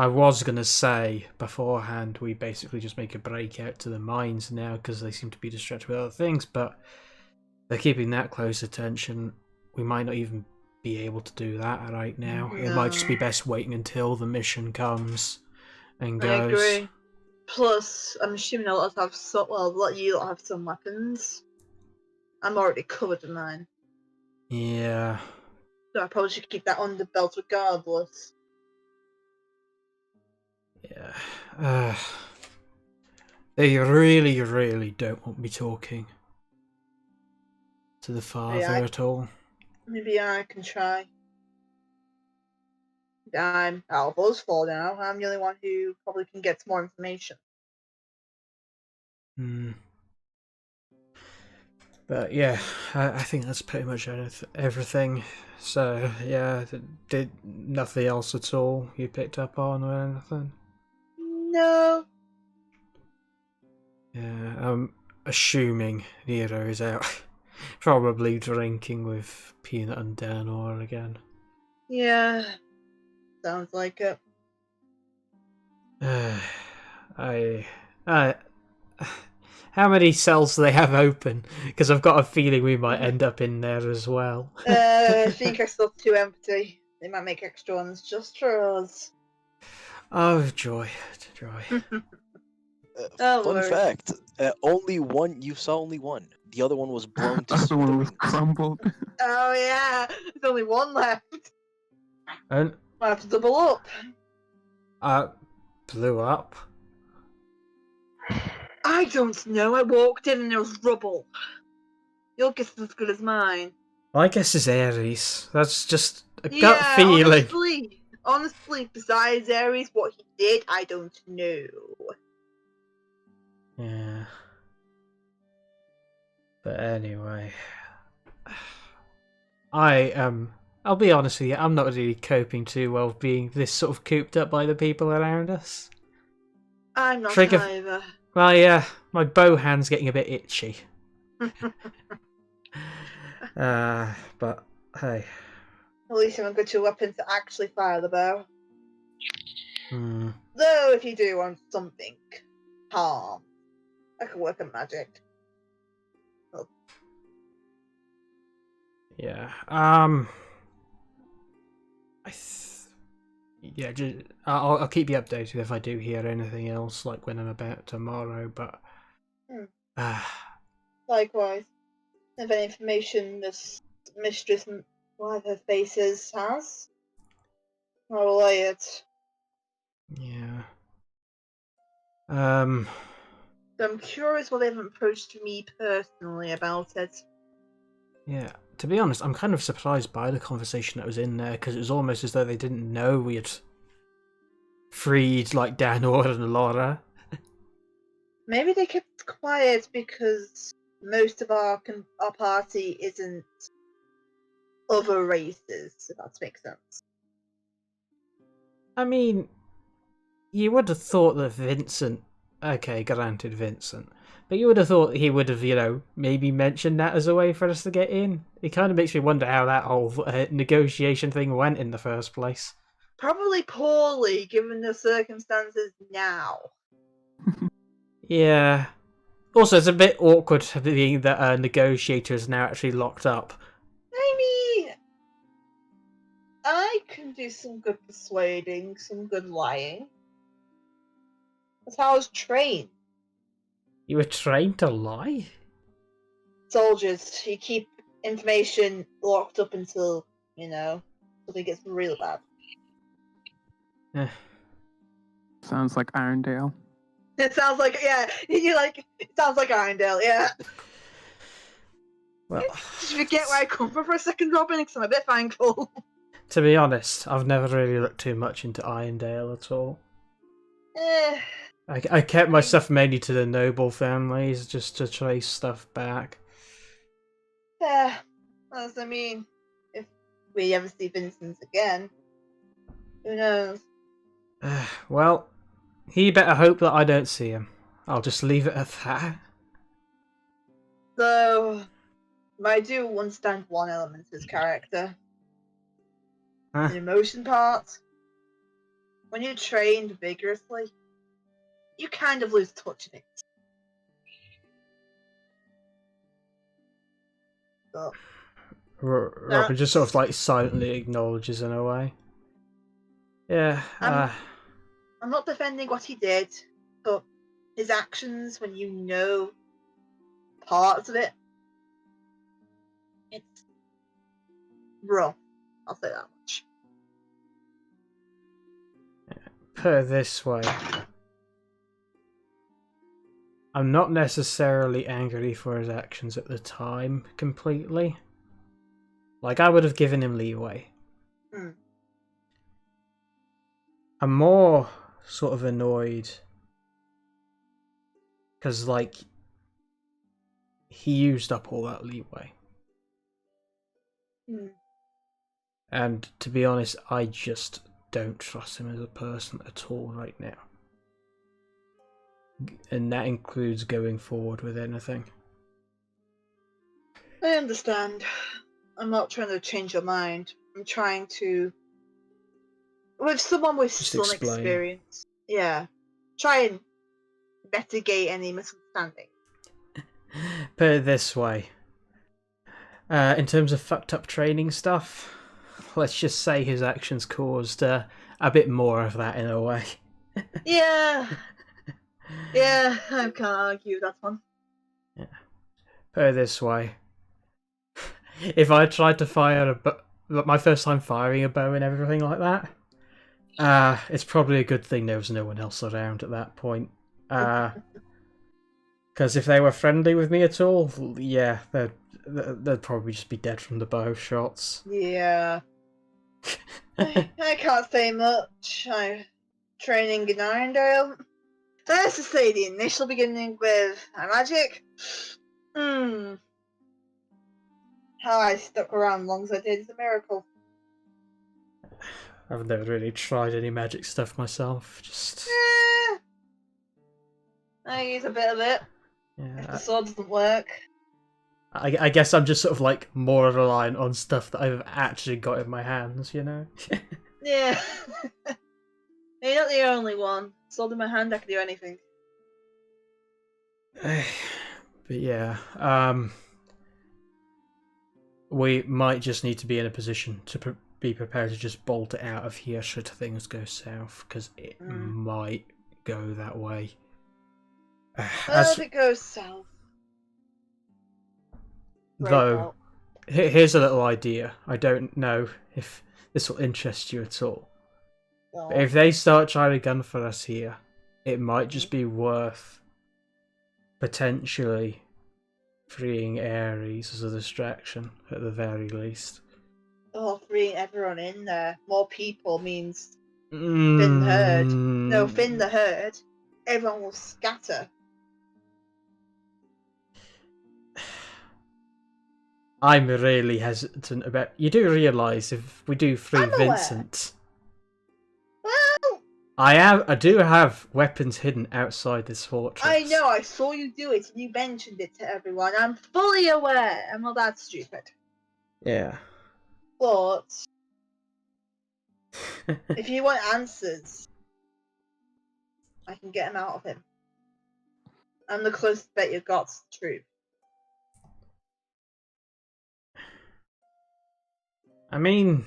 was gonna say beforehand we basically just make a break out to the mines now because they seem to be distracted with other things, but they're keeping that close attention. We might not even be able to do that right now. It might just be best waiting until the mission comes and goes. I agree. Plus, I'm assuming a lot have a lot of you lot have some weapons. I'm already covered in mine. Yeah. So I probably should keep that under belt regardless. Yeah. They really don't want me talking to the father at all. Maybe I can try. I'm Alva's for now. I'm the only one who probably can get more information. But yeah, I think that's pretty much everything. So yeah, did nothing else at all you picked up on or anything? No. Yeah, I'm assuming Nero is out, probably drinking with Peanut and Danor again. Yeah, sounds like it. How many cells do they have open? Because I've got a feeling we might end up in there as well. I think I still have 2 empty. They might make extra ones just for us. Oh, joy. Fun fact, you saw only one. The other one was blown to The other one was smithereens. crumbled. Oh yeah, there's only one left. And Might have to double up. blew up. I don't know. I walked in and there was rubble. Your guess is as good as mine. I guess it's Ares. That's just a gut feeling. Honestly, besides Ares, what he did, I don't know. Yeah. But anyway, I'll be honest with you, I'm not really coping too well with being this sort of cooped up by the people around us. I'm not either. My bow hand's getting a bit itchy. But hey. At least I've got your weapon to actually fire the bow. Though, if you do want something calm, I could work on magic. Yeah. I'll keep you updated if I do hear anything else, like when I'm about tomorrow. But likewise, if any information this mistress, one of her faces, has, I'll relay it. Yeah. Um, So I'm curious why they haven't approached me personally about it. yeah. To be honest, I'm kind of surprised by the conversation that was in there because it was almost as though they didn't know we had freed like Danor and Laura. Maybe they kept quiet because most of our party isn't other races, if that makes sense. I mean, you would have thought that Vincent. Okay, granted, Vincent. But you would have thought he would have, maybe mentioned that as a way for us to get in. It kind of makes me wonder how that whole negotiation thing went in the first place. Probably poorly, given the circumstances now. Yeah. Also, it's a bit awkward being that a negotiator is now actually locked up. I mean, I can do some good persuading, some good lying. That's how I was trained. You were trained to lie? Soldiers, you keep information locked up until, something gets real bad. Sounds like Irondale. It sounds like, it sounds like Irondale, yeah. Well, Did you forget where I come from for a second, Robin? Because I'm a bit thankful. to be honest, I've never really looked too much into Irondale at all. I kept my stuff mainly to the noble families, just to trace stuff back. Yeah. As I mean, if we ever see Vincent again, who knows? Well, he better hope that I don't see him. I'll just leave it at that. So, I do understand one element of his character. Huh? The emotion part. When you're trained vigorously, you kind of lose touch of it. But Robin just sort of like silently acknowledges in a way. Yeah, I'm not defending what he did, but his actions, when you know parts of it, it's rough. I'll say that much. put it this way. I'm not necessarily angry for his actions at the time, completely. Like, I would have given him leeway. Hmm. I'm more sort of annoyed because, like, he used up all that leeway. Hmm. And to be honest, I just don't trust him as a person at all right now. And that includes going forward with anything. I understand. I'm not trying to change your mind. I'm trying to, with someone with Just some explain. experience, try and mitigate any misunderstanding. Put it this way. In terms of fucked up training stuff, let's just say his actions caused a bit more of that in a way. Yeah, I can't argue with that one. Yeah. Put it this way. If I tried to fire my first time firing a bow and everything like that, it's probably a good thing there was no one else around at that point. Because if they were friendly with me at all, yeah, they'd probably just be dead from the bow shots. Yeah. I can't say much. I'm training in Irondale. Let's just say the initial beginning with magic. How I stuck around as long as I did is a miracle. I've never really tried any magic stuff myself. Just I use a bit of it. If the sword doesn't work. I guess I'm just sort of like more reliant on stuff that I've actually got in my hands, you know? Yeah. You're not the only one. Sword in my hand, I can do anything. But yeah, we might just need to be in a position to be prepared to just bolt it out of here should things go south, because it might go that way. Well, if it goes south. Though, here's a little idea. I don't know if this will interest you at all. But if they start trying to gun for us here, it might just be worth potentially freeing Ares as a distraction at the very least. Oh, freeing everyone in there. More people means Finn the herd. No, Finn the herd. Everyone will scatter. I'm really hesitant about. You do realise if we do free I'm aware. Vincent, Well, I do have weapons hidden outside this fortress. I know, I saw you do it and you mentioned it to everyone. I'm fully aware. I'm not that stupid. Yeah. But if you want answers, I can get them out of him. I'm the closest bet you've got to the truth. I mean,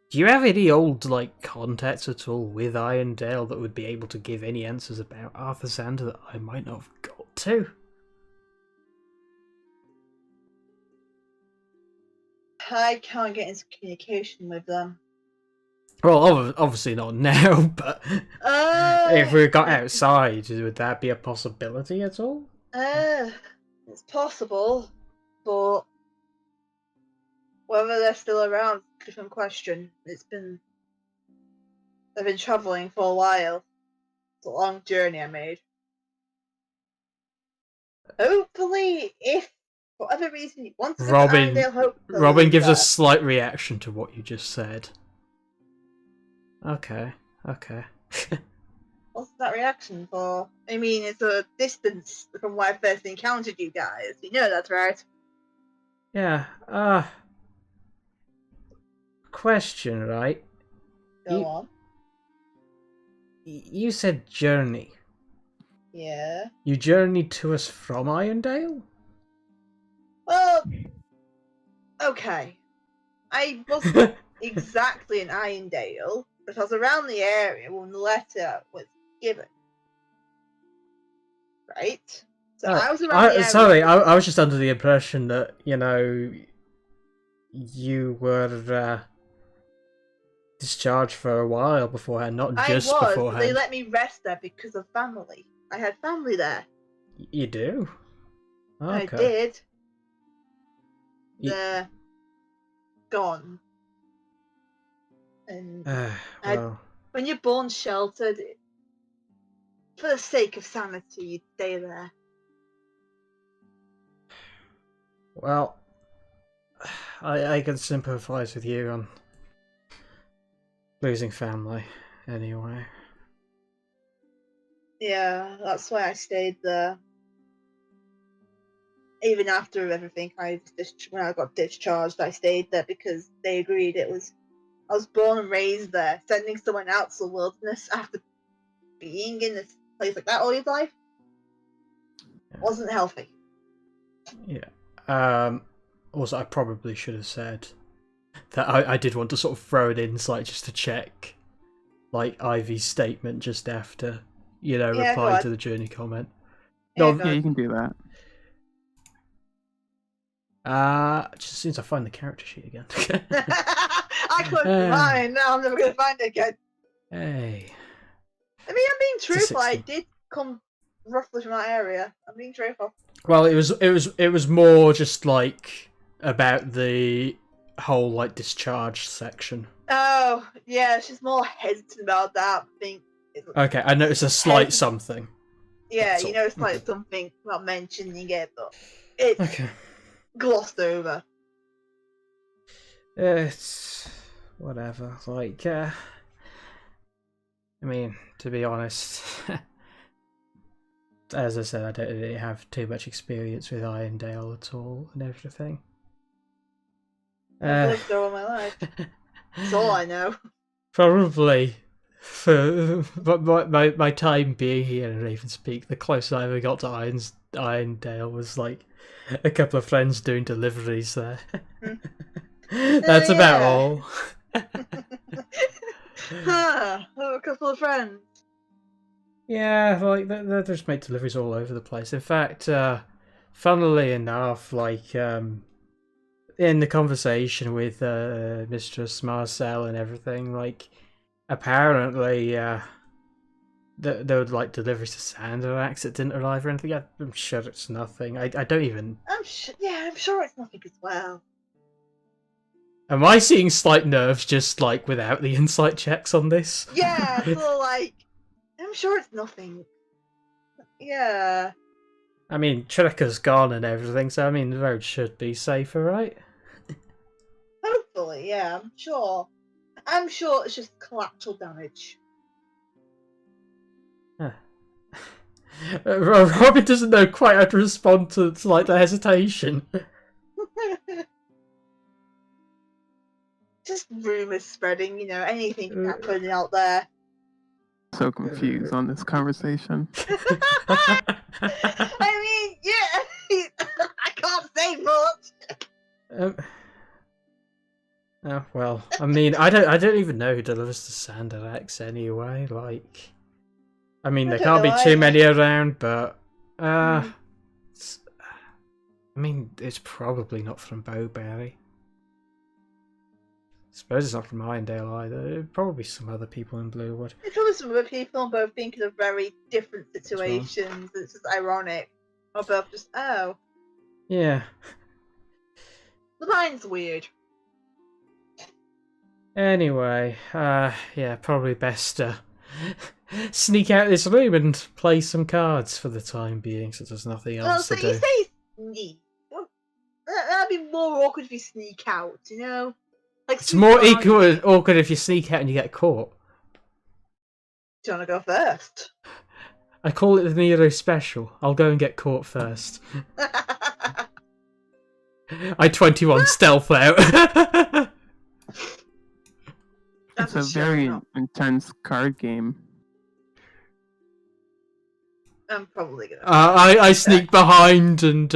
do you have any old like contacts at all with Irondale that would be able to give any answers about Arthur Sander that I might not have got to? I can't get into communication with them. Well, obviously not now, but if we got outside, would that be a possibility at all? It's possible, but whether they're still around, different question. They've been travelling for a while. It's a long journey I made. Hopefully, if for whatever reason you want to go to Irondale, hopefully Robin gives a slight reaction to what you just said. Okay. What's that reaction for? I mean, it's a distance from where I first encountered you guys. You know that's right. Yeah. Question, right? Go on. You said journey. Yeah. You journeyed to us from Irondale? Well, okay. I wasn't exactly in Irondale, but I was around the area when the letter was given. Right? So I was around the area. Sorry, I was just under the impression that, you were discharged for a while beforehand, not just beforehand. But they let me rest there because of family. I had family there. You do? Okay. I did. They're gone. And when you're born sheltered, for the sake of sanity, you'd stay there. Well, I can sympathise with you on losing family, anyway. Yeah, that's why I stayed there. Even after everything, when I got discharged, I stayed there because they agreed I was born and raised there. Sending someone out to the wilderness after being in this place like that all your life wasn't healthy. Yeah. Also, I probably should have said that I did want to sort of throw it in, just to check, Ivy's statement just after, replying to the journey comment. Yeah, you can do that. Just as soon as I find the character sheet again. I closed mine. Now I'm never going to find it again. Hey. I mean, I'm being truthful. I did come roughly from that area. I'm being truthful. Well, it was more just about the whole discharge section. Oh yeah, she's more hesitant about that. I think. Okay, I noticed a slight something. Yeah, it's like something not mentioning it, but it's glossed over. It's whatever. I mean, to be honest, as I said, I don't really have too much experience with Irondale at all and everything. I've lived there all my life. That's all I know. Probably for my time being here in Ravenspeak, the closest I ever got to Irondale was a couple of friends doing deliveries there. That's about all. A couple of friends. Yeah, they just make deliveries all over the place. In fact, funnily enough, in the conversation with Mistress Marcel and everything, apparently there were like deliveries to Sanderax that didn't arrive or anything. I'm sure it's nothing. I don't even. I'm sure it's nothing as well. Am I seeing slight nerves just like without the insight checks on this? Yeah, so like, I'm sure it's nothing. Yeah. I mean, Treka's gone and everything, so I mean the road should be safer, right? Hopefully, yeah, I'm sure. I'm sure it's just collateral damage. Huh. Robin doesn't know quite how to respond to like the hesitation. Just rumors spreading, anything can happen out there. So confused on this conversation. I mean, yeah, I can't say much. Oh well, I mean, I don't even know who delivers to Sanderax anyway. Like, I mean, there can't be too many around, but I mean, it's probably not from Bowberry. I suppose it's not from Irondale either. Probably some other people in Bluewood. It's probably some other people both thinking of very different situations. It's just ironic. Or both just, oh. Yeah. The mine's weird. Anyway, yeah, probably best to sneak out of this room and play some cards for the time being, so there's nothing else So to you do. say sneak. Well, that'd be more awkward if you sneak out, Like, It's sneak more around. awkward if you sneak out and you get caught. Do you want to go first? I call it the Nero special. I'll go and get caught first. I 21 stealth out. It's a very intense card game. I'm probably gonna. I sneak behind and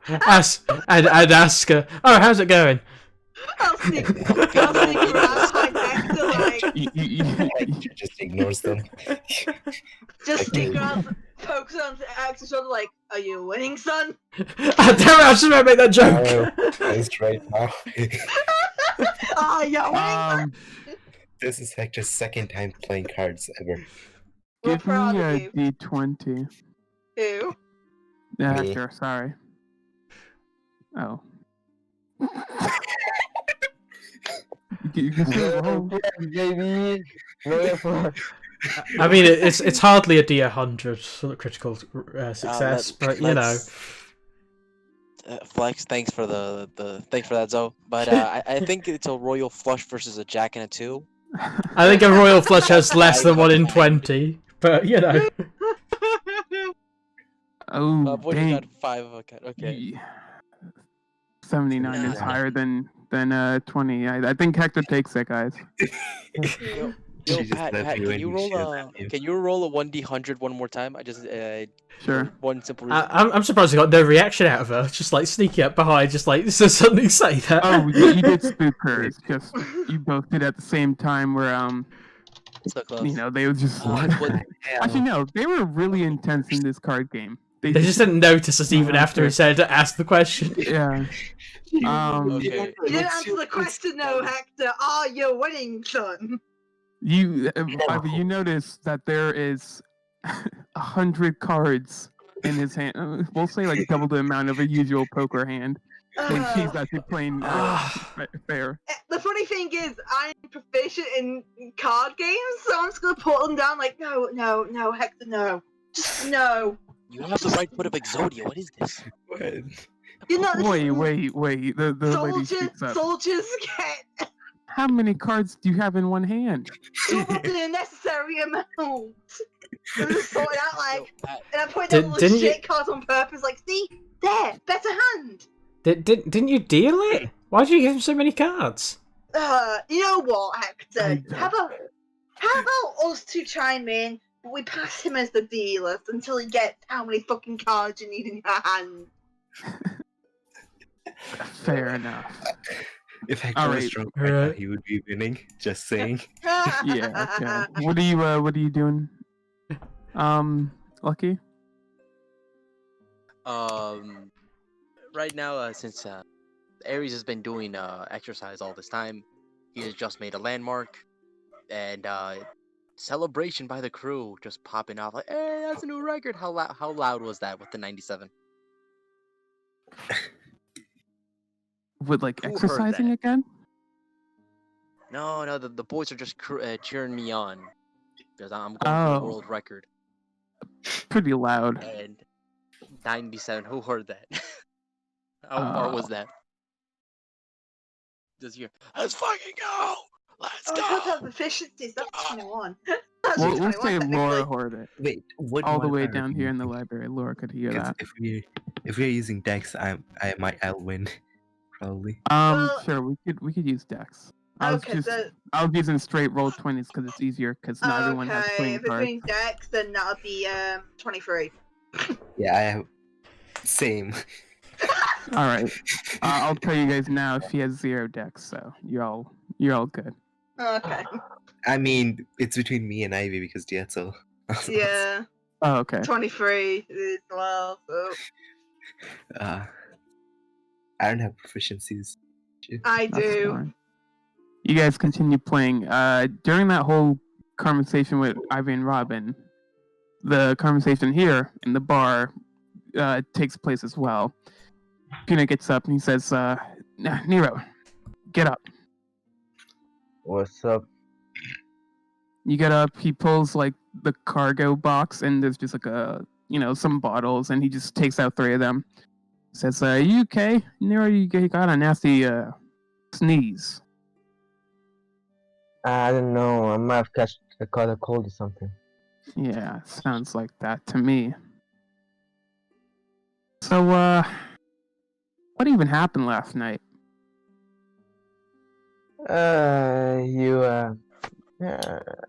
ask her, "Oh, how's it going?" I'll sneak around behind Hector, like. Hector just ignores them. Just sneak around, focus on Hector's shoulder, like, are you winning, son? Damn it, I was just about to make that joke. It's right now. Are you winning, son? This is Hector's second time playing cards ever. Give me a D20. Who? Hector, sorry. Oh. You can say roll. Baby. I mean, it's hardly a D100 for the critical success, but you know. Flex, thanks for thanks for that, Zoe. But I think it's a royal flush versus a jack and a 2. I think a royal flush has less than 1 in 20, but you know. Oh, what dang. you got 5 of a cut? Okay. 79 is higher than 20. I think Hector takes it, guys. Yo, Pat, can you roll a 1D100 one more time? I just Sure. One simple reason. I'm surprised I got no reaction out of her. Just like sneaking up behind, just like so something say that. Oh, you did spook her. It's just you both did at the same time. Where so close. you know, they were just. Actually, no, they were really intense in this card game. They just didn't notice us even after he said to ask the question. Yeah. Okay. You didn't answer the question, though, Hector. Are you winning, son? You notice that there is 100 cards in his hand. We'll say like double the amount of a usual poker hand. When he's actually playing fair. The funny thing is, I'm proficient in card games, so I'm just gonna put them down like, no, Hector, no. Just no. You have the right foot of Exodia. What is this? You know, Wait. The lady speaks up. Soldiers get How many cards do you have in one hand? the necessary amount. I'm just sorting out like, and I put Did- down all didn't the you- shit cards on purpose. Like, see, there, better hand. Didn't you deal it? Why did you give him so many cards? You know what, Hector? I How about us two chime in, but we pass him as the dealer until he gets how many fucking cards you need in your hand. Fair enough. If Hector All was right. drunk right now, he would be winning. Just saying. Yeah. Okay. What are you doing? Lucky. Right now, since Ares has been doing exercise all this time, he has just made a landmark, and celebration by the crew, just popping off like, "Hey, that's a new record!" How loud was that with the 97? With like Who heard exercising that? again? No, the boys are just cheering me on because I'm going for the world record. Pretty loud. And 97, who heard that? How far was that? Just hear, let's fucking go! Let's Oh, go! I don't have efficiencies. That's 21. That's We'll 21 say Laura technically. heard it. Wait, what All the way modifier down are here you in the using? library. Laura could hear 'Cause that. if we're using Dex, I'll win probably. Well, Sure, we could use Dex. I was using straight roll 20s because it's easier because not everyone has okay. playing If it's cards. being Dex, then that'll be 23. Yeah, I have same. All right, I'll tell you guys now. If he has 0 Dex, so you're all good. Okay. I mean, it's between me and Ivy because Dietzel. Yeah. Oh, okay. 23 as well. So I don't have proficiencies. I That's do. fine. You guys continue playing. During that whole conversation with Ivy and Robin, the conversation here in the bar takes place as well. Peanut gets up and he says, Nero, get up. What's up? You get up, he pulls like the cargo box and there's just like some bottles and he just takes out 3 of them. Says, you okay? Nero, you got a nasty sneeze. I don't know. I might have caught a cold or something. Yeah, sounds like that to me. So, what even happened last night? Yeah,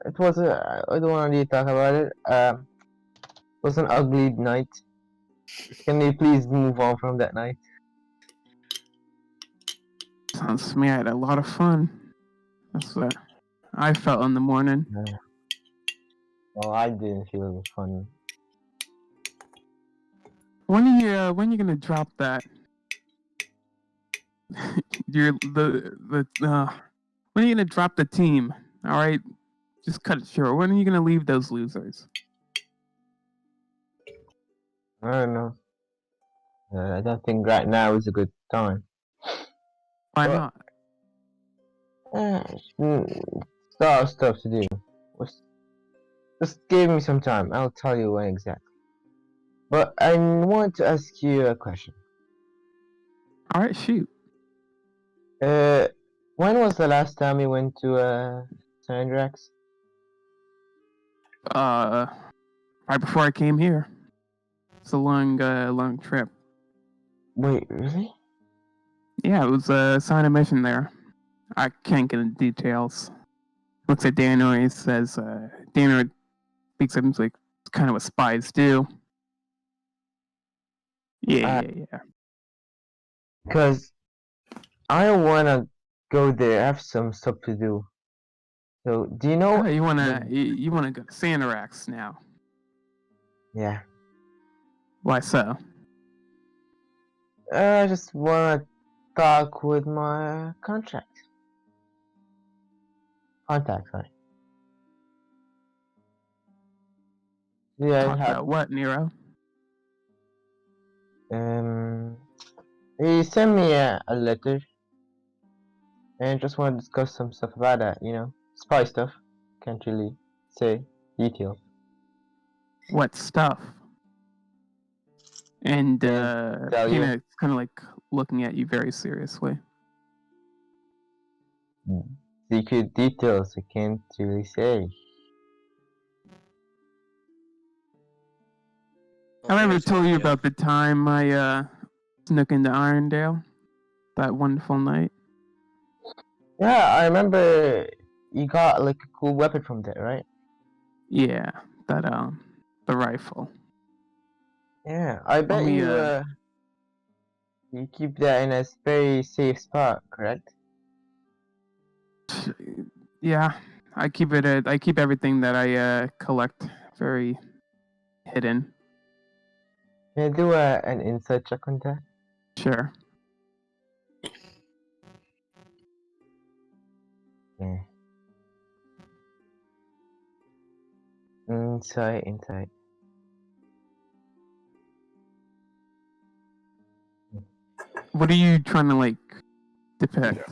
it was I don't want to really talk about it. It was an ugly night. Can you please move on from that night? Sounds to me I had a lot of fun. That's what I felt in the morning. Well, I didn't feel it was fun. When are you gonna drop that? When are you gonna drop the team? All right, just cut it short. When are you gonna leave those losers? I don't know. I don't think right now is a good time. Why But- not? Lot of stuff to do. Just give me some time. I'll tell you when exactly. But I want to ask you a question. All right, shoot. When was the last time you went to Sandrax? Right before I came here. It's a long trip. Wait, really? Yeah, it was a sign of mission there. I can't get into details. Looks at Daniel and he says, Daniel thinks I'm like kind of what spies do. Yeah. Because I wanna go there. I have some stuff to do. So, do you know? Oh, you wanna go to Sandarax now? Yeah. Why so? I just wanna talk with my contact. Sorry. Yeah, Talk about what, Nero? he sent me a letter, and just want to discuss some stuff about that. Spy stuff. Can't really say details. What stuff? And tell you. Peanut's kind of like looking at you very seriously. Secret details I can't really say. Have I ever told you about the time I snuck into Irondale? That wonderful night? Yeah, I remember you got like a cool weapon from there, right? Yeah, that the rifle. Yeah, I bet you you keep that in a very safe spot, correct? Yeah, I keep everything that I collect very hidden. Can I do an insight check on that? Sure. Yeah. Inside. What are you trying to like depict?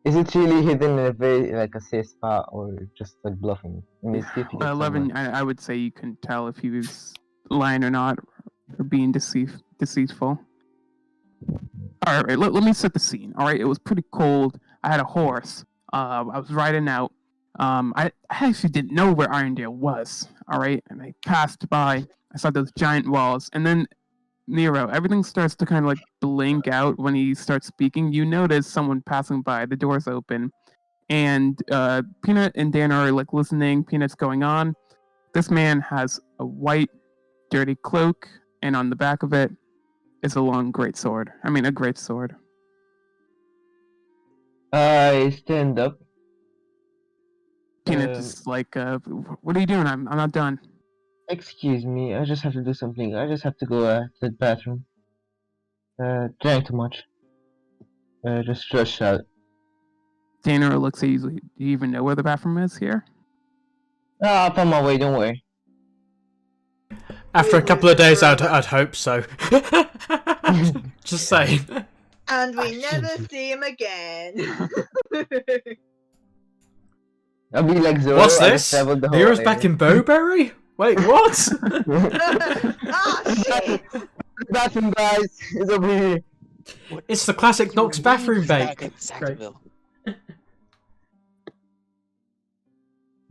Is it really hidden in a very like a safe spot or just like bluffing? Let me see if you get 11, someone. I would say you couldn't tell if he was lying or not, or being deceitful. All right, let me set the scene. All right, it was pretty cold. I had a horse. I was riding out. I actually didn't know where Irondale was. All right, and I passed by. I saw those giant walls, and then Nero, everything starts to kind of like blink out when he starts speaking. You notice someone passing by. The door's open, and Peanut and Dan are like listening. Peanut's going on. This man has a white, dirty cloak, and on the back of it is a long great sword. I mean, a great sword. I stand up. Peanut is like, what are you doing? I'm not done. Excuse me, I just have to do something. I just have to go to the bathroom. Drank too much. Just stretched out. Dana looks at you. Do you even know where the bathroom is here? Ah, I'm on my way, don't worry. After a couple of days, I'd hope so. Just saying. And we never see him again. I'll be like Zoro. What's I this? just traveled the whole Nero's area. back in Bowberry? Wait, what? Ah, shit! Bathroom, guys. It's over here. It's the classic Knox bathroom Back bake. in Sackville.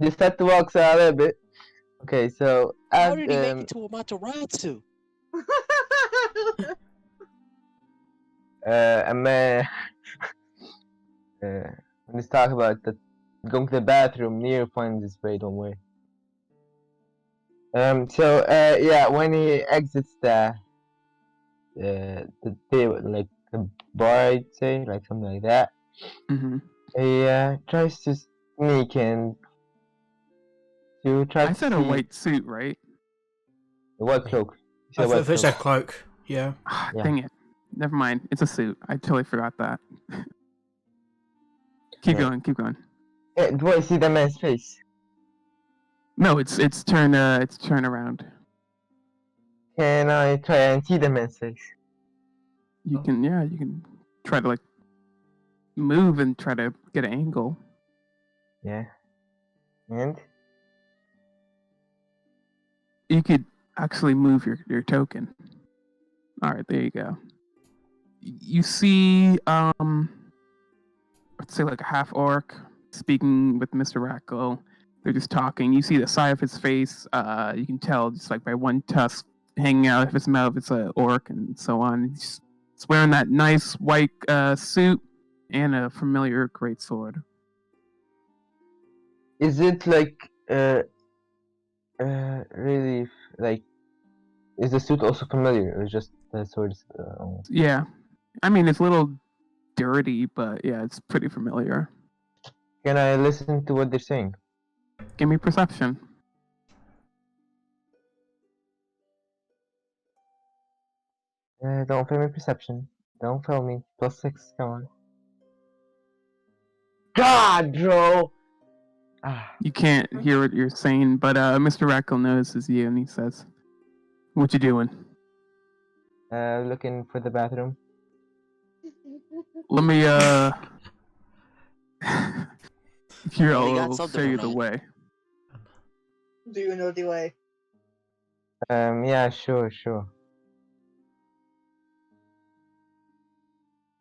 Just have to walk out a little bit. Okay, so How did he make it to Amaterasu? Let's talk about the going to the bathroom. Nero finds his way. Don't worry. Yeah, when he exits the table, like the bar, I'd say, like something like that. Mm-hmm. He tries to sneak in to try I to said see a white suit, right? the white cloak. You said I white thought they cloak. said cloak. Yeah. Yeah. Dang it. Never mind. It's a suit. I totally forgot that. Keep Okay. going. Do I see the man's face? No, it's turn around. Can I try and see the man's face? You can try to like move and try to get an angle. Yeah. And You could actually move your token. All right, there you go. You see, let's say like a half orc speaking with Mr. Rackle. They're just talking. You see the side of his face. You can tell just like by one tusk hanging out of his mouth, it's an orc, and so on. He's wearing that nice white suit and a familiar greatsword. is it like really like is the suit also familiar or just the swords? Yeah, I mean it's a little dirty, but yeah, it's pretty familiar. Can I listen to what they're saying? Give me perception. Don't fail me perception. Don't fail me. +6, come on. God, bro! Ah, You can't hear what you're saying, but Mr. Rackle notices you and he says, "What you doing?" looking for the bathroom. Let me here Well, he got I'll something show you from the that. way. Do you know the way? Yeah, sure.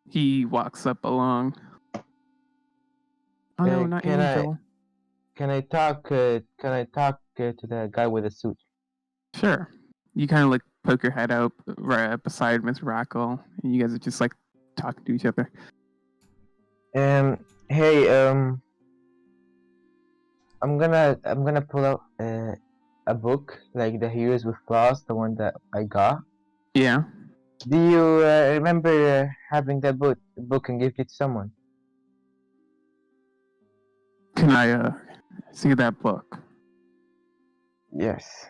He walks up along. Oh no, not Can Angel. I talk to the guy with the suit? Sure. You kind of like poke your head out right beside Mr. Rackle, and you guys are just like talking to each other. Hey, I'm gonna pull out a book, like the Heroes with Claws, the one that I got. Yeah. Do you remember having that book and give it to someone? Can I see that book? Yes.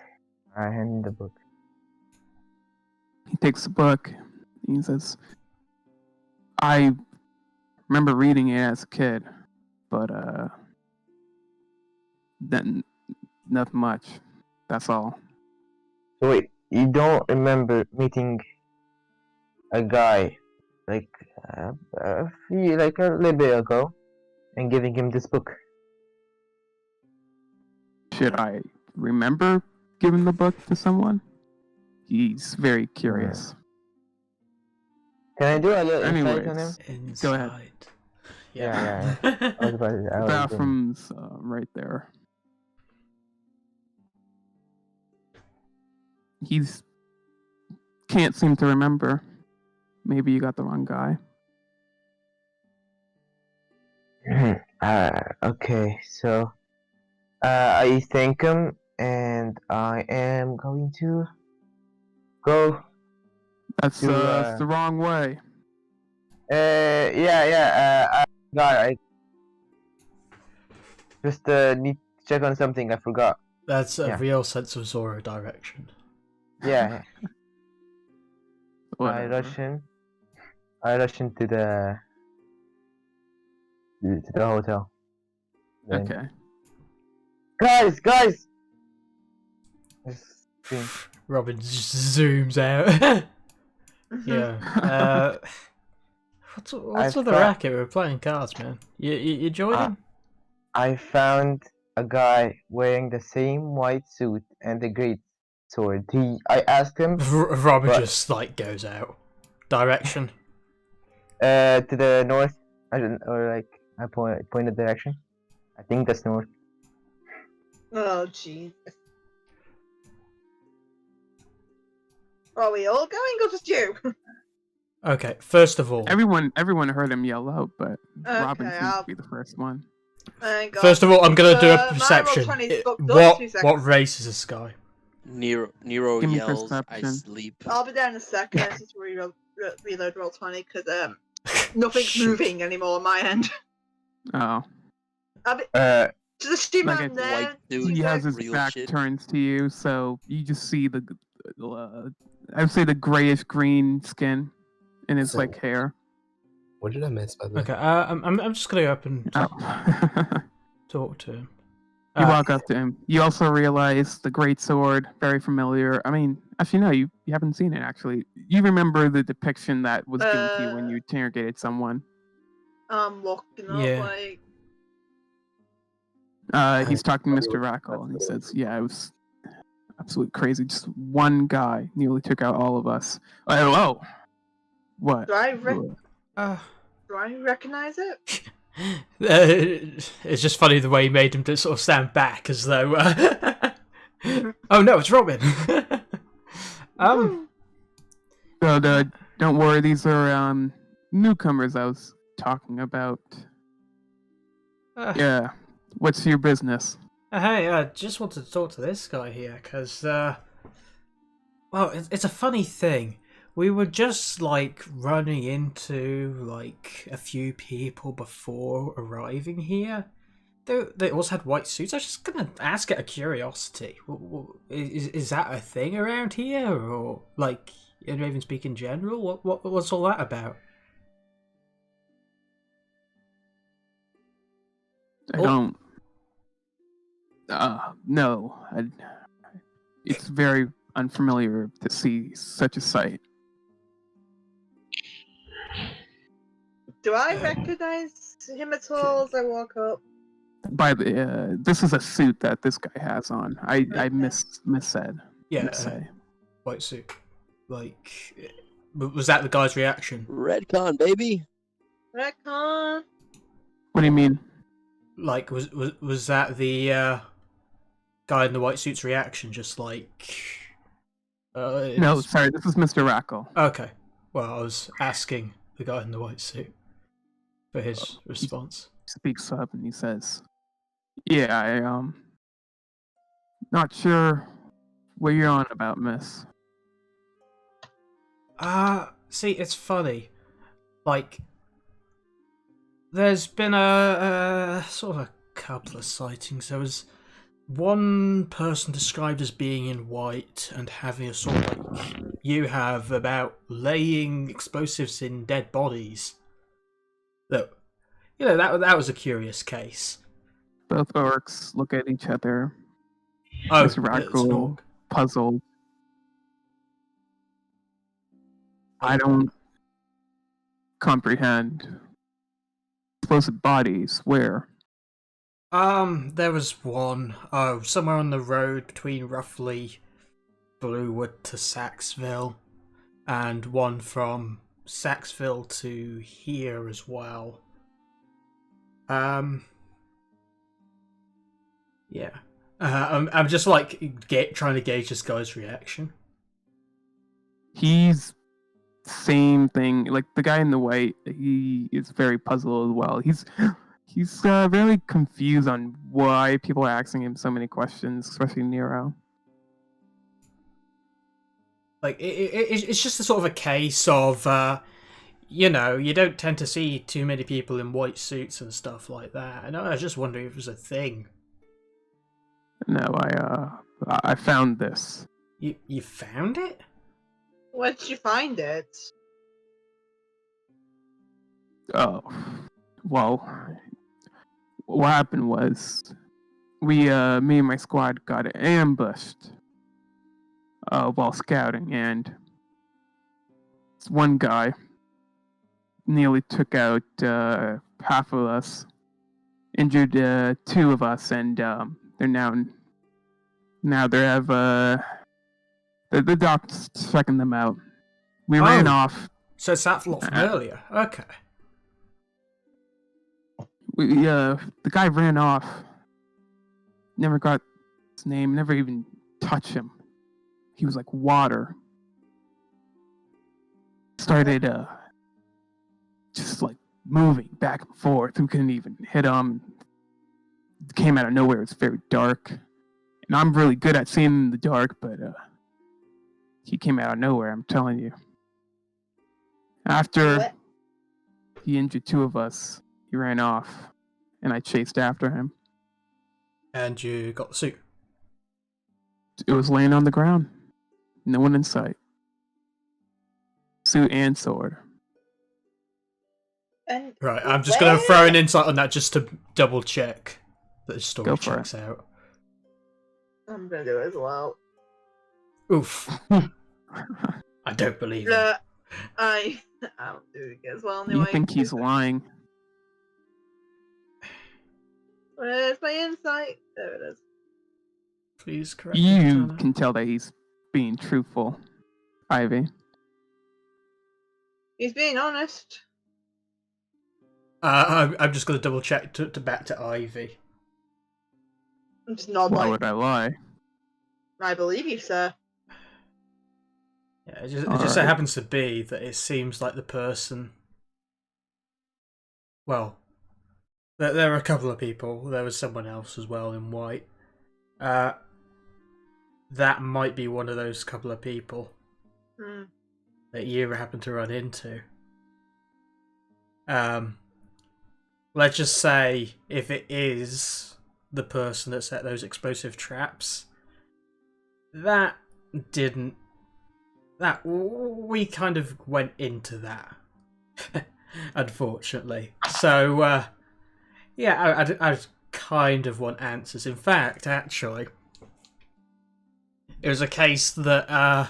I hand him the book. He takes the book. He says, "I remember reading it as a kid, but then Nothing much. That's all. So wait, you don't remember meeting a guy like a little bit ago and giving him this book? Should I remember giving the book to someone? He's very curious. Can I do a little insight on him? Anyways, go ahead. Yeah. I was about to, I was Bathroom's right there. He's can't seem to remember. Maybe you got the wrong guy. Okay, so I thank him, and I am going to go. That's the wrong way. I just need to check on something. I forgot. That's a real sense of Zoro direction. Yeah. Whatever. I rush into the hotel. Then- Okay. Guys! Robin just zooms out. Yeah. What's with the racket? We're playing cards, man. You joining? I found a guy wearing the same white suit and the great sword. I asked him. Robin just like goes out. Direction. To the north. I pointed direction. I think that's north. Oh, jeez. Are we all going or just you? Okay, first of all, everyone heard him yell out, but Okay, Robin seems to be the first one. First of all, I'm gonna do a perception. What What race is this guy? Nero Give me yells, I perception. sleep. I'll be there in a second. I just reload roll 20 because nothing's moving anymore on my end. Oh. Just assume Like I'm there. he has his back turned to you, so you just see the I would say the grayish green skin in his like hair. What did I miss by the way? Okay, I'm just gonna go up and talk to him. You walk up to him. You also realize the great sword, very familiar. I mean, actually, no, you haven't seen it. Actually, you remember the depiction that was given to you when you interrogated someone. Walking up like. He's talking to Mr. Rackle, and he says, "Yeah, it was absolutely crazy. Just one guy nearly took out all of us." Hello. What? Do I recognize it? It's just funny the way he made him to sort of stand back as though. Oh no, it's Robin. Don't worry. These are newcomers I was talking about. Yeah. What's your business? Hey, I just wanted to talk to this guy here, because, well, it's a funny thing. We were just, like, running into, like, a few people before arriving here. They also had white suits. I was just going to ask out of curiosity. Is that a thing around here? Or, like, in Ravenspeak in general? What's all that about? I don't... no. It's very unfamiliar to see such a sight. Do I recognize him at all as I walk up? By the this is a suit that this guy has on. I missaid. Yeah, white suit. Like, was that the guy's reaction? Redcon, baby. Redcon. What do you mean? Like, was that the guy in the white suit's reaction? Just like, no, sorry, this is Mr. Rackle. Okay, well, I was asking the guy in the white suit for his response. He speaks up and he says, "Yeah, not sure what you're on about, miss." See, it's funny. Like, there's been a sort of a couple of sightings. There was one person described as being in white and having a sort of like you have about laying explosives in dead bodies. That, you know, that was a curious case. Both orcs look at each other. Oh, Mr. it's an Raccoon orc. puzzled. I don't comprehend. Explosive bodies, where? There was one, somewhere on the road between roughly Bluewood to Saxville, and one from Saxville to here as well. Yeah. I'm just like trying to gauge this guy's reaction. He's same thing. Like the guy in the white, he is very puzzled as well. He's very confused on why people are asking him so many questions, especially Nero. Like it's just a sort of a case of you know, you don't tend to see too many people in white suits and stuff like that. And I was just wondering if it was a thing. No, I found this. You found it? Where'd you find it? Oh, well, what happened was me and my squad got ambushed while scouting, and this one guy nearly took out half of us, injured two of us, and they're now they have the doc's checking them out. We ran off. So it's that lot from earlier. Okay. The guy ran off. Never got his name. Never even touched him. He was like water. Started just like moving back and forth. We couldn't even hit him. It came out of nowhere. It's very dark, and I'm really good at seeing in the dark, but he came out of nowhere. I'm telling you. After he injured two of us, he ran off, and I chased after him. And you got the suit? It was laying on the ground. No one in sight. Suit and sword. And right, I'm just going to throw an insight on that just to double check that the story checks out. I'm going to do it as well. Oof. I don't believe it. I'll do it as well anyway. You think he's lying? Where's my insight? There it is. Please correct me. You Tana. Can tell that he's being truthful, Ivy. He's being honest. I'm just going to double check to back to Ivy. I'm just not Why would I lie? I believe you, sir. Yeah, it just so happens to be that it seems like the person. Well, there are a couple of people. There was someone else as well in white. That might be one of those couple of people that you happen to run into. Let's just say if it is the person that set those explosive traps, we kind of went into that, unfortunately. So, yeah, I kind of want answers. In fact, actually, it was a case that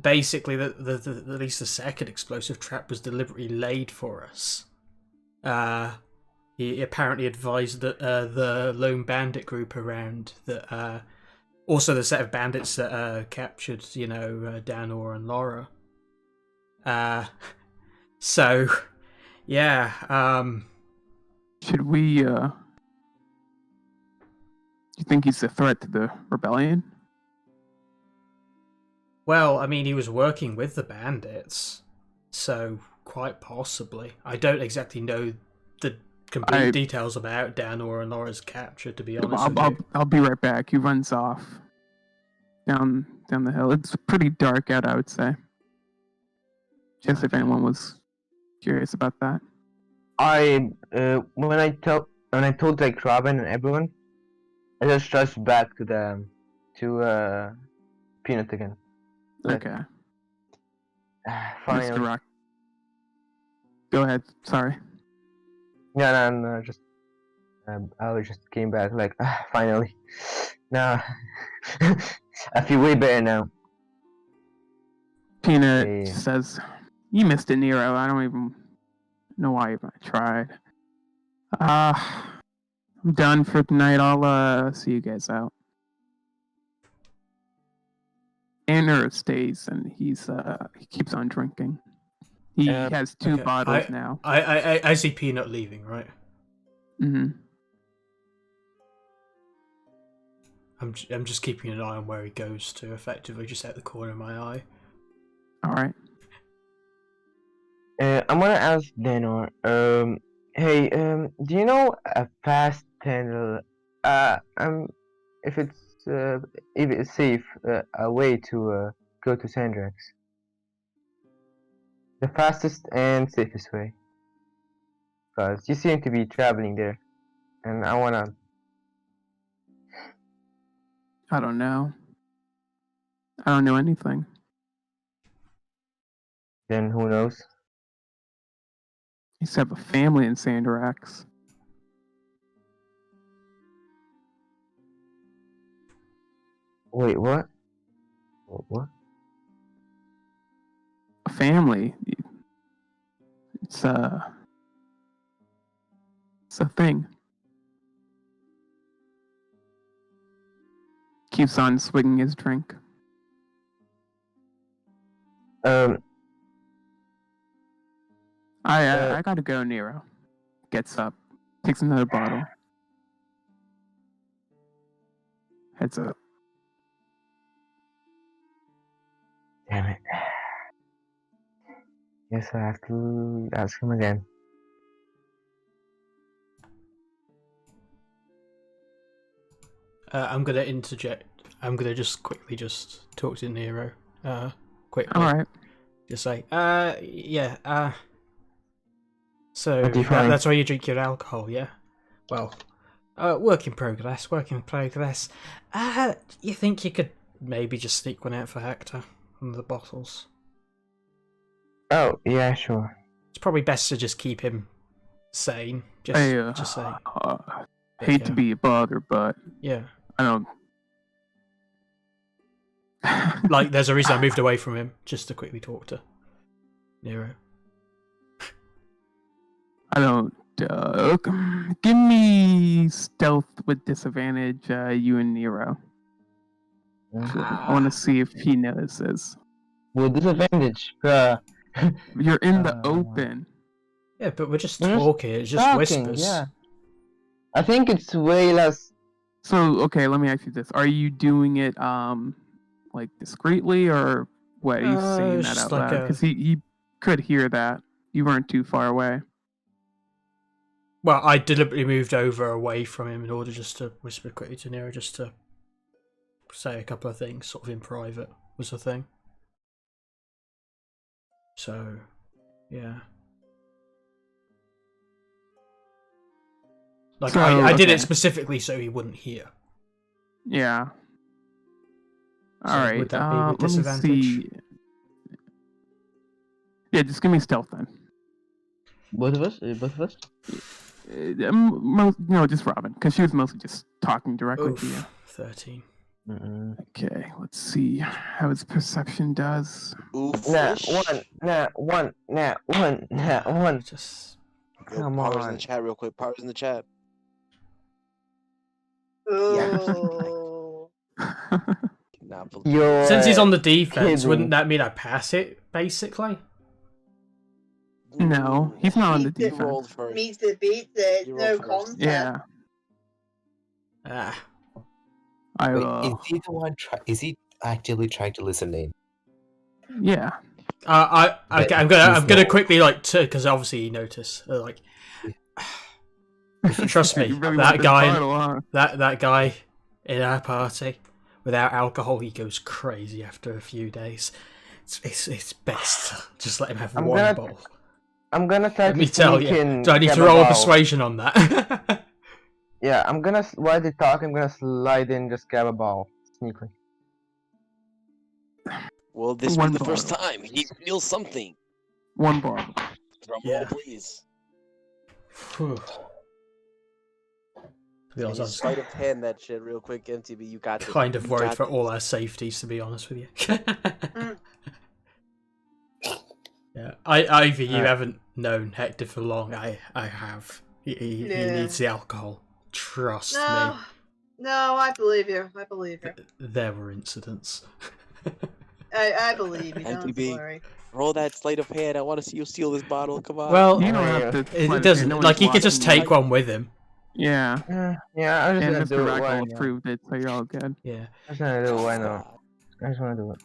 basically at least the second explosive trap was deliberately laid for us. He apparently advised that the lone bandit group around that. Also, the set of bandits that captured, Danor and Laura. So, yeah. Should we? You think he's a threat to the rebellion? Well, I mean, he was working with the bandits, so quite possibly. I don't exactly know the complete details about Danor and Laura's capture, to be honest with you. I'll be right back. He runs off down the hill. It's pretty dark out, I would say. Just if anyone was curious about that. When I told like Robin and everyone, I just rushed back to Peanut again. Okay. Finally. Mr. Rock. Go ahead. Sorry. No, just I just came back like, finally. Now, I feel way better now. Peanut Yeah. says, "You missed it, Nero. I don't even know why you even tried." I'm done for tonight. I'll see you guys out. Nero stays, and he keeps on drinking. He has 2 bottles now. I see Peanut leaving, right? Mm-hmm. I'm just keeping an eye on where he goes to, effectively just out the corner of my eye. All right. I'm gonna ask Denor. Hey, do you know a fast tunnel? If it's safe, a way to go to Sandrax. The fastest and safest way. Cause you seem to be traveling there, and I wanna. I don't know. I don't know anything. Then who knows? I used to have a family in Sandrax. Wait, what? What? A family. It's a thing. Keeps on swigging his drink. I gotta go, Nero. Gets up, takes another bottle. Heads up. Damn it. Guess I have to ask him again. I'm gonna interject. I'm gonna just quickly talk to Nero. Quickly. All right. Just say, yeah. So What do you find? that's why you drink your alcohol, yeah? Well, work in progress. You think you could maybe just sneak one out for Hector? One of the bottles. Oh, yeah, sure. It's probably best to just keep him sane. Just say. Hate to be a bother, but yeah, I don't. Like, there's a reason I moved away from him, just to quickly talk to Nero. I don't. Give me stealth with disadvantage, you and Nero. I want to see if he notices. With disadvantage. You're in the open. Yeah, but we're just talking. It's just whispers. Yeah. I think it's way less. So, okay, let me ask you this: are you doing it, like discreetly, or what? Are you saying that out loud? Because he could hear that. You weren't too far away. Well, I deliberately moved away from him in order just to whisper quickly to Nero, just to say a couple of things, sort of in private, was the thing. So, yeah. Like, I did it specifically so he wouldn't hear. Yeah. So Alright, would that be with let disadvantage? me see. Yeah, just give me stealth then. Both of us? Both of us? No, just Robin, because she was mostly just talking directly to you. 13. Okay, let's see how his perception does. Nah, one. Just come powers in the chat real quick. Powers in the chat. Oh. Since he's on the defense, wouldn't that mean I pass it, basically? No, he's not on the defense. Meets it, beats it, no contact. Yeah. Wait, is he the one? Is he actively trying to listen in? Yeah. Okay, I'm gonna quickly because obviously you notice trust me, really that guy, bottle, huh? that guy in our party without alcohol, he goes crazy after a few days. It's best just let him have one bottle. I'm gonna try Let me to tell sneak you. in. Do I need to roll a persuasion on that? Yeah, while they talk, I'm gonna slide in, just grab a ball, sneakily. Will this be the first time he feels something? One bottle. Drum roll, please. To be honest, I was Sleight of hand that shit real quick, MTV. You got this. kind of You worried got for this. all our safeties, to be honest with you. Yeah, Ivy, you haven't known Hector for long. I have. He needs the alcohol. Trust me. No, I believe you. I believe you. There were incidents. I believe you. Don't MTV. worry. Roll that sleight of hand. I want to see you steal this bottle. Come on. Well, You don't have to. it doesn't. No Like, one's he could just watching you. take one with him. Yeah. Yeah, I'm just And gonna do Mr. it. Rackle Why not? approved it, so you're all good. Yeah. I'm just gonna do it. Why not? I just wanna do it.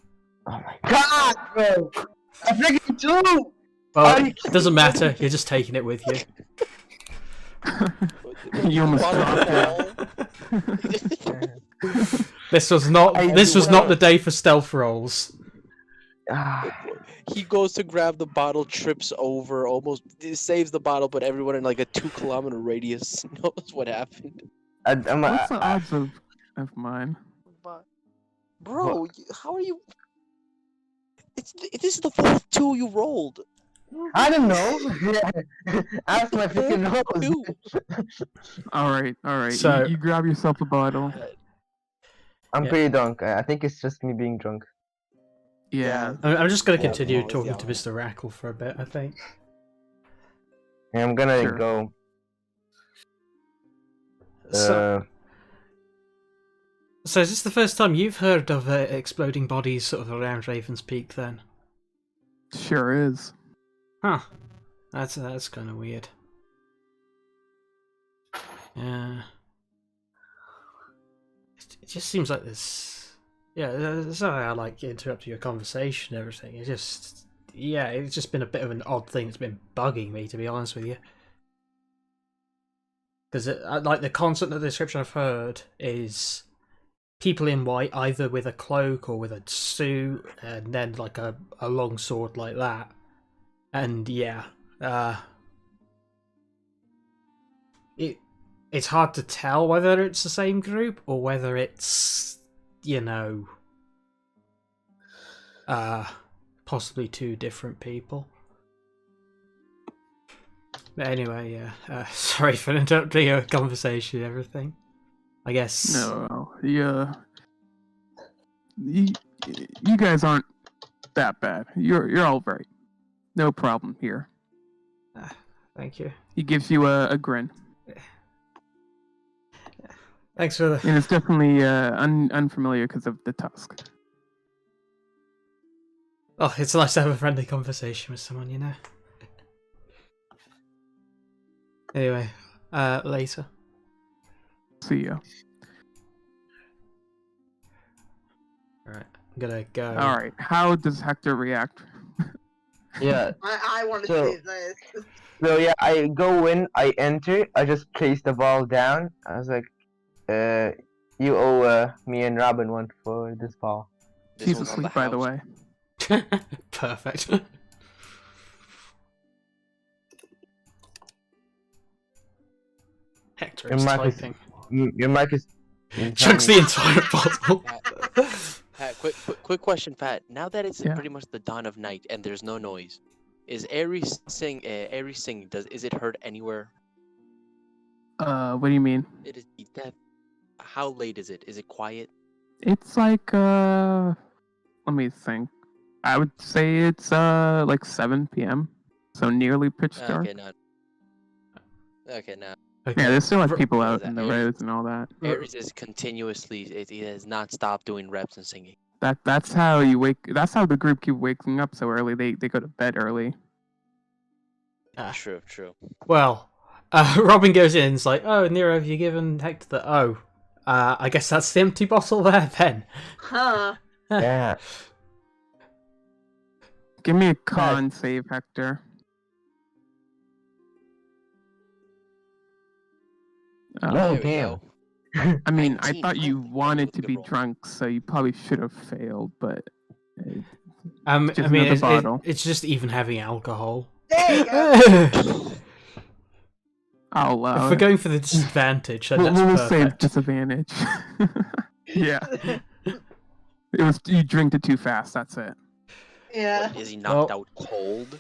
Oh my god, bro! I freaking do! Well, it doesn't matter. You're just taking it with you. You almost Bottle dropped it. This was not. This was not the day for stealth rolls. He goes to grab the bottle, trips over, almost saves the bottle, but everyone in like a 2-kilometer radius knows what happened. What's the odds of mine? Bro, how are you? This is the fourth 2 you rolled. I don't know. Ask my freaking nose. All right. So- you grab yourself a bottle. I'm pretty drunk. I think it's just me being drunk. Yeah. I'm just going to continue alcohol is talking to Mr. Rackle for a bit, I think. And I'm gonna Sure. go. So is this the first time you've heard of exploding bodies sort of around Raven's Peak then? Sure is. Huh. That's kind of weird. Yeah. It just seems like this. Yeah, sorry I like interrupting your conversation and everything. It's just been a bit of an odd thing that's been bugging me, to be honest with you. Because like the constant description I've heard is people in white, either with a cloak or with a suit, and then like a long sword like that. And yeah, it's hard to tell whether it's the same group or whether it's, possibly two different people. But anyway, yeah, sorry for interrupting your conversation and everything. I guess. No. You guys aren't that bad. You're all right. No problem here. Thank you. He gives you a grin. Thanks for the. And it's definitely unfamiliar because of the tusk. Oh, it's nice to have a friendly conversation with someone, you know. Anyway, later. See ya. Alright, I'm gonna go. Alright, how does Hector react? Yeah. I want to So- see this. So yeah, I go in, I enter, I just place the ball down. I was like, you owe me and Robin one for this ball. This She's one's on asleep, by the house. way. Perfect. Hector is Your mic is- typing. Your mic is. Chunks the entire bottle. Pat, quick question, Pat. Now that it's Yeah. pretty much the dawn of night and there's no noise, is Aries singing? Is it heard anywhere? What do you mean? It is that. How late is it? Is it quiet? It's like let me think. I would say it's like 7 p.m. So nearly pitch dark. Okay, not. Okay, now Okay. Yeah, there's still like R- people What out is that, in the Aries? roads and all that. Aries is continuously. It has not stopped doing reps and singing. That's how you wake. That's how the group keep waking up so early. They go to bed early. Ah, True. well, Robin goes in and is like, "Oh, Nero, have you given Hector the O? I guess that's the empty bottle there then." Huh. Yeah. Give me a con save, Hector. Oh, There we damn. go. I mean, I 19. thought you That's a wanted to good be roll. drunk, so you probably should have failed. But I Just mean, another bottle. it's just even having alcohol. There you go. If I'll allow we're it. going for the disadvantage, then We'll that's save perfect. disadvantage. Yeah, it was you drink it too fast. That's it. Yeah. What, is he knocked Well- out cold?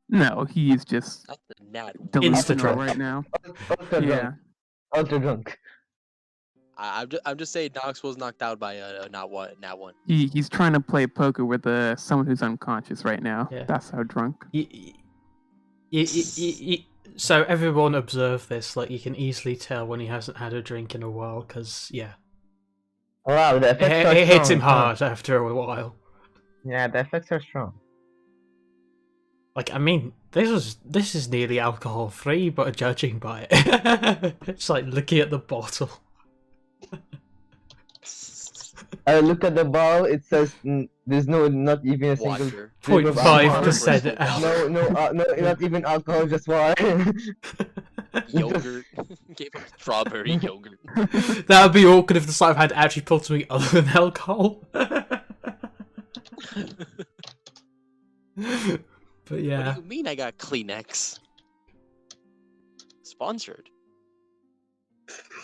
No, he's just That's the nat. Insta delusional drunk. right now. Also drunk. Yeah, ultra drunk. I'm just saying Knox was knocked out by not one. He's trying to play poker with someone who's unconscious right now. Yeah. That's how drunk. So everyone observe this. Like you can easily tell when he hasn't had a drink in a while, because yeah, Wow, the effects are it hits him strong, huh? hard after a while. Yeah, the effects are strong. Like I mean, this is nearly alcohol free, but judging by it, it's like looking at the bottle. I look at the bottle. It says there's not even a single Water. drip of 0.5% alcohol. No, not even alcohol, just water. Yogurt. Gave him strawberry yogurt. That would be awkward if the site had actually pulled something other than alcohol. But yeah. What do you mean I got Kleenex? Sponsored.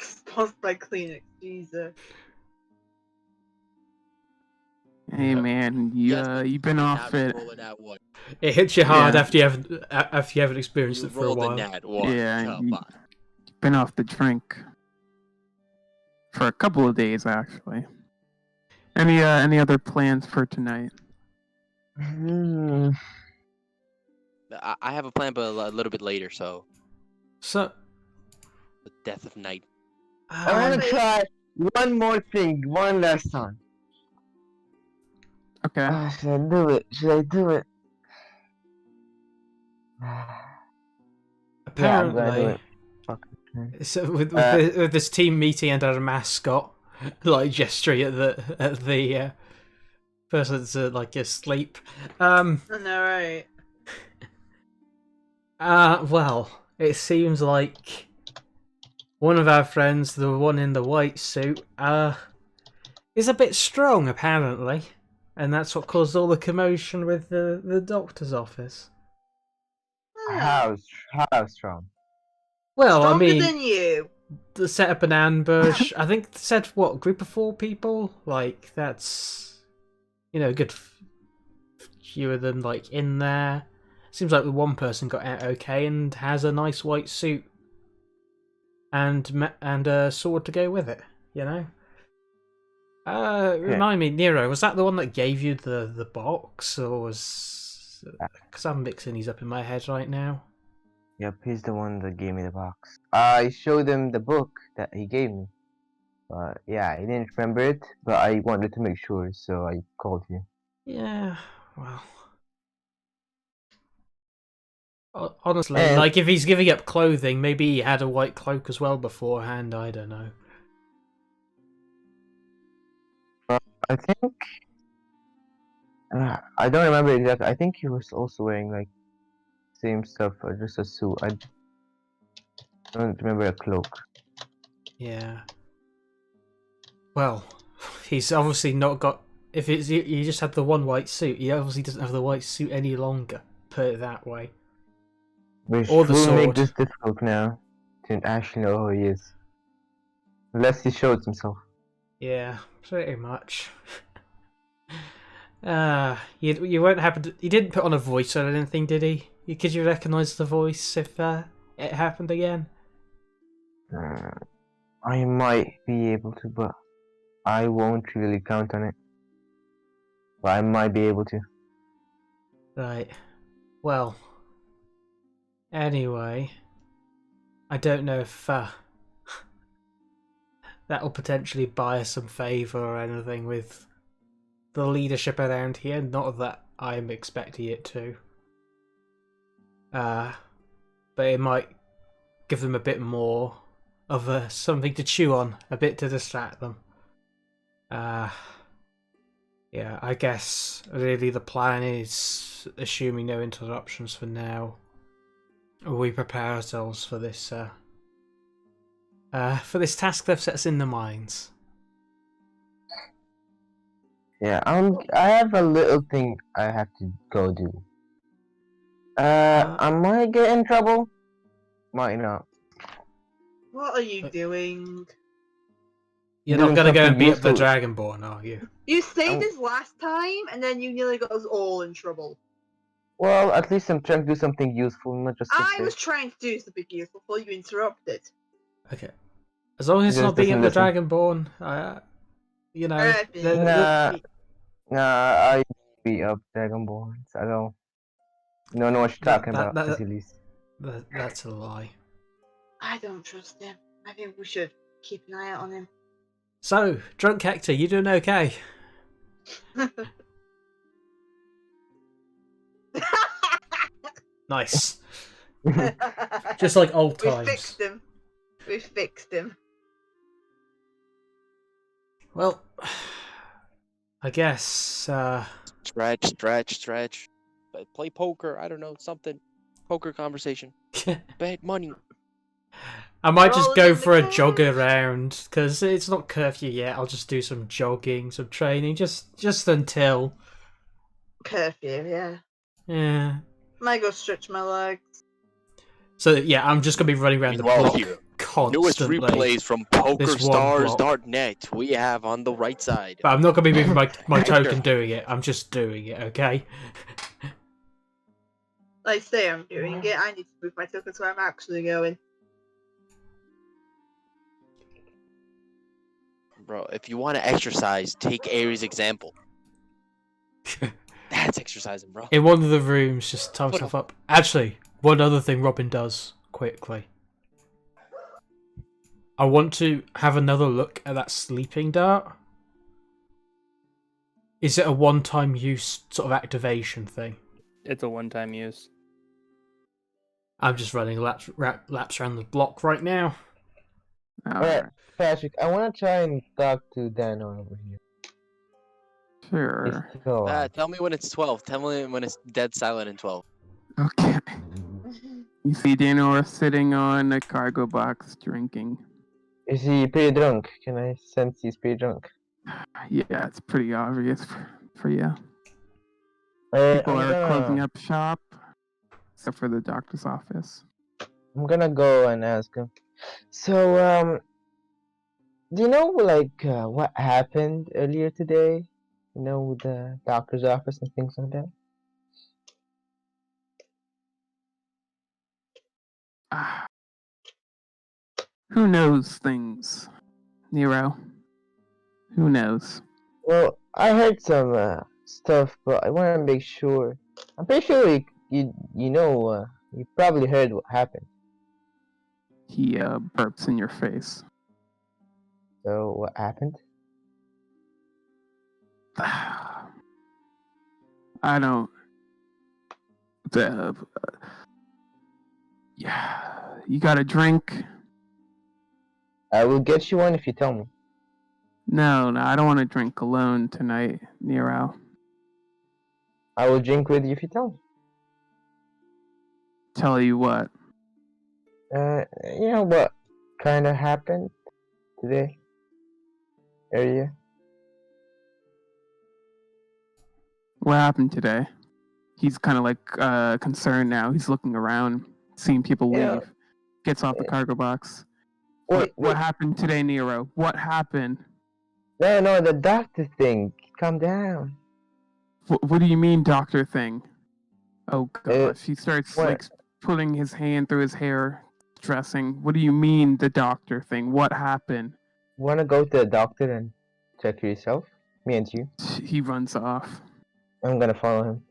Sponsored by Kleenex, Jesus. Hey man, you've been off it. It hits you hard Yeah. after you haven't experienced it for a rolled while. the nat one. Yeah, Come on. you've been off the drink for a couple of days actually. Any other plans for tonight? I have a plan, but a little bit later. So So the death of night. I want to try one more thing, one last time. Okay. Should I do it? Should I do it? Yeah, I'm gonna do apparently, it. Fuck. so with this team meeting and a mascot, like gesturing at the person that's like asleep. I know, right? Well, it seems like one of our friends, the one in the white suit, is a bit strong apparently, and that's what caused all the commotion with the doctor's office. How strong? Well, Stronger I mean, than you. to set up an ambush. I think they said what, group of 4 people? Like that's a good few of them like in there. Seems like the one person got out okay and has a nice white suit and a sword to go with it. Remind me, Nero, was that the one that gave you the box, or was? Because I'm mixing these up in my head right now. Yep, he's the one that gave me the box. I showed him the book that he gave me. But yeah, I didn't remember it, but I wanted to make sure, so I called you. Yeah, well. Honestly, And- like if he's giving up clothing, maybe he had a white cloak as well beforehand, I don't know. I think I don't remember exactly. I think he was also wearing like same stuff, or just a suit. I don't remember a cloak. Yeah. Well, he's obviously not got. If he just had the one white suit, he obviously doesn't have the white suit any longer. Put it that way. Which Or the will make sword. this difficult now to actually know who he is, unless he shows himself. Yeah, pretty much. You won't happen to. He didn't put on a voice or anything, did he? Could you recognise the voice if it happened again? I might be able to, but I won't really count on it. But I might be able to. Right. Well. Anyway, I don't know if that will potentially buy us some favour or anything with the leadership around here. Not that I'm expecting it to. But it might give them a bit more of something to chew on, a bit to distract them. Yeah, I guess really the plan is, assuming no interruptions for now, we prepare ourselves for this task they've set us in the mines. Yeah, I have a little thing I have to go do. I might get in trouble. Might not. What are you doing? You're Doing not gonna go and something beat up the useful. Dragonborn, are you? You said Oh. this last time, and then you nearly got us all in trouble. Well, at least I'm trying to do something useful, not just sit I there. was trying to do something useful before you interrupted. Okay. As long as it's Just not being doesn't the listen. Dragonborn, you know. Alright, Nah, I beat up Dragonborns. I don't know what you're talking about, Vasilis. That's a lie. I don't trust him. I think we should keep an eye out on him. So, drunk Hector, you doing okay? Nice. Just like old We times. fixed him. We fixed him. Well, I guess. Stretch. Play poker. I don't know, something. Poker conversation. Bet money. I might just Roll go in the for a jog cash. around because it's not curfew yet. I'll just do some jogging, some training, just until. Curfew, yeah. Yeah. Might go stretch my legs. So yeah, I'm just gonna be running around the Meanwhile, block here, Newest constantly. replays from PokerStars.net. We have on the right side. But I'm not gonna be moving my Hector. token doing it. I'm just doing it, okay? Like say I'm doing it, I need to move my token so I'm actually going. Bro, if you want to exercise, take Aries' example. That's exercising, bro. In one of the rooms, just tie Put myself up. Actually, one other thing Robin does quickly. I want to have another look at that sleeping dart. Is it a one-time use sort of activation thing? It's a one-time use. I'm just running laps around the block right now. Alright, Patrick, I want to try and talk to Dan over here. He's Sure. still alive. Tell me when it's 12. Tell me when it's dead silent in 12. Okay. You see Danor sitting on a cargo box drinking. Is he pretty drunk? Can I sense he's pretty drunk? Yeah, it's pretty obvious for you. I'm People are closing gonna, up shop, except for the doctor's office. I'm gonna go and ask him. So, do you know what happened earlier today? You know, with the doctor's office and things like that. Ah. Who knows things, Nero? Who knows? Well, I heard some stuff, but I want to make sure. I'm pretty sure you probably heard what happened. He burps in your face. So what happened? I don't. Yeah, you got a drink? I will get you one if you tell me. No, I don't want to drink alone tonight, Nero. I will drink with you if you tell me. Tell you what. You know what kind of happened today? Earlier? What happened today? He's kind of like concerned now. He's looking around, seeing people leave. Yeah. Gets off the cargo box. Wait, What happened today, Nero? What happened? No, the doctor thing. Calm down. What do you mean, doctor thing? Oh gosh, he starts what? like putting his hand through his hair, dressing. What do you mean, the doctor thing? What happened? Wanna go to the doctor and check for yourself? Me and you. He runs off. I'm gonna follow him.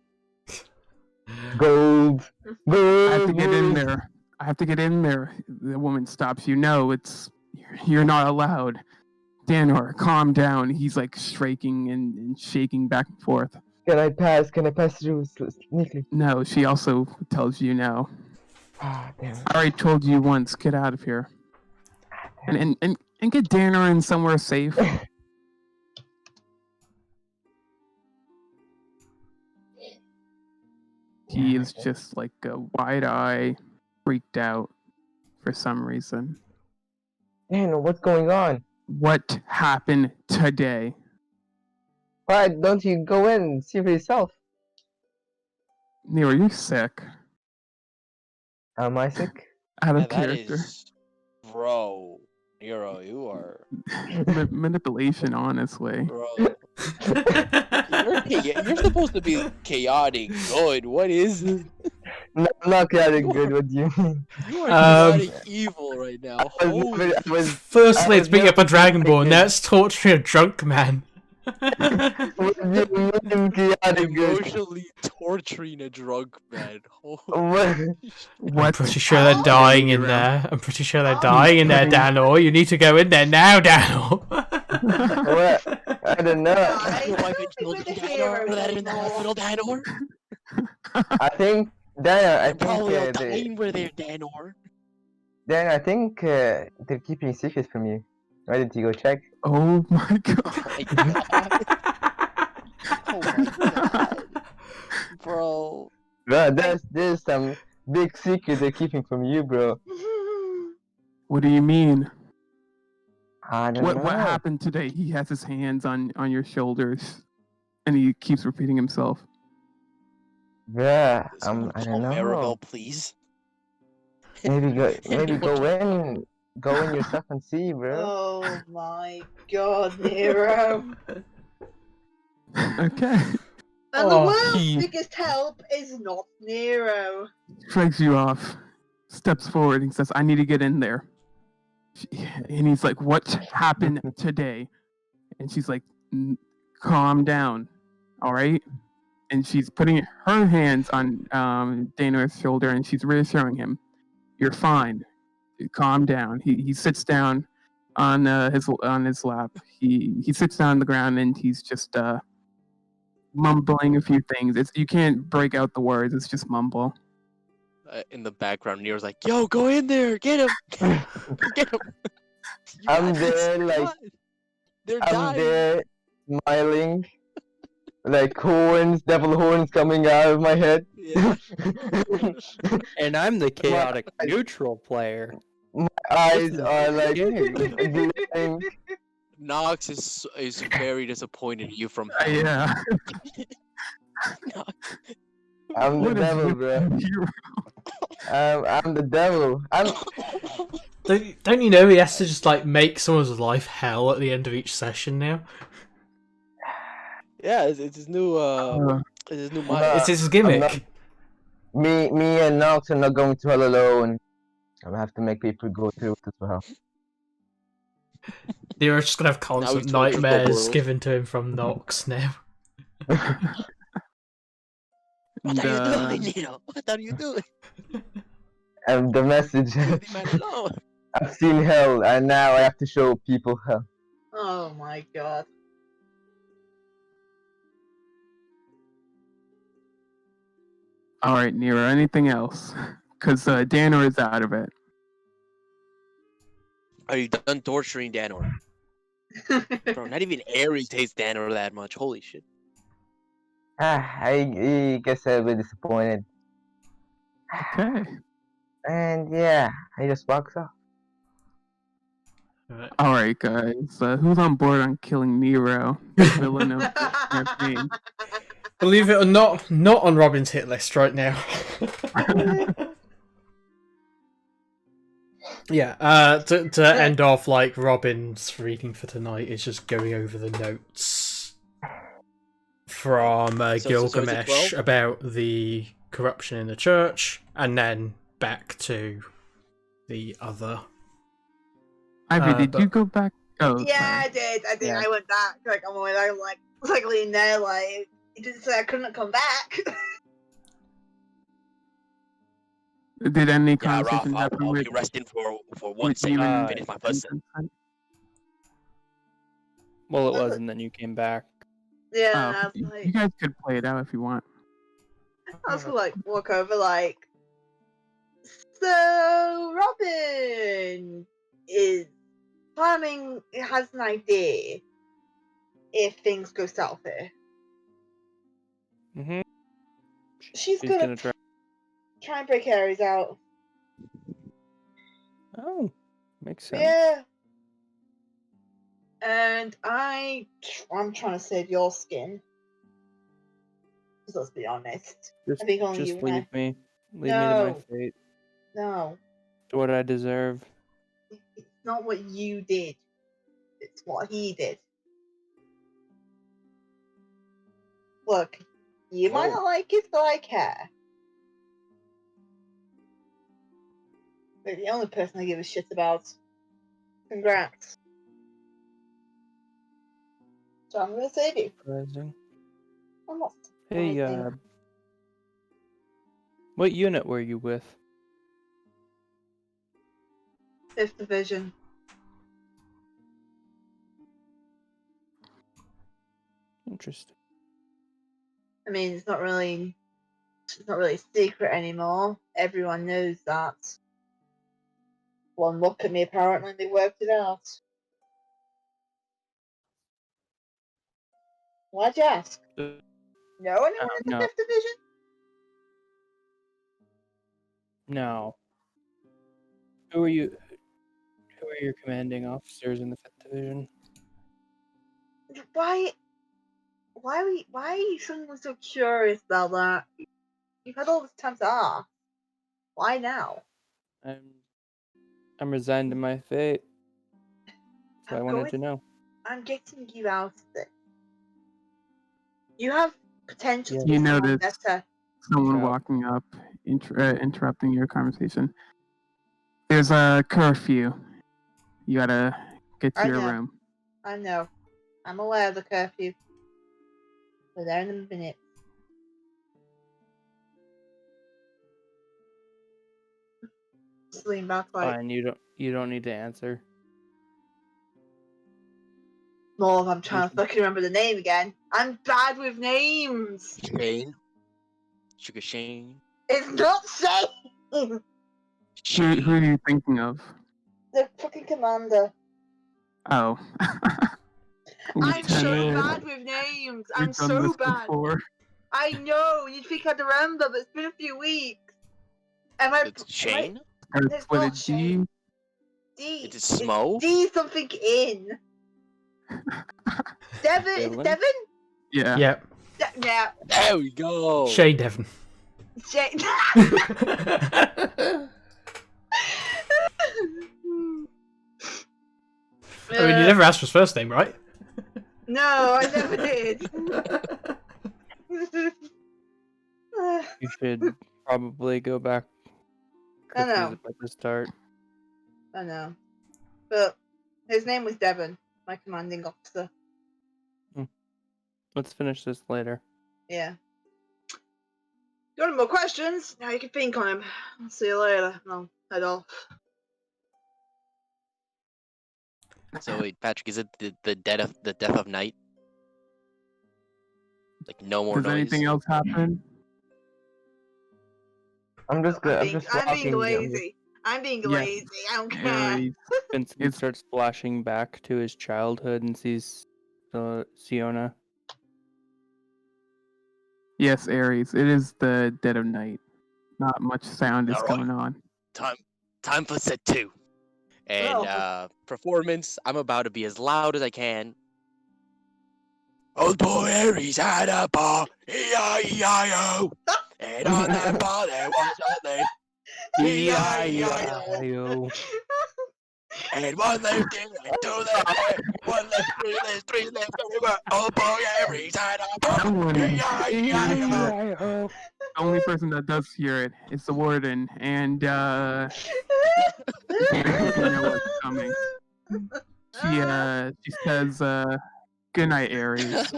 Gold! Gold! I have to get in gold. there. I have to get in there. The woman stops you. No, you're not allowed. Danor, calm down. He's like shaking and shaking back and forth. Can I pass through sneakily? No, she also tells you no. Ah, damn it. I already told you once. Get out of here. And get Danor in somewhere safe. He is just like a wide eye, freaked out for some reason. Man, what's going on? What happened today? Why don't you go in and see for yourself? Nero, you're sick. Am I sick? Out of Yeah, that character. is... Bro. Nero, you are... Manipulation, honestly. Bro. You're supposed to be chaotic good. What is it? No, I'm not chaotic You good. are, What do you mean? you are Um, chaotic evil right now. I was Holy. never, I was, Firstly, I it's was being never up a Dragonborn. chaotic Now good. it's torturing a drunk man. What do you mean chaotic good? Emotionally torturing a drunk man. Holy. What? I'm What pretty sure they're happened, dying in Nero? there. I'm pretty sure they're Oh. dying in there, Putting- Danor. You need to go in there now, Danor. What? I don't know. Guys, Your I wife don't and think we're children, the Danor, heroes that are in the anymore. hospital, Danor. I think Daniel. I They're think probably all they, dying where they're Danor. Daniel. I think they're keeping secrets from you. Why didn't you go check? Oh my god. Oh my god. Oh my god. Bro. Bro, there's some big secret they're keeping from you, bro. What do you mean? I don't know. What happened today? He has his hands on your shoulders, and he keeps repeating himself. Yeah, Someone I call don't know. Maribel, please. Maybe Anyone go in yourself and see, bro. Oh my god, Nero. Okay. And the Oh, world's he- biggest help is not Nero. Shrugs you off, steps forward, and says, "I need to get in there." And he's like, "What happened today?" And she's like, "Calm down, all right." And she's putting her hands on Danor's shoulder, and she's reassuring him, "You're fine. Calm down." He sits down on his lap. He sits down on the ground, and he's just mumbling a few things. You can't break out the words. It's just mumble. in the background, Nero's like, "Yo, go in there, get him, get him." You I'm got this, there, come like, on. They're I'm dying. there, smiling, like horns, devil horns coming out of my head. Yeah. And I'm the chaotic My- neutral player. My eyes is are like you. glowing. Knox is very disappointed in you from hell. Yeah. Knox, I'm the What is devil, with bro. you? I'm the devil. don't you know he has to just like make someone's life hell at the end of each session now? yeah, it's his new it's his new motto. Nah. It's his I'm gimmick. not- Me and Nox are not going to hell alone. I have to make people go through it as well. You're just gonna have Now he constant tortures the nightmares world. given to him from Nox now. What are you And, doing, Nero? What are you doing? And the message. Leave the man alone. I've seen hell, and now I have to show people hell. Oh my god. all right, Nero. Anything else? Because Danor is out of it. Are you done torturing Danor? Bro, not even Ares hates Danor that much. Holy shit. I guess I'll be disappointed. Okay. And yeah, he just walks off. Right. All right, guys. Who's on board on killing Nero, the villain of the campaign? Believe it or not, not on Robin's hit list right now. Yeah, to end off, like, Robin's reading for tonight is just going over the notes from So it's a Gilgamesh 12? about the corruption in the church, and then back to the other. Ivy, did but- you go back? Oh, Yeah, sorry. I did. Yeah. I went back. Like, I'm always like laying there, like, it didn't say I couldn't come back. Did any Yeah, conversation Raph, happen I'll with, be resting for one with second you and and finish my first set. Vincent? Well, it was, and then you came back. Yeah, Oh, and I was you like, guys could play it out if you want. I was gonna like walk over, like, so Robin is planning, has an idea if things go south here. Mm-hmm. She's She's gonna gonna try. try and break Ares out. Oh, makes sense. Yeah. And I'm trying to save your skin. 'Cause let's be honest. Just, I think only just you leave have. me. Leave me to my No. fate. No. Do what I deserve. It's not what you did. It's what he did. Look, you might Whoa. not like it, but I care. You're the only person I give a shit about. Congrats. So I'm gonna save you. Surprising. I'm not Hey, surprising. what unit were you with? 5th Division. Interesting. I mean, it's not really a secret anymore. Everyone knows that. One look at me, apparently, they worked it out. Why'd you ask? Uh, No anyone in the no. 5th Division? No. Who are you? Who are your commanding officers in the 5th Division? Why are you suddenly so curious about that? You've had all this time to ask. Why now? I'm resigned to my fate. So I wanted to know. I'm getting you out of it. You have potential Yeah. to be You someone notice better. someone Yeah. walking up, interrupting your conversation. There's a curfew. You gotta get to I your know. room. I know. I'm aware of the curfew. We're there in a minute. Just lean back like Fine, you don't need to answer. more if I'm trying to fucking remember the name again. I'm bad with names. Shane. Sugar Shane. It's not Shane. Who are you thinking of? The fucking commander. Oh. I'm so Lieutenant. bad with names. We've I'm done so this bad. before. I know. You'd think I'd remember, but it's been a few weeks. Am I? It's Shane? Starts It's with a not D. Shane. D. It is Smo? D something in. Devon? Is Dylan? Devon? Yeah. Yep. Yeah. There we go. Shane Devon. Shane. I mean, you never asked for his first name, right? No, I never did. You should probably go back. I know. Curfew's about to start. I know. But his name was Devon, my commanding officer. Let's finish this later. Yeah. Got any more questions? Now you can think on him. I'll see you later. I'll head off. So wait, Patrick, is it the death of night? Like no more Does noise. anything else happen? I'm just good. I'm just I'm being walking. lazy. I'm being Yes. lazy. I don't care. Aries. Vincent starts flashing back to his childhood and sees Siona. Yes, Aries. It is the dead of night. Not much sound is Alright. going on. Time for set 2. And performance, I'm about to be as loud as I can. Old boy Aries had a bar, E-I-E-I-O. And on that bar there was a name, E-I-E-I-O. And one left in and two left there, one left, three left everywhere. Old boy Aries had a bar, E-I-E-I-O. The only person that does hear it is the warden, and she doesn't know what's coming. She says, "Good night, Aries."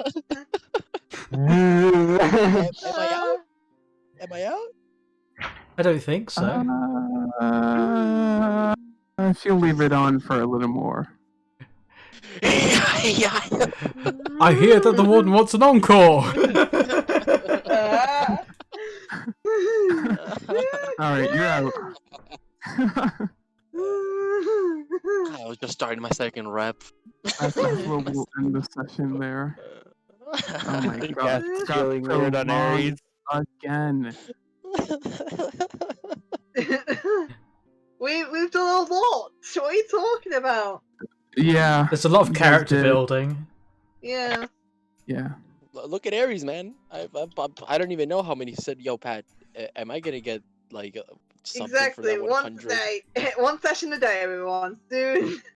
Am I out? Am I out? I don't think so. She'll leave it on for a little more. E-I-E-I-O. I hear that the warden wants an encore. All right, you're out. I was just starting my second rep. That's where we'll end the session there. Oh my The god, cat's it's got feeling so weird on long Aries. again. We've done a lot. What are you talking about? Yeah. There's a lot of you guys character did. building. Yeah. Yeah. Look at Aries, man. I don't even know how many said, yo, Pat, am I gonna get, like, something for Exactly. that Once a 100? day. One session a day, everyone. Soon.